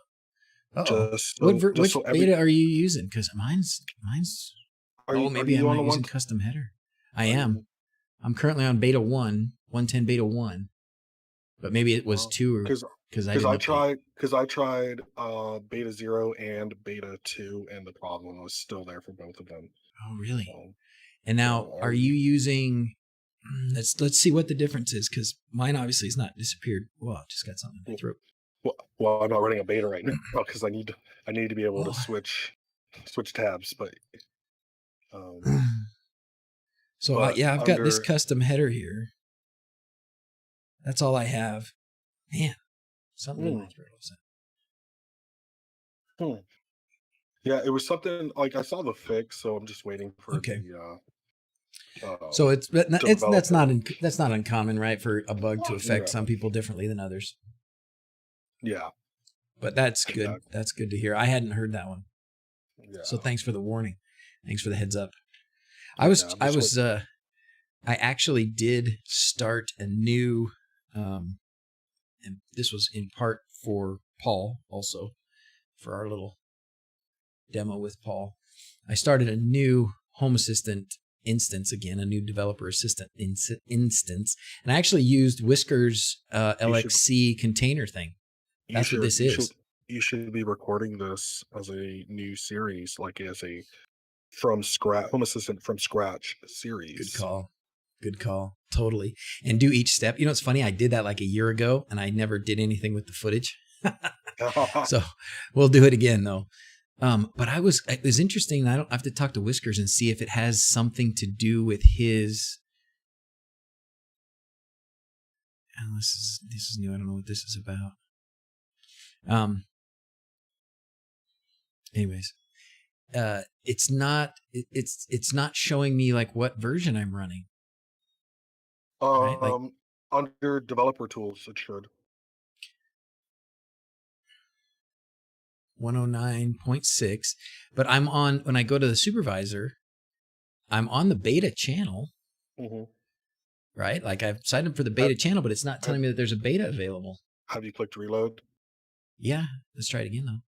beta are you using? Because mine's. Maybe I'm not using custom header. I am. I'm currently on beta 110 beta 1, but maybe it was 2 because I tried beta 0 and beta 2, and the problem was still there for both of them. Oh, really? And now, are you using? Let's see what the difference is, because mine obviously has not disappeared. Well, I just got something in my throat. Well, I'm not running a beta right now because I need to be able to switch tabs, but I've got this custom header here. That's all I have. Man, something in my throat. Yeah, it was something like I saw the fix, so I'm just waiting for the. So that's not uncommon, right, for a bug to affect some people differently than others. Yeah. But that's good. Exactly. That's good to hear. I hadn't heard that one. Yeah. So thanks for the warning. Thanks for the heads up. I actually did start a new, and this was in part for Paul also, for our little demo with Paul. I started a new Home Assistant instance again, a new developer assistant instance, and I actually used Whisker's LXC container thing. That's what this is. You should be recording this as a new series, like as a from scratch Home Assistant from scratch series. Good call. Totally. And do each step. You know, it's funny. I did that like a year ago, and I never did anything with the footage. So we'll do it again, though. But it was interesting. I have to talk to Whiskers and see if it has something to do with his. And this is new. I don't know what this is about. Anyways, it's not showing me like what version I'm running. Right? Like, under developer tools, it should. 109.6, but I'm on, when I go to the supervisor, I'm on the beta channel, right? Like I've signed up for the beta channel, but it's not telling me that there's a beta available. Have you clicked reload? Yeah, let's try it again though.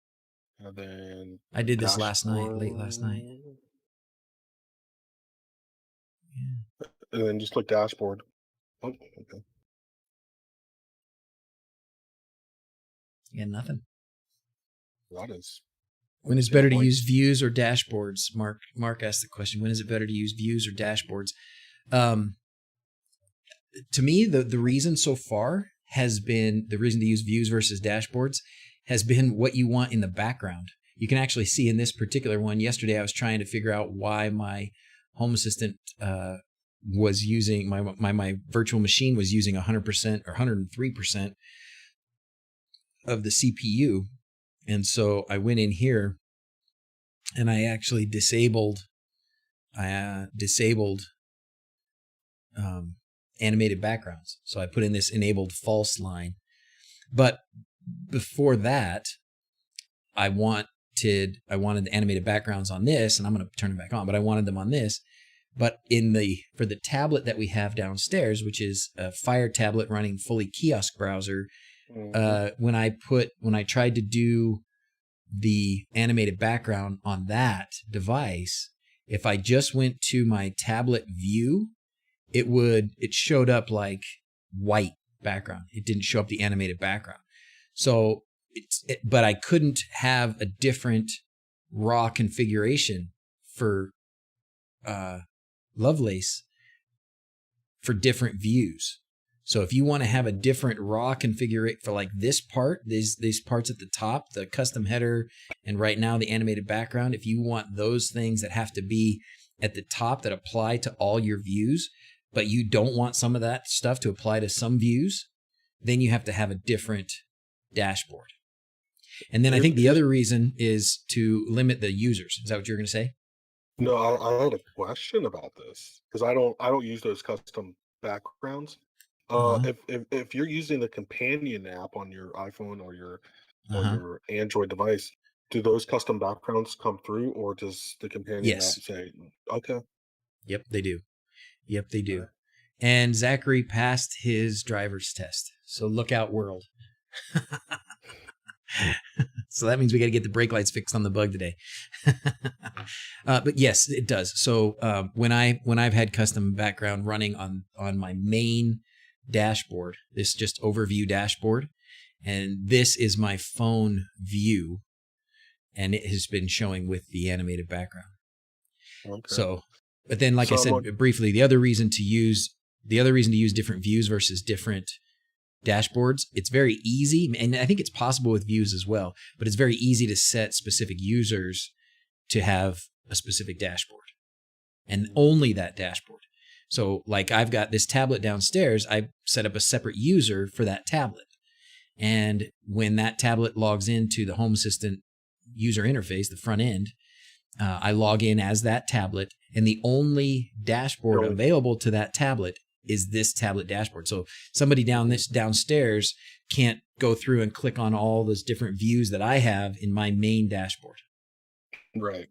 And then I did this last night, late last night. Yeah. And then just click dashboard. Oh, okay. Yeah, nothing. That is. When is better to use views or dashboards? Mark asked the question. When is it better to use views or dashboards? To me, the reason so far has been the reason to use views versus dashboards has been what you want in the background. you can actually see in this particular one, yesterday I was trying to figure out why my Home Assistant was using, my virtual machine was using 100% or 103% of the CPU. And so I went in here and I actually disabled animated backgrounds. So I put in this enabled false line. But before that, I wanted the animated backgrounds on this, and I'm going to turn it back on, but I wanted them on this. But for the tablet that we have downstairs, which is a Fire tablet running fully kiosk browser, when I tried to do the animated background on that device, if I just went to my tablet view, it showed up like white background. It didn't show up the animated background. So but I couldn't have a different raw configuration for Lovelace for different views. So if you want to have a different raw configuration for like this part, these parts at the top, the custom header, and right now the animated background, if you want those things that have to be at the top that apply to all your views, but you don't want some of that stuff to apply to some views, then you have to have a different dashboard. And then I think the other reason is to limit the users. Is that what you're going to say? No, I had a question about this because I don't use those custom backgrounds. If you're using the companion app on your iPhone or your Android device, do those custom backgrounds come through, or does the companion app say, okay? Yep, they do. Yep, they do. And Zachary passed his driver's test. So look out, world. So that means we got to get the brake lights fixed on the bug today. But yes, it does. So when I've had custom background running on my main dashboard, this just overview dashboard, and this is my phone view, and it has been showing with the animated background. Okay. So, but then, like I said briefly, the other reason to use different views versus different dashboards, it's very easy, and I think it's possible with views as well, but it's very easy to set specific users to have a specific dashboard and only that dashboard. So like I've got this tablet downstairs, I set up a separate user for that tablet. And when that tablet logs into the Home Assistant user interface, the front end, I log in as that tablet, and the only dashboard available to that tablet is this tablet dashboard. So somebody downstairs can't go through and click on all those different views that I have in my main dashboard. Right.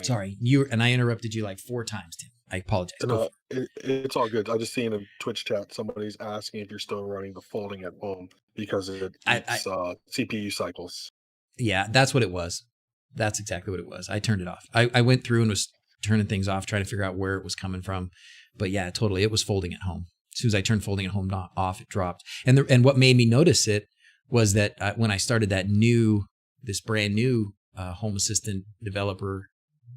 Sorry, I interrupted you like 4 times, Tim. I apologize. No, it's all good. I just seen in Twitch chat somebody's asking if you're still running the folding at home because it's CPU cycles. Yeah, that's what it was. That's exactly what it was. I turned it off. I went through and was turning things off, trying to figure out where it was coming from. But yeah, totally, it was folding at home. As soon as I turned folding at home off, it dropped. And what made me notice it was that when I started this brand new Home Assistant developer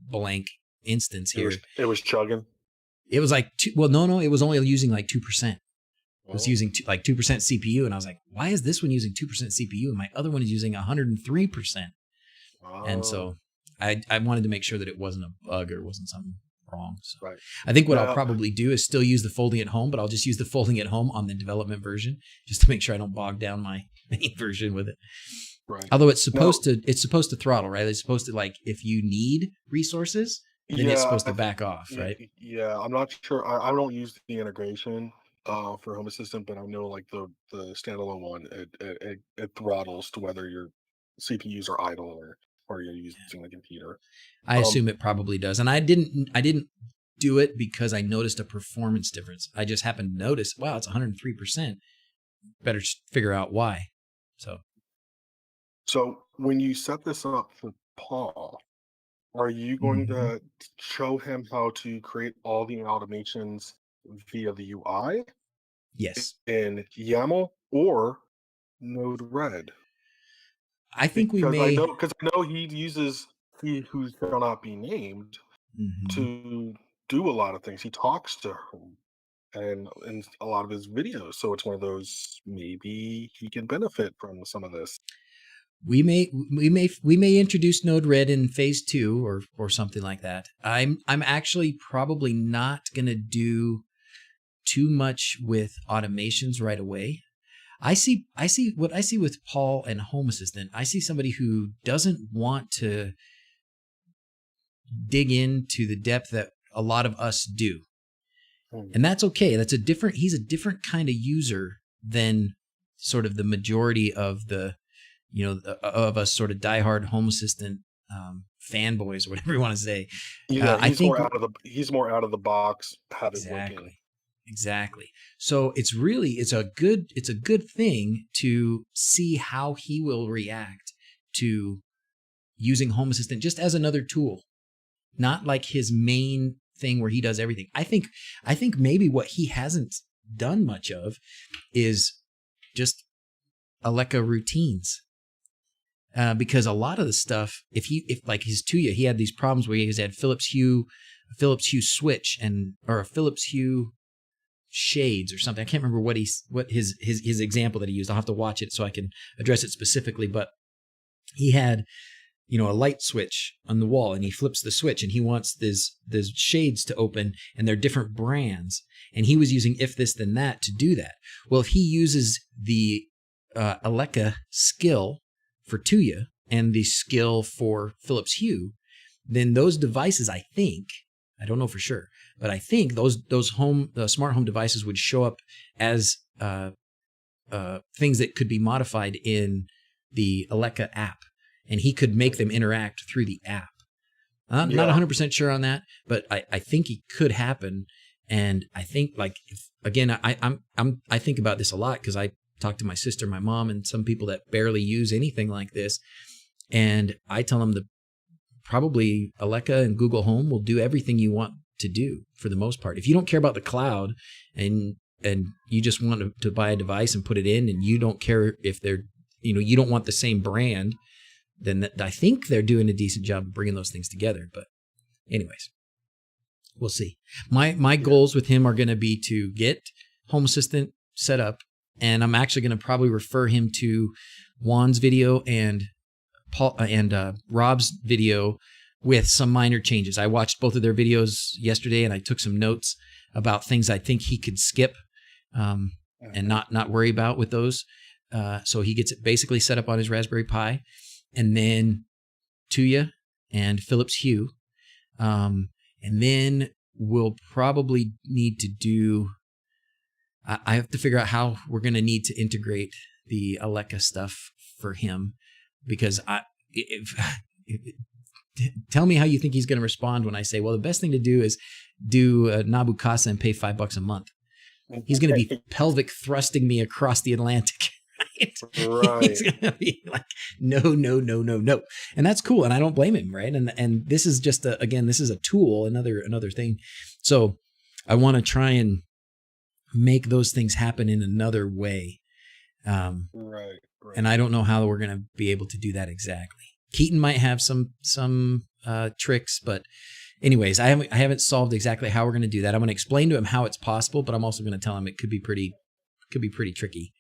blank instance here, it was chugging. It was like it was only using like 2%. It was using 2% CPU, and I was like, why is this one using 2% CPU and my other one is using 103%? And so I wanted to make sure that it wasn't a bug or wasn't something wrong. So I think what I'll probably do is still use the folding at home, but I'll just use the folding at home on the development version just to make sure I don't bog down my main version with it. Right. Although it's supposed to throttle, right? It's supposed to, like, if you need resources, then it's supposed to back off, right? Yeah, I'm not sure. I don't use the integration for Home Assistant, but I know like the standalone one, it throttles to whether your CPUs are idle or you're using the computer. I assume it probably does. And I didn't do it because I noticed a performance difference. I just happened to notice, wow, it's 103%. Better figure out why. So when you set this up for Paul, are you going to show him how to create all the automations via the UI? Yes. In YAML or Node-RED? I think because I know he uses who shall not be named to do a lot of things. He talks to him and in a lot of his videos. So it's one of those, maybe he can benefit from some of this. we may introduce Node-RED in phase 2 or something like that. I'm actually probably not going to do too much with automations right away. I see what I see with Paul and Home Assistant. I see somebody who doesn't want to dig into the depth that a lot of us do. And that's okay. He's a different kind of user than sort of the majority of the, of us sort of diehard Home Assistant fanboys, whatever you want to say. Yeah, I think he's more out of the box. Have it exactly. working. Exactly. So it's a good thing to see how he will react to using Home Assistant just as another tool, not like his main thing where he does everything. I think maybe what he hasn't done much of is just Alexa routines. Because a lot of the stuff, if like his Tuya, he had these problems where he had Philips Hue switch or a Philips Hue shades or something. I can't remember what his example that he used. I'll have to watch it so I can address it specifically. But he had, a light switch on the wall, and he flips the switch, and he wants these shades to open, and they're different brands. And he was using If This Then That to do that. Well, if he uses the Alexa skill for Tuya and the skill for Philips Hue, then those devices, I don't know for sure, but I think those smart home devices would show up as things that could be modified in the Alexa app, and he could make them interact through the app. I'm not 100% sure on that, but I think it could happen. And I think, like, I think about this a lot because I talk to my sister, my mom, and some people that barely use anything like this, and I tell them probably Alexa and Google Home will do everything you want to do for the most part. If you don't care about the cloud and you just want to buy a device and put it in, and you don't care if they're, you don't want the same brand, then I think they're doing a decent job of bringing those things together. But anyways, we'll see. My goals with him are going to be to get Home Assistant set up, and I'm actually going to probably refer him to Juan's video and Rob's video with some minor changes. I watched both of their videos yesterday, and I took some notes about things I think he could skip and not worry about with those. So he gets it basically set up on his Raspberry Pi, and then Tuya and Philips Hue. And then we'll probably need to do, I have to figure out how we're going to need to integrate the Alexa stuff for him, because tell me how you think he's going to respond when I say, well, the best thing to do is do Nabu Casa and pay $5 a month. He's going to be pelvic thrusting me across the Atlantic. Right. He's going to be like, no. And that's cool. And I don't blame him. Right. And this is just this is a tool, another thing. So I want to try and make those things happen in another way. Right. And I don't know how we're going to be able to do that exactly. Keaton might have some tricks, but anyways, I haven't solved exactly how we're going to do that. I'm going to explain to him how it's possible, but I'm also going to tell him it could be pretty tricky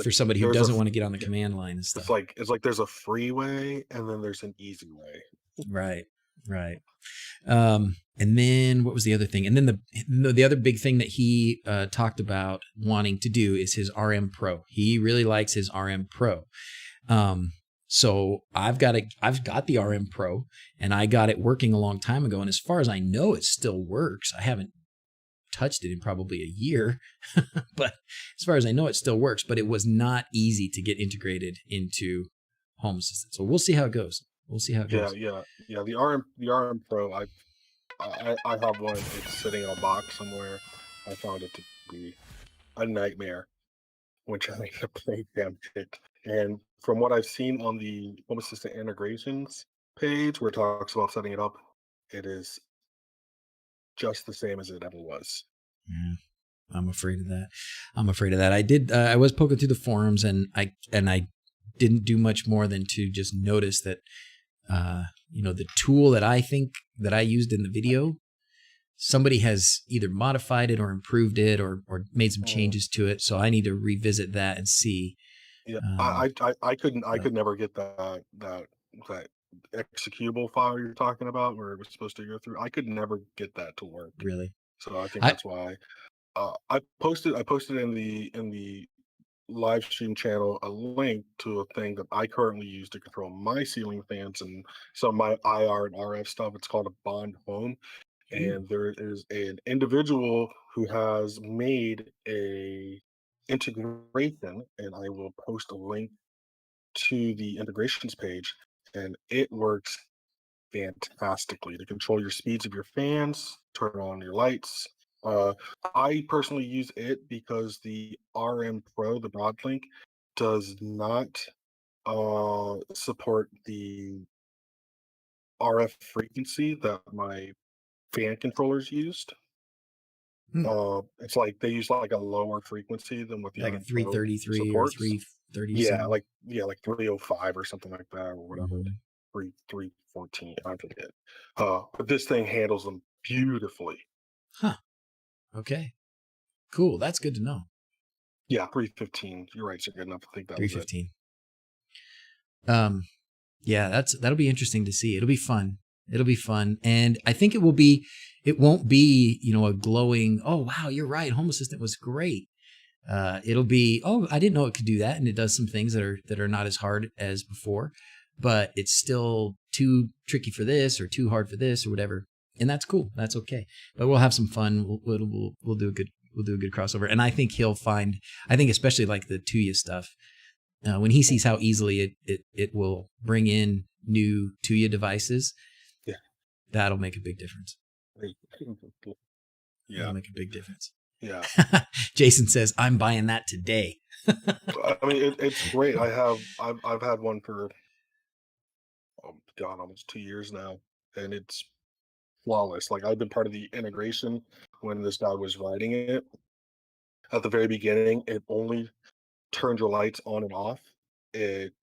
for somebody who doesn't want to get on the command line and stuff. It's like there's a free way and then there's an easy way. Right. And then what was the other thing? And then the other big thing that he talked about wanting to do is his RM Pro. He really likes his RM Pro. So I've got the RM Pro, and I got it working a long time ago. And as far as I know, it still works. I haven't touched it in probably a year, but as far as I know, it still works. But it was not easy to get integrated into Home Assistant. So we'll see how it goes. Yeah. The RM Pro, I have one. It's sitting in a box somewhere. I found it to be a nightmare, which I made a play damn it. And from what I've seen on the Home Assistant integrations page, where it talks about setting it up, it is just the same as it ever was. Yeah, I'm afraid of that. I was poking through the forums, and I didn't do much more than to just notice that, the tool that I think that I used in the video, somebody has either modified it or improved it or made some changes to it. So I need to revisit that and see Yeah, Um, I couldn't I but could never get that executable file you're talking about where it was supposed to go through. I could never get that to work. really, So I think I that's why I posted in the live stream channel a link to a thing that I currently use to control my ceiling fans and some of my IR and RF stuff. It's called a Bond Home, ooh, and there is an individual who has made a integration, and I will post a link to the integrations page, and it works fantastically to control your speeds of your fans, turn on your lights. Uh, I personally use it because the RM Pro, the Broadlink, does not support the RF frequency that my fan controllers used. hmm, It's like they use like a lower frequency than what the like a RM Pro 333 or supports. 330 Yeah, some. like 305 or something like that, or whatever. Mhm. 314, I forget. But this thing handles them beautifully. Huh. Okay. Cool. That's good to know. Yeah, 315. You're right, so good enough. I think that was it. 315. Um, yeah, that'll be interesting to see. It'll be fun. It'll be fun. And I think it won't be, a glowing, oh wow, you're right. Home Assistant was great. It'll be, oh, I didn't know it could do that. And it does some things that are not as hard as before, but it's still too tricky for this or too hard for this or whatever. And that's cool. That's okay. But we'll have some fun. We'll do a good crossover. And I think I think especially like the Tuya stuff, when he sees how easily it will bring in new Tuya devices, Yeah. that'll make a big difference. That'll Yeah. make a big difference. Yeah. Jason says, I'm buying that today. I mean, it's great. I've had one for, oh God, almost 2 years now, and it's flawless. Like, I've been part of the integration when this guy was writing it. At the very beginning, it only turned your lights on and off. It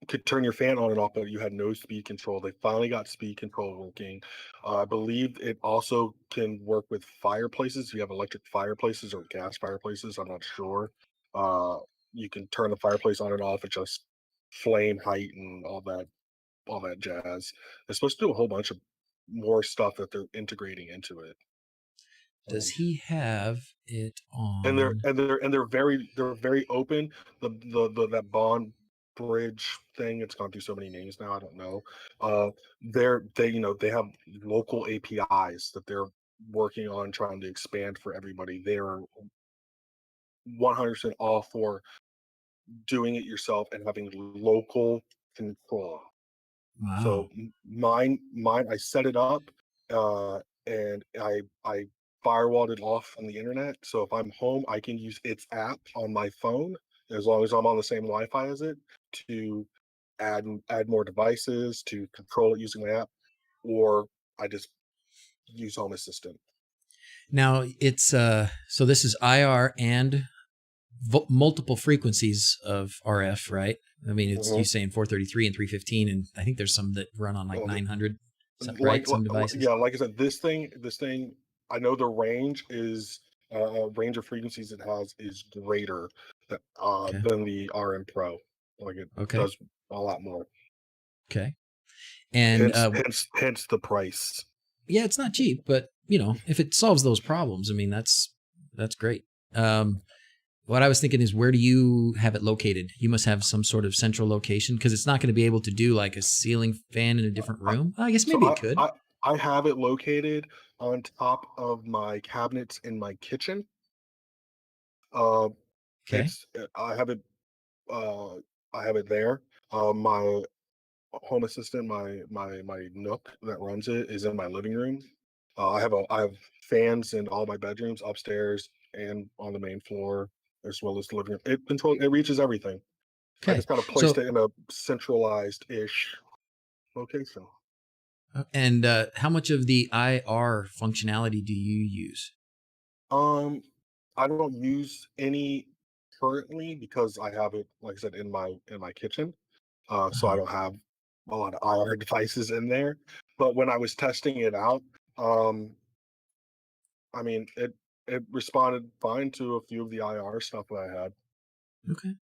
could turn your fan on and off, but you had no speed control. They finally got speed control working. I believe it also can work with fireplaces. You have electric fireplaces or gas fireplaces. I'm not sure. Uh, you can turn the fireplace on and off. Adjust flame height and all that jazz. They're supposed to do a whole bunch of more stuff that they're integrating into it. Does Um, he have it and they're on? and they're and they're very open. The that bond bridge thing, it's gone through so many names now, I don't know. uh they have local APIs that they're working on trying to expand for everybody. They're 100% all for doing it yourself and having local control. So Wow. mine, I set it up, uh, and I firewalled it off on the internet. So if I'm home, I can use its app on my phone as long as I'm on the same Wi-Fi as it to add more devices to control it using the app, or I just use Home Assistant. Now it's so this is IR and multiple frequencies of RF, right? I mean, it's you Mhm. saying 433 and 315, and I think there's some that run on like Well, 900, right? like, Some devices. yeah, like I said, this thing, I know the range is range of frequencies it has is greater Okay. than the RM Pro. Like, it Okay. does a lot more. Okay. And Hence the price. yeah, it's not cheap, but if it solves those problems, I mean, that's great. What I was thinking is, where do you have it located? You must have some sort of central location, because it's not going to be able to do like a ceiling fan in a different I, room. I guess so maybe it could. I have it located on top of my cabinets in my kitchen. Uh, Okay. I have it uh I have it there. My Home Assistant, my Nook that runs it is in my living room. I have fans in all my bedrooms, upstairs and on the main floor, as well as the living room. It reaches everything. I Okay. just gotta place So, it in a centralized ish location. and how much of the IR functionality do you use? Um, I don't use any currently because I have it, like I said, in my kitchen. So I Uh-huh. don't have a lot of IR devices in there. But when I was testing it out, um, I mean, it responded fine to a few of the IR stuff that I had. Okay.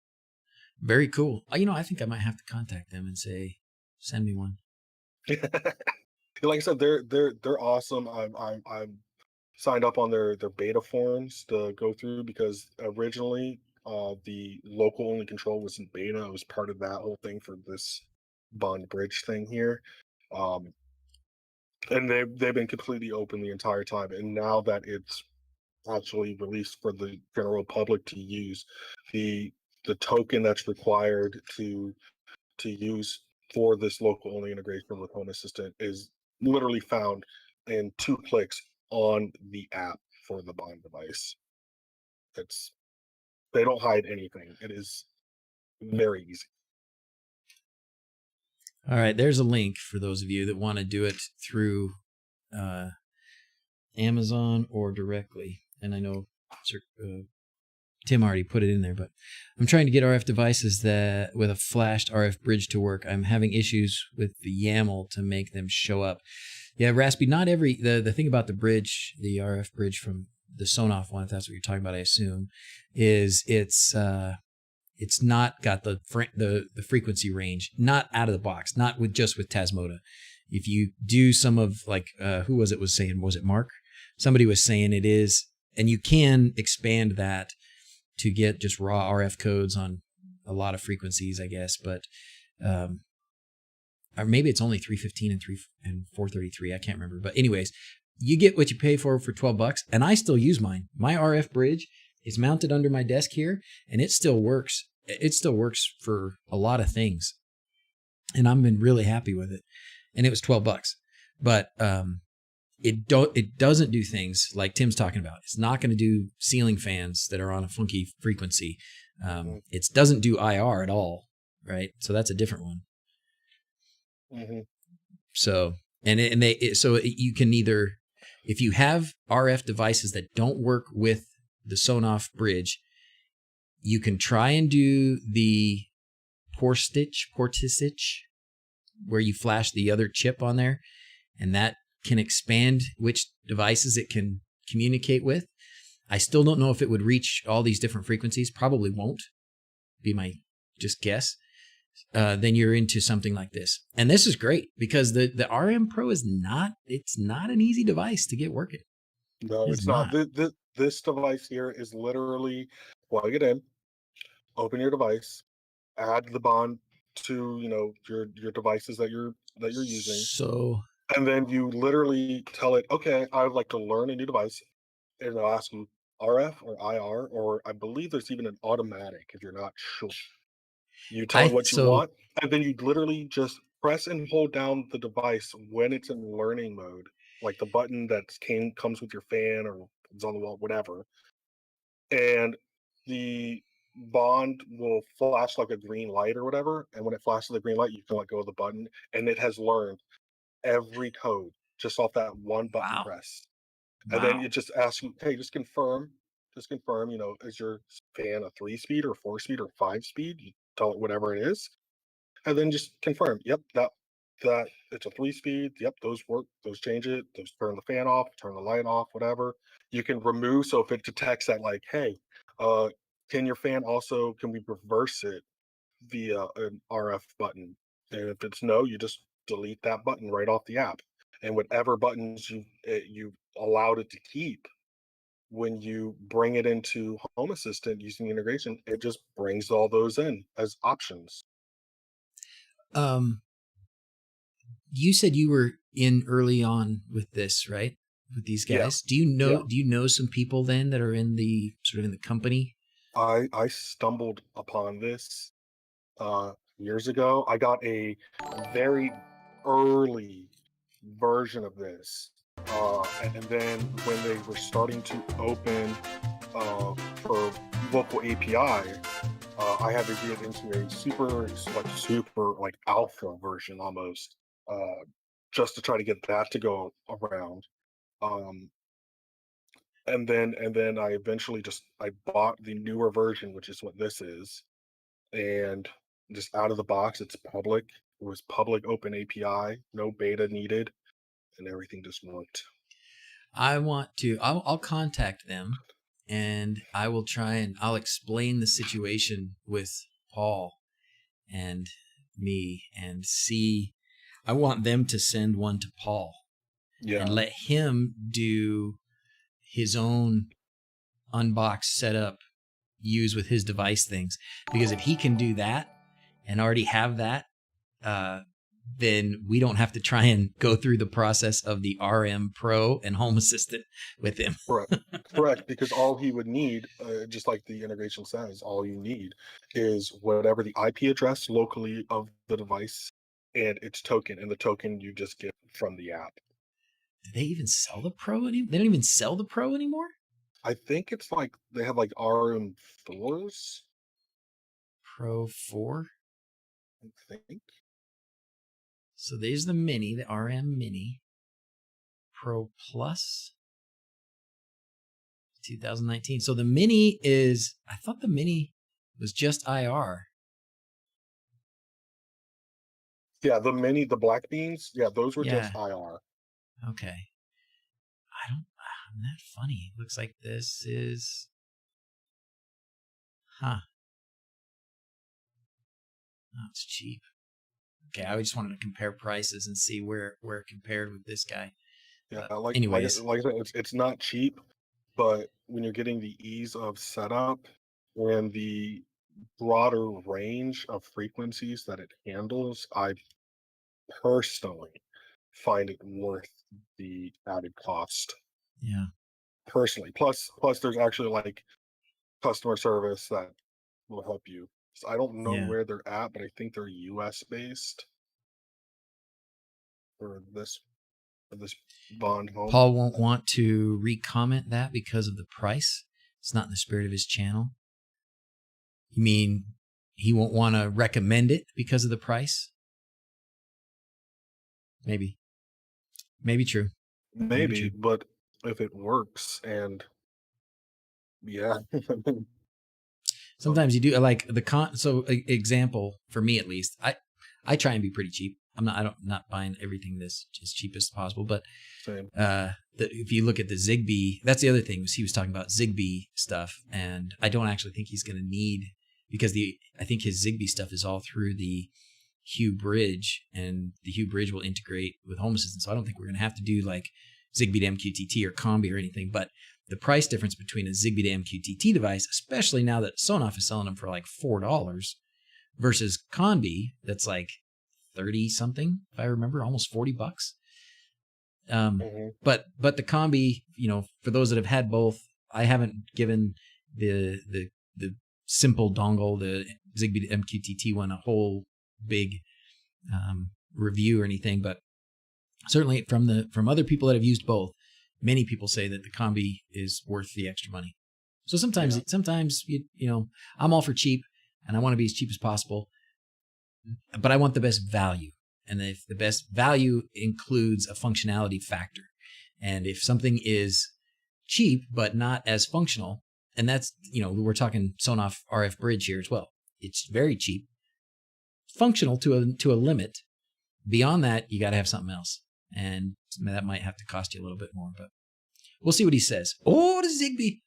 Very cool. I think I might have to contact them and say, send me one. Like I said, they're awesome. I'm signed up on their beta forums to go through because originally the local only control was in beta. It was part of that whole thing for this bond bridge thing here. Um, and they've been completely open the entire time. And now that it's actually released for the general public to use, the the token that's required to use for this local only integration with Home Assistant is literally found in 2 clicks on the app for the Bond device. It's they don't hide anything. It is very easy. All right, there's a link for those of you that want to do it through Amazon or directly. And I know Tim already put it in there, but I'm trying to get RF devices that with a flashed RF bridge to work. I'm having issues with the YAML to make them show up. Yeah, Raspy, not every the thing about the bridge, the RF bridge from the Sonoff one, if that's what you're talking about, I assume, is it's not got the frequency range, not out of the box, not with just with Tasmota. If you do some of like who was saying, was it Mark? Somebody was saying it is, and you can expand that to get just raw RF codes on a lot of frequencies, I guess, but or maybe it's only 315 and 433. I can't remember, but anyways, you get what you pay for $12, and I still use mine. My RF bridge is mounted under my desk here, and it still works. It still works for a lot of things, and I've been really happy with it. And it was $12, but it doesn't do things like Tim's talking about. It's not going to do ceiling fans that are on a funky frequency. It doesn't do IR at all, right? So that's a different one. Mm-hmm. So you can either, if you have RF devices that don't work with the Sonoff bridge, you can try and do the portistich, where you flash the other chip on there, and that can expand which devices it can communicate with. I still don't know if it would reach all these different frequencies. Probably won't, be my just guess. Then you're into something like this. And this is great because the RM Pro is not an easy device to get working. No, it's not. This device here is literally plug it in, open your device, add the bond to your devices that you're using, So, and then you literally tell it, okay, I would like to learn a new device, and it'll ask you RF or IR, or I believe there's even an automatic if you're not sure. You tell it what you want, and then you literally just press and hold down the device when it's in learning mode, like the button that comes with your fan or is on the wall, whatever, and the bond will flash like a green light or whatever. And when it flashes the green light, you can let go of the button, and it has learned every code just off that one button wow. press. And then it just asks you, hey, just confirm, is your fan a 3-speed or 4-speed or 5-speed? You tell it whatever it is, and then just confirm. Yep, that it's a 3-speed. Yep, those work. Those change it. Those turn the fan off, turn the light off, whatever. You can remove. So if it detects that, like, hey, can we reverse it via an RF button? And if it's no, you just delete that button right off the app. And whatever buttons you allowed it to keep, when you bring it into Home Assistant using the integration, it just brings all those in as options. You said you were in early on with this, right? With these guys. Yeah. Do you know some people then that are in the sort of in the company? I stumbled upon this years ago. I got a very early version of this. And then when they were starting to open for local API, I had to get into a super alpha version almost, just to try to get that to go around. Um, and then I eventually I bought the newer version, which is what this is, and just out of the box, it's public. It was public open API, no beta needed, and everything just worked. I'll contact them, and I'll explain the situation with Paul and me and see. I want them to send one to Paul Yeah. and let him do his own unbox setup, use with his device things. Because if he can do that and already have that, then we don't have to try and go through the process of the RM Pro and Home Assistant with him. Correct. Because all he would need, just like the integration says, all you need is whatever the IP address locally of the device and its token, and the token you just get from the app. Do they even sell the Pro anymore? They don't even sell the Pro anymore? I think it's like they have like RM4s. Pro 4? I think. So there's the Mini, the RM Mini. Pro Plus. 2019. So the Mini is, I thought the Mini was just IR. Yeah, the Mini, the black beans, yeah, those were Yeah. just IR. Okay. Isn't that funny? Looks like this is, oh, it's cheap. Okay, I just wanted to compare prices and see where it compared with this guy. Yeah, anyways. like I said, it's not cheap, but when you're getting the ease of setup and the broader range of frequencies that it handles, I personally find it worth the added cost. Yeah. Personally, plus there's actually like customer service that will help you. So I don't know where they're at, but I think they're US based for this bond home. Paul won't want to re-comment that because of the price. It's not in the spirit of his channel. You mean he won't want to recommend it because of the price? Maybe true. Maybe, but if it works, and yeah. Sometimes you do like so example for me, at least, I try and be pretty cheap. I'm not buying everything this as cheap as possible, but Same. if you look at the Zigbee, that's the other thing, was he was talking about Zigbee stuff, and I don't actually think he's going to need, because I think his Zigbee stuff is all through the Hue Bridge, and the Hue Bridge will integrate with Home Assistant, so I don't think we're going to have to do like Zigbee to MQTT or Combi or anything. But the price difference between a Zigbee to MQTT device, especially now that Sonoff is selling them for like $4 versus Combi that's like 30 something, if I remember, almost $40. But the Combi, for those that have had both, I haven't given the simple dongle, the Zigbee to MQTT one, a whole big review or anything, but certainly from other people that have used both, many people say that the Combi is worth the extra money. So sometimes I'm all for cheap, and I want to be as cheap as possible, but I want the best value. And if the best value includes a functionality factor, and if something is cheap but not as functional, and that's, we're talking Sonoff RF Bridge here as well. It's very cheap, functional to a limit. Beyond that, you got to have something else, and that might have to cost you a little bit more, but we'll see what he says. Oh, the Zigbee.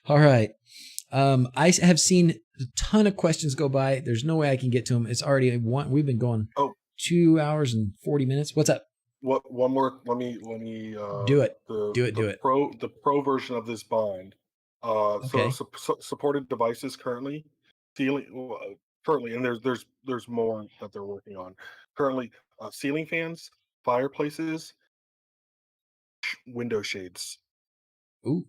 All right. I have seen a ton of questions go by. There's no way I can get to them. It's already we've been going 2 hours and 40 minutes. What's up? One more. Let me. Do it. Do it. The pro version of this bond. Okay. So supported devices currently, and there's more that they're working on. Currently, ceiling fans, fireplaces, window shades. Ooh.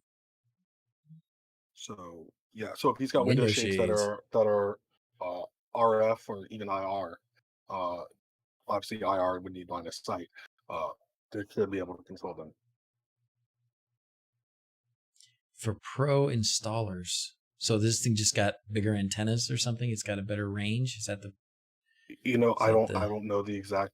So yeah. So if he's got window shades that are RF or even IR, obviously IR would need line of sight. They should be able to control them. For pro installers, so this thing just got bigger antennas or something? It's got a better range? Is that the? I don't know the exact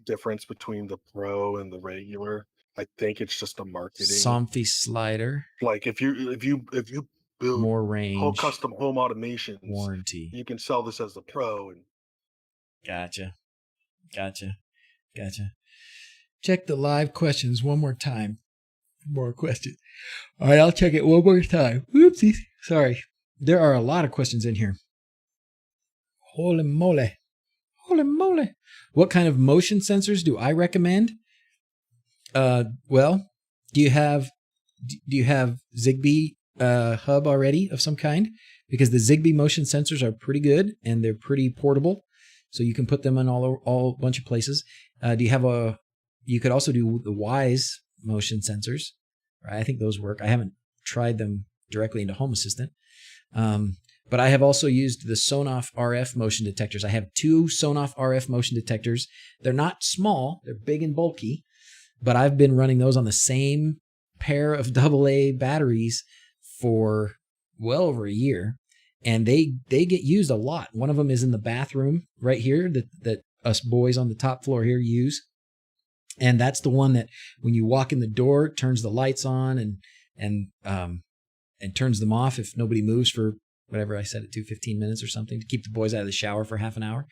difference between the pro and the regular. I think it's just a marketing. Somfy slider. Like if you build more range, whole custom home automations, warranty, you can sell this as the pro. And Gotcha. Check the live questions one more time. more questions. All right, I'll check it one more time. Whoopsies. Sorry. There are a lot of questions in here. Holy moly. Holy moly. What kind of motion sensors do I recommend? Well, do you have Zigbee hub already of some kind? Because the Zigbee motion sensors are pretty good and they're pretty portable, so you can put them in all bunch of places. You could also do the Wise motion sensors. Right? I think those work. I haven't tried them directly into Home Assistant, but I have also used the Sonoff RF motion detectors. I have 2 Sonoff RF motion detectors. They're not small; they're big and bulky. But I've been running those on the same pair of AA batteries for well over a year, and they get used a lot. One of them is in the bathroom right here that us boys on the top floor here use, and that's the one that when you walk in the door, it turns the lights on and turns them off if nobody moves for whatever I set it to, 15 minutes or something, to keep the boys out of the shower for half an hour.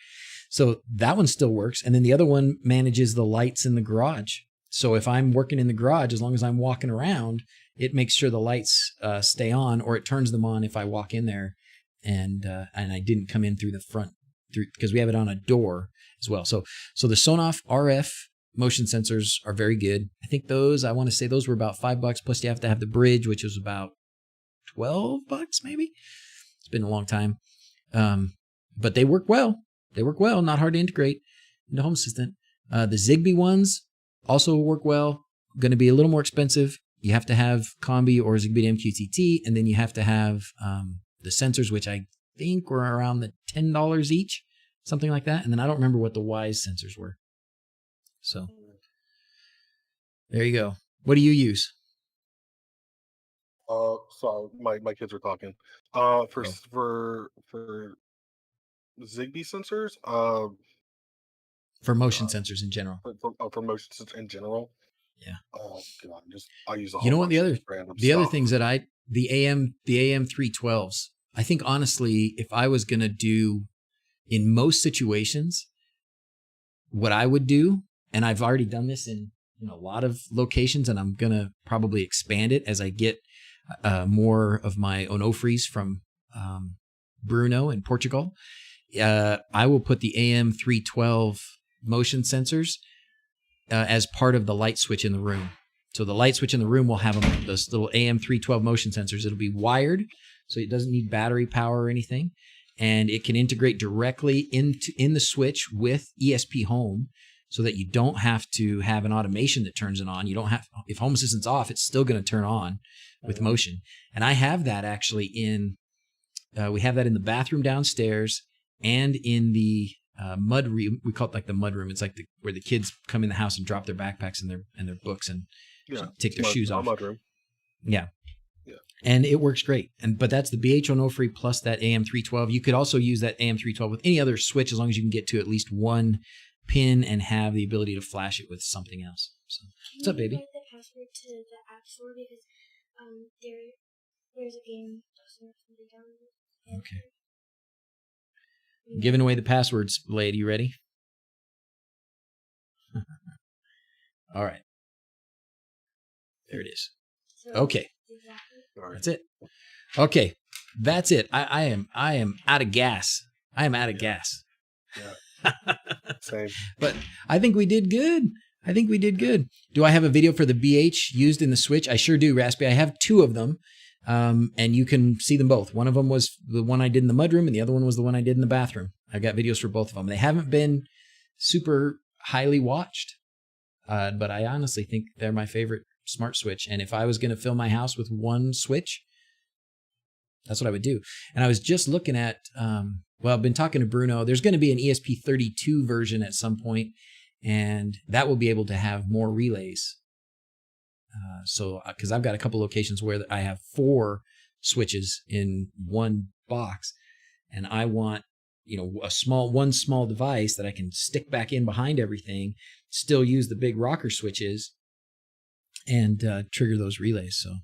So that one still works, and then the other one manages the lights in the garage. So if I'm working in the garage, as long as I'm walking around, it makes sure the lights stay on, or it turns them on if I walk in there and I didn't come in through the front, because we have it on a door as well. So the Sonoff RF motion sensors are very good. I think I want to say those were about $5, plus you have to have the bridge, which was about $12 maybe. It's been a long time. But they work well. Not hard to integrate into Home Assistant. The Zigbee ones also work well. Going to be a little more expensive. You have to have Combi or Zigbee to MQTT, and then you have to have the sensors, which I think were around the $10 each, something like that. And then I don't remember what the Wise sensors were. So there you go. What do you use? Sorry, my kids were talking. For Zigbee sensors, For motion sensors in general. for motion sensors in general. Yeah. Oh god, I use a whole You know what, bunch of random the other stuff. things that the AM 312s, I think honestly, if I was going to do in most situations, what I would do, and I've already done this in a lot of locations, and I'm going to probably expand it as I get more of my Onofres from Bruno in Portugal. I will put the AM 312 motion sensors as part of the light switch in the room. So the light switch in the room will have those little AM 312 motion sensors. It'll be wired, so it doesn't need battery power or anything, and it can integrate directly in the switch with ESP Home, so that you don't have to have an automation that turns it on. You don't have, if Home Assistant's off, it's still going to turn on with motion. And I have that actually we have that in the bathroom downstairs and in the mud room. We call it like the mud room. It's like where the kids come in the house and drop their backpacks and their books and take their shoes off. Mud room. Yeah. And it works great. But that's the BH Onofre plus that AM 312. You could also use that AM 312 with any other switch, as long as you can get to at least one pin and have the ability to flash it with something else. So, what's up, baby? Can you write the password to the App Store, because there's a game to download. Okay. I'm giving away the passwords, lady. You ready? All right. There it is. Okay. That's it. Okay. That's it. I am out of gas. I am out of gas. Yeah. Same. But I think we did good. Do I have a video for the BH used in the switch? I sure do, Raspy. I have 2 of them. And you can see them both. One of them was the one I did in the mudroom, and the other one was the one I did in the bathroom. I've got videos for both of them. They haven't been super highly watched, but I honestly think they're my favorite smart switch. And if I was going to fill my house with one switch, that's what I would do. And I was just looking at, I've been talking to Bruno. There's going to be an ESP32 version at some point, and that will be able to have more relays. Because I've got a couple locations where I have 4 switches in one box, and I want, one small device that I can stick back in behind everything, still use the big rocker switches, and trigger those relays. So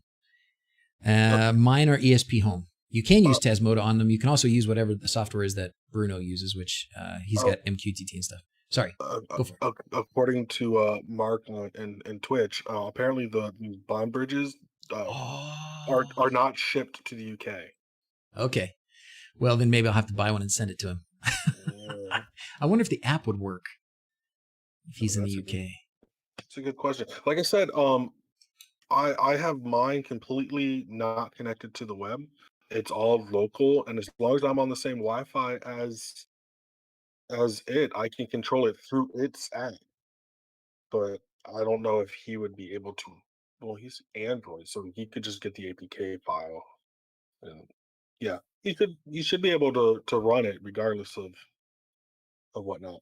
mine are ESP Home. You can use Tasmoda on them. You can also use whatever the software is that Bruno uses, which he's got MQTT and stuff. Sorry, go for it. According to Mark and Twitch, apparently the bond bridges are not shipped to the UK. Okay. Well, then maybe I'll have to buy one and send it to him. I wonder if the app would work if he's in the UK. That's a good question. Like I said, I have mine completely not connected to the web. It's all local, and as long as I'm on the same Wi-Fi as it, I can control it through its app. But I don't know if he would be able to. Well, he's Android, so he could just get the APK file, and yeah, he could. He should be able to run it regardless of whatnot.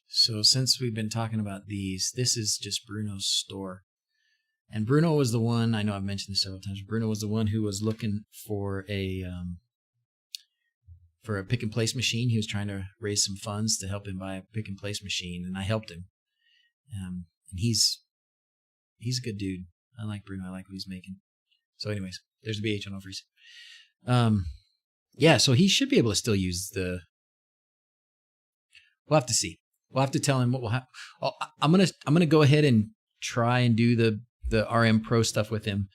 So since we've been talking about these, this is just Bruno's store. And Bruno was the one, I know I've mentioned this several times, Bruno was the one who was looking for a pick and place machine. He was trying to raise some funds to help him buy a pick and place machine, and I helped him. And he's a good dude. I like Bruno. I like what he's making. So anyways, there's the BH on overfreeze. Yeah, so he should be able to still use the... We'll have to see. We'll have to tell him what we'll have. Oh, I'm gonna go ahead and try and do the RM Pro stuff with him.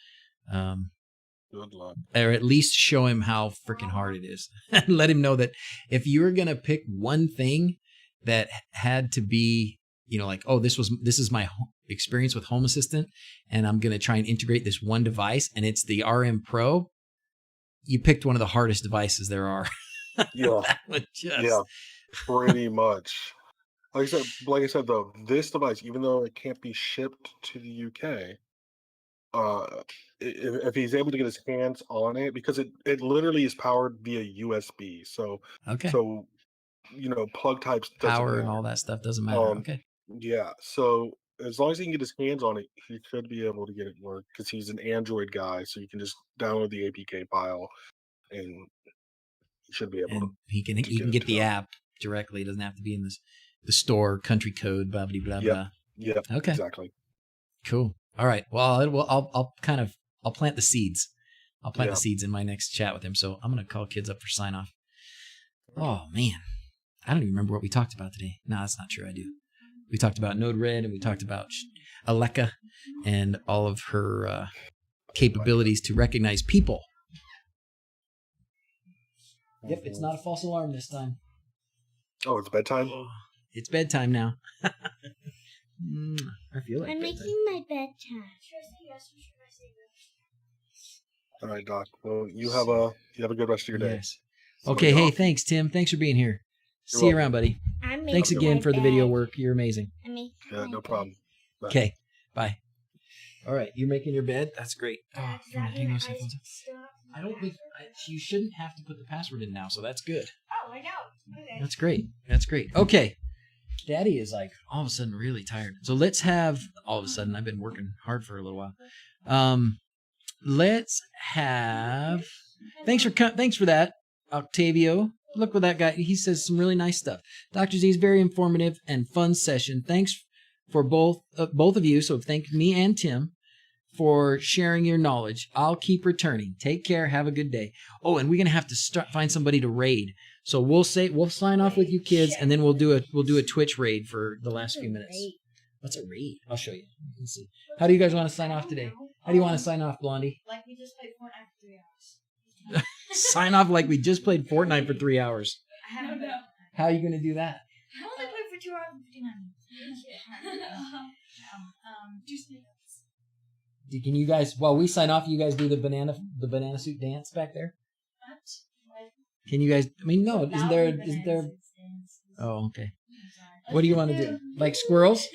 Good luck. Or at least show him how freaking hard it is. Let him know that if you were gonna pick one thing that had to be, like, oh, this is my experience with Home Assistant, and I'm gonna try and integrate this one device, and it's the RM Pro. You picked one of the hardest devices there are. Yeah. Just... Yeah. Pretty much. Like I said, though, this device, even though it can't be shipped to the UK, if he's able to get his hands on it, because it literally is powered via USB. So okay. So plug types doesn't power matter. And all that stuff doesn't matter. Okay. Yeah. So as long as he can get his hands on it, he should be able to get it work because he's an Android guy. So you can just download the APK file, and he should be able to. He can get the app directly. It doesn't have to be in the store, country code, blah, blah, blah, blah. Yeah, okay. Exactly. Cool. All right. Well, I'll plant the seeds. I'll plant the seeds in my next chat with him. So I'm going to call kids up for sign off. Oh, man. I don't even remember what we talked about today. No, that's not true. I do. We talked about Node-RED, and we talked about Aleka and all of her capabilities to recognize people. Yep, it's not a false alarm this time. Oh, it's bedtime? It's bedtime now. I feel like I'm bedtime. making my bedtime. Should I say yes or should I say no? All right, Doc. Well, you have a good rest of your day. Yes. Okay, hey, thanks, Tim. Thanks for being here. See you around, buddy. Thanks again for the video work. You're amazing. Yeah, no problem. Bye. Okay, bye. All right, you're making your bed? That's great. Oh, Does that mean I don't think you shouldn't have to put the password in now, so that's good. Oh, I know. Okay. That's great. That's great. Okay. Daddy is like all of a sudden really tired. So let's have all of a sudden, I've been working hard for a little while. Let's have thanks for that, Octavio. Look what that guy, he says some really nice stuff. Dr. Z is very informative and fun session. Thanks for both of you. So thank me and Tim for sharing your knowledge. I'll keep returning. Take care. Have a good day. Oh, and we're gonna have to find somebody to raid. So we'll sign off with you kids, and then we'll do a Twitch raid for the last few minutes. What's a raid? I'll show you. You can see. How do you guys want to sign off today? How do you want to sign off, Blondie? Like we just played Fortnite for 3 hours. Sign off like we just played Fortnite for 3 hours. I haven't been. How are you gonna do that? I only played for 2 hours and 59 minutes. 2 minutes. Can you guys, while we sign off, you guys do the banana suit dance back there? What? Can you guys? I mean, no. Isn't there? Oh, okay. What do you want to do? Like squirrels?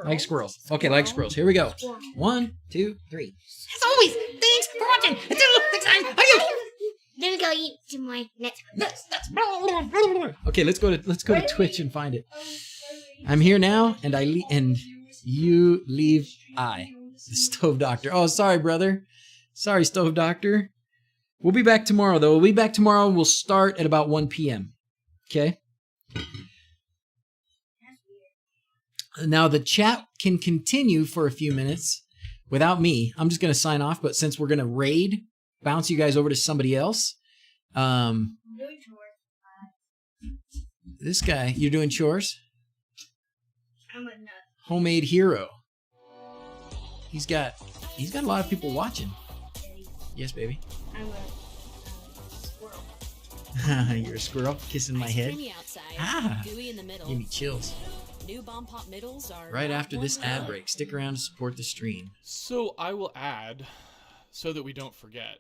Like squirrels. Okay, like squirrels. Here we go. 1, 2, 3. As always, thanks for watching. Until next time, adios. Let me go eat some more nuts. Okay, let's go to Twitch and find it. I'm here now, and you leave the Stove Doctor. Oh, sorry, brother. Sorry, Stove Doctor. We'll be back tomorrow, though. We'll be back tomorrow. We'll start at about 1 p.m. Okay? Now, the chat can continue for a few minutes without me. I'm just going to sign off, but since we're going to raid, bounce you guys over to somebody else. This guy, you're doing chores? I'm a nut. Homemade hero. He's got a lot of people watching. Yes, baby. I'm a squirrel. You're a squirrel kissing my head. Ah, Gooey in the middle. give me chills. New bomb pop middles are Right not after this one ad word. break. Stick around to support the stream. So I will add, so that we don't forget.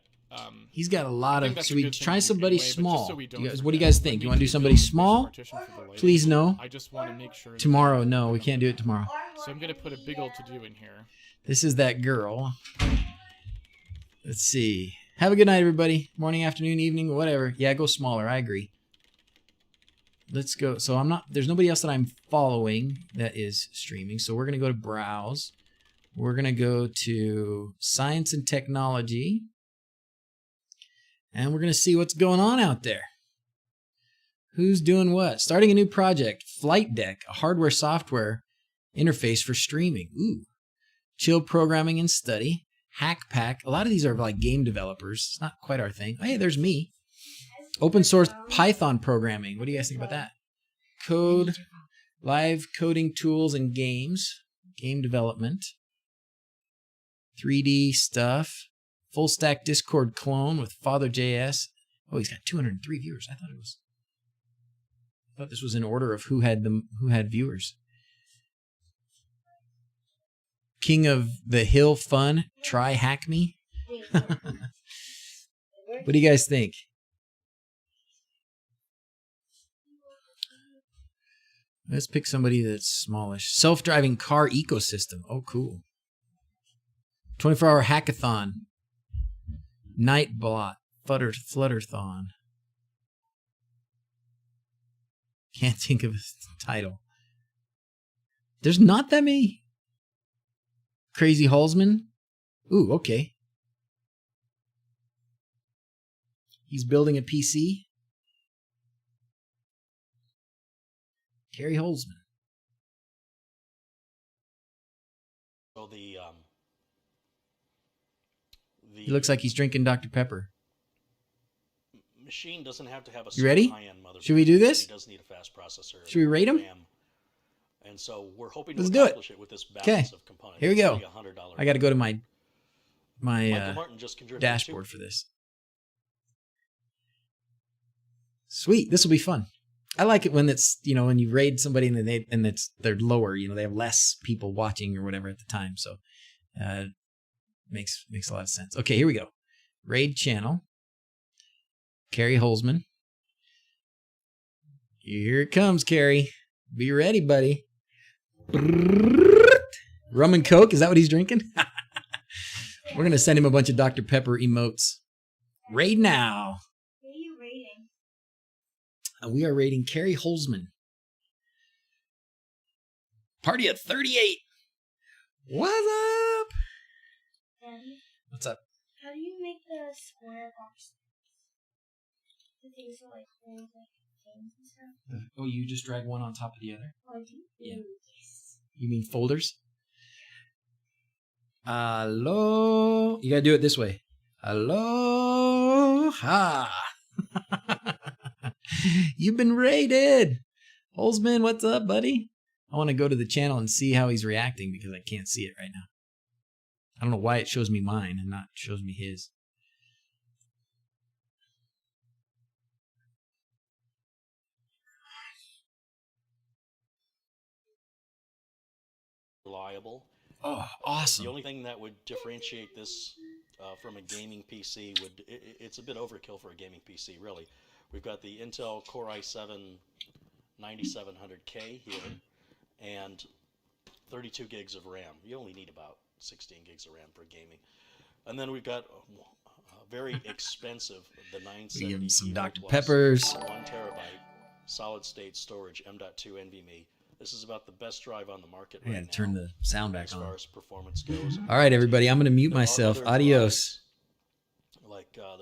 He's got a lot I of. think that's Should a we good thing try to somebody convey, but just small? so we don't You guys, what do you forget, guys when think? we You want to do do somebody build this small? partition for the later, Please no. I just want to make sure that- Tomorrow, no, we can't do it tomorrow. So I'm gonna put a big old to do in here. This is that girl. Let's see. Have a good night, everybody. Morning, afternoon, evening, whatever. Yeah, go smaller. I agree. Let's go. So I'm not. There's nobody else that I'm following that is streaming. So we're gonna go to browse. We're gonna go to science and technology, and we're gonna see what's going on out there. Who's doing what? Starting a new project. Flight Deck, a hardware-software interface for streaming. Ooh. Chill programming and study. Hack Pack. A lot of these are like game developers. It's not quite our thing. Hey, there's me. Open source Python programming. What do you guys think about that? Code, live coding tools and games. Game development. 3D stuff. Full stack Discord clone with Father.js. Oh, he's got 203 viewers. I thought this was in order of who had viewers. King of the Hill Fun. Try Hack Me. What do you guys think? Let's pick somebody that's smallish. Self-driving car ecosystem. Oh, cool. 24-hour hackathon. Nightbot. Flutterthon. Can't think of a title. There's not that many. Crazy Halsman. Ooh, okay. He's building a PC. Gary Holzman. So He looks like he's drinking Dr. Pepper. machine doesn't have to have a You ready? high-end motherboard. Should we do this? It does need a fast processor. Should we rate 'em? RAM. And so we're hoping Let's to do it. accomplish it with this balance of components. Here we go. It's only $100. I got to go to my Michael Martin just contributed dashboard for this. Sweet, this will be fun. I like it when it's, when you raid somebody and they're lower, they have less people watching or whatever at the time. So makes a lot of sense. Okay, here we go. Raid channel. Carrie Holzman. Here it comes, Carrie. Be ready, buddy. Rum and Coke, is that what he's drinking? We're going to send him a bunch of Dr. Pepper emotes. Raid now. What are you rating? We are rating Carrie Holzman. Party at 38. What's up? Daddy, What's up? how do you make the square box? The things are like things like games and stuff. Oh, you just drag one on top of the other? Oh, I do? Yeah. Ooh, yes. You mean folders? Hello. You got to do it this way. Aloha. You've been raided. Holzman, what's up, buddy? I want to go to the channel and see how he's reacting because I can't see it right now. I don't know why it shows me mine and not shows me his. Reliable. Oh, awesome. The only thing that would differentiate this from a gaming PC it's a bit overkill for a gaming PC, really. We've got the Intel Core i7 9700K here and 32 gigs of RAM. You only need about 16 gigs of RAM for gaming. And then we've got very expensive, the 970 Give him some Evo Dr. Plus, Peppers. 1 terabyte solid state storage M.2 NVMe. This is about the best drive on the market I right gotta now. turn the sound back as on. far as performance goes. All right, everybody. I'm going to mute There are myself. other Adios. drives, like there's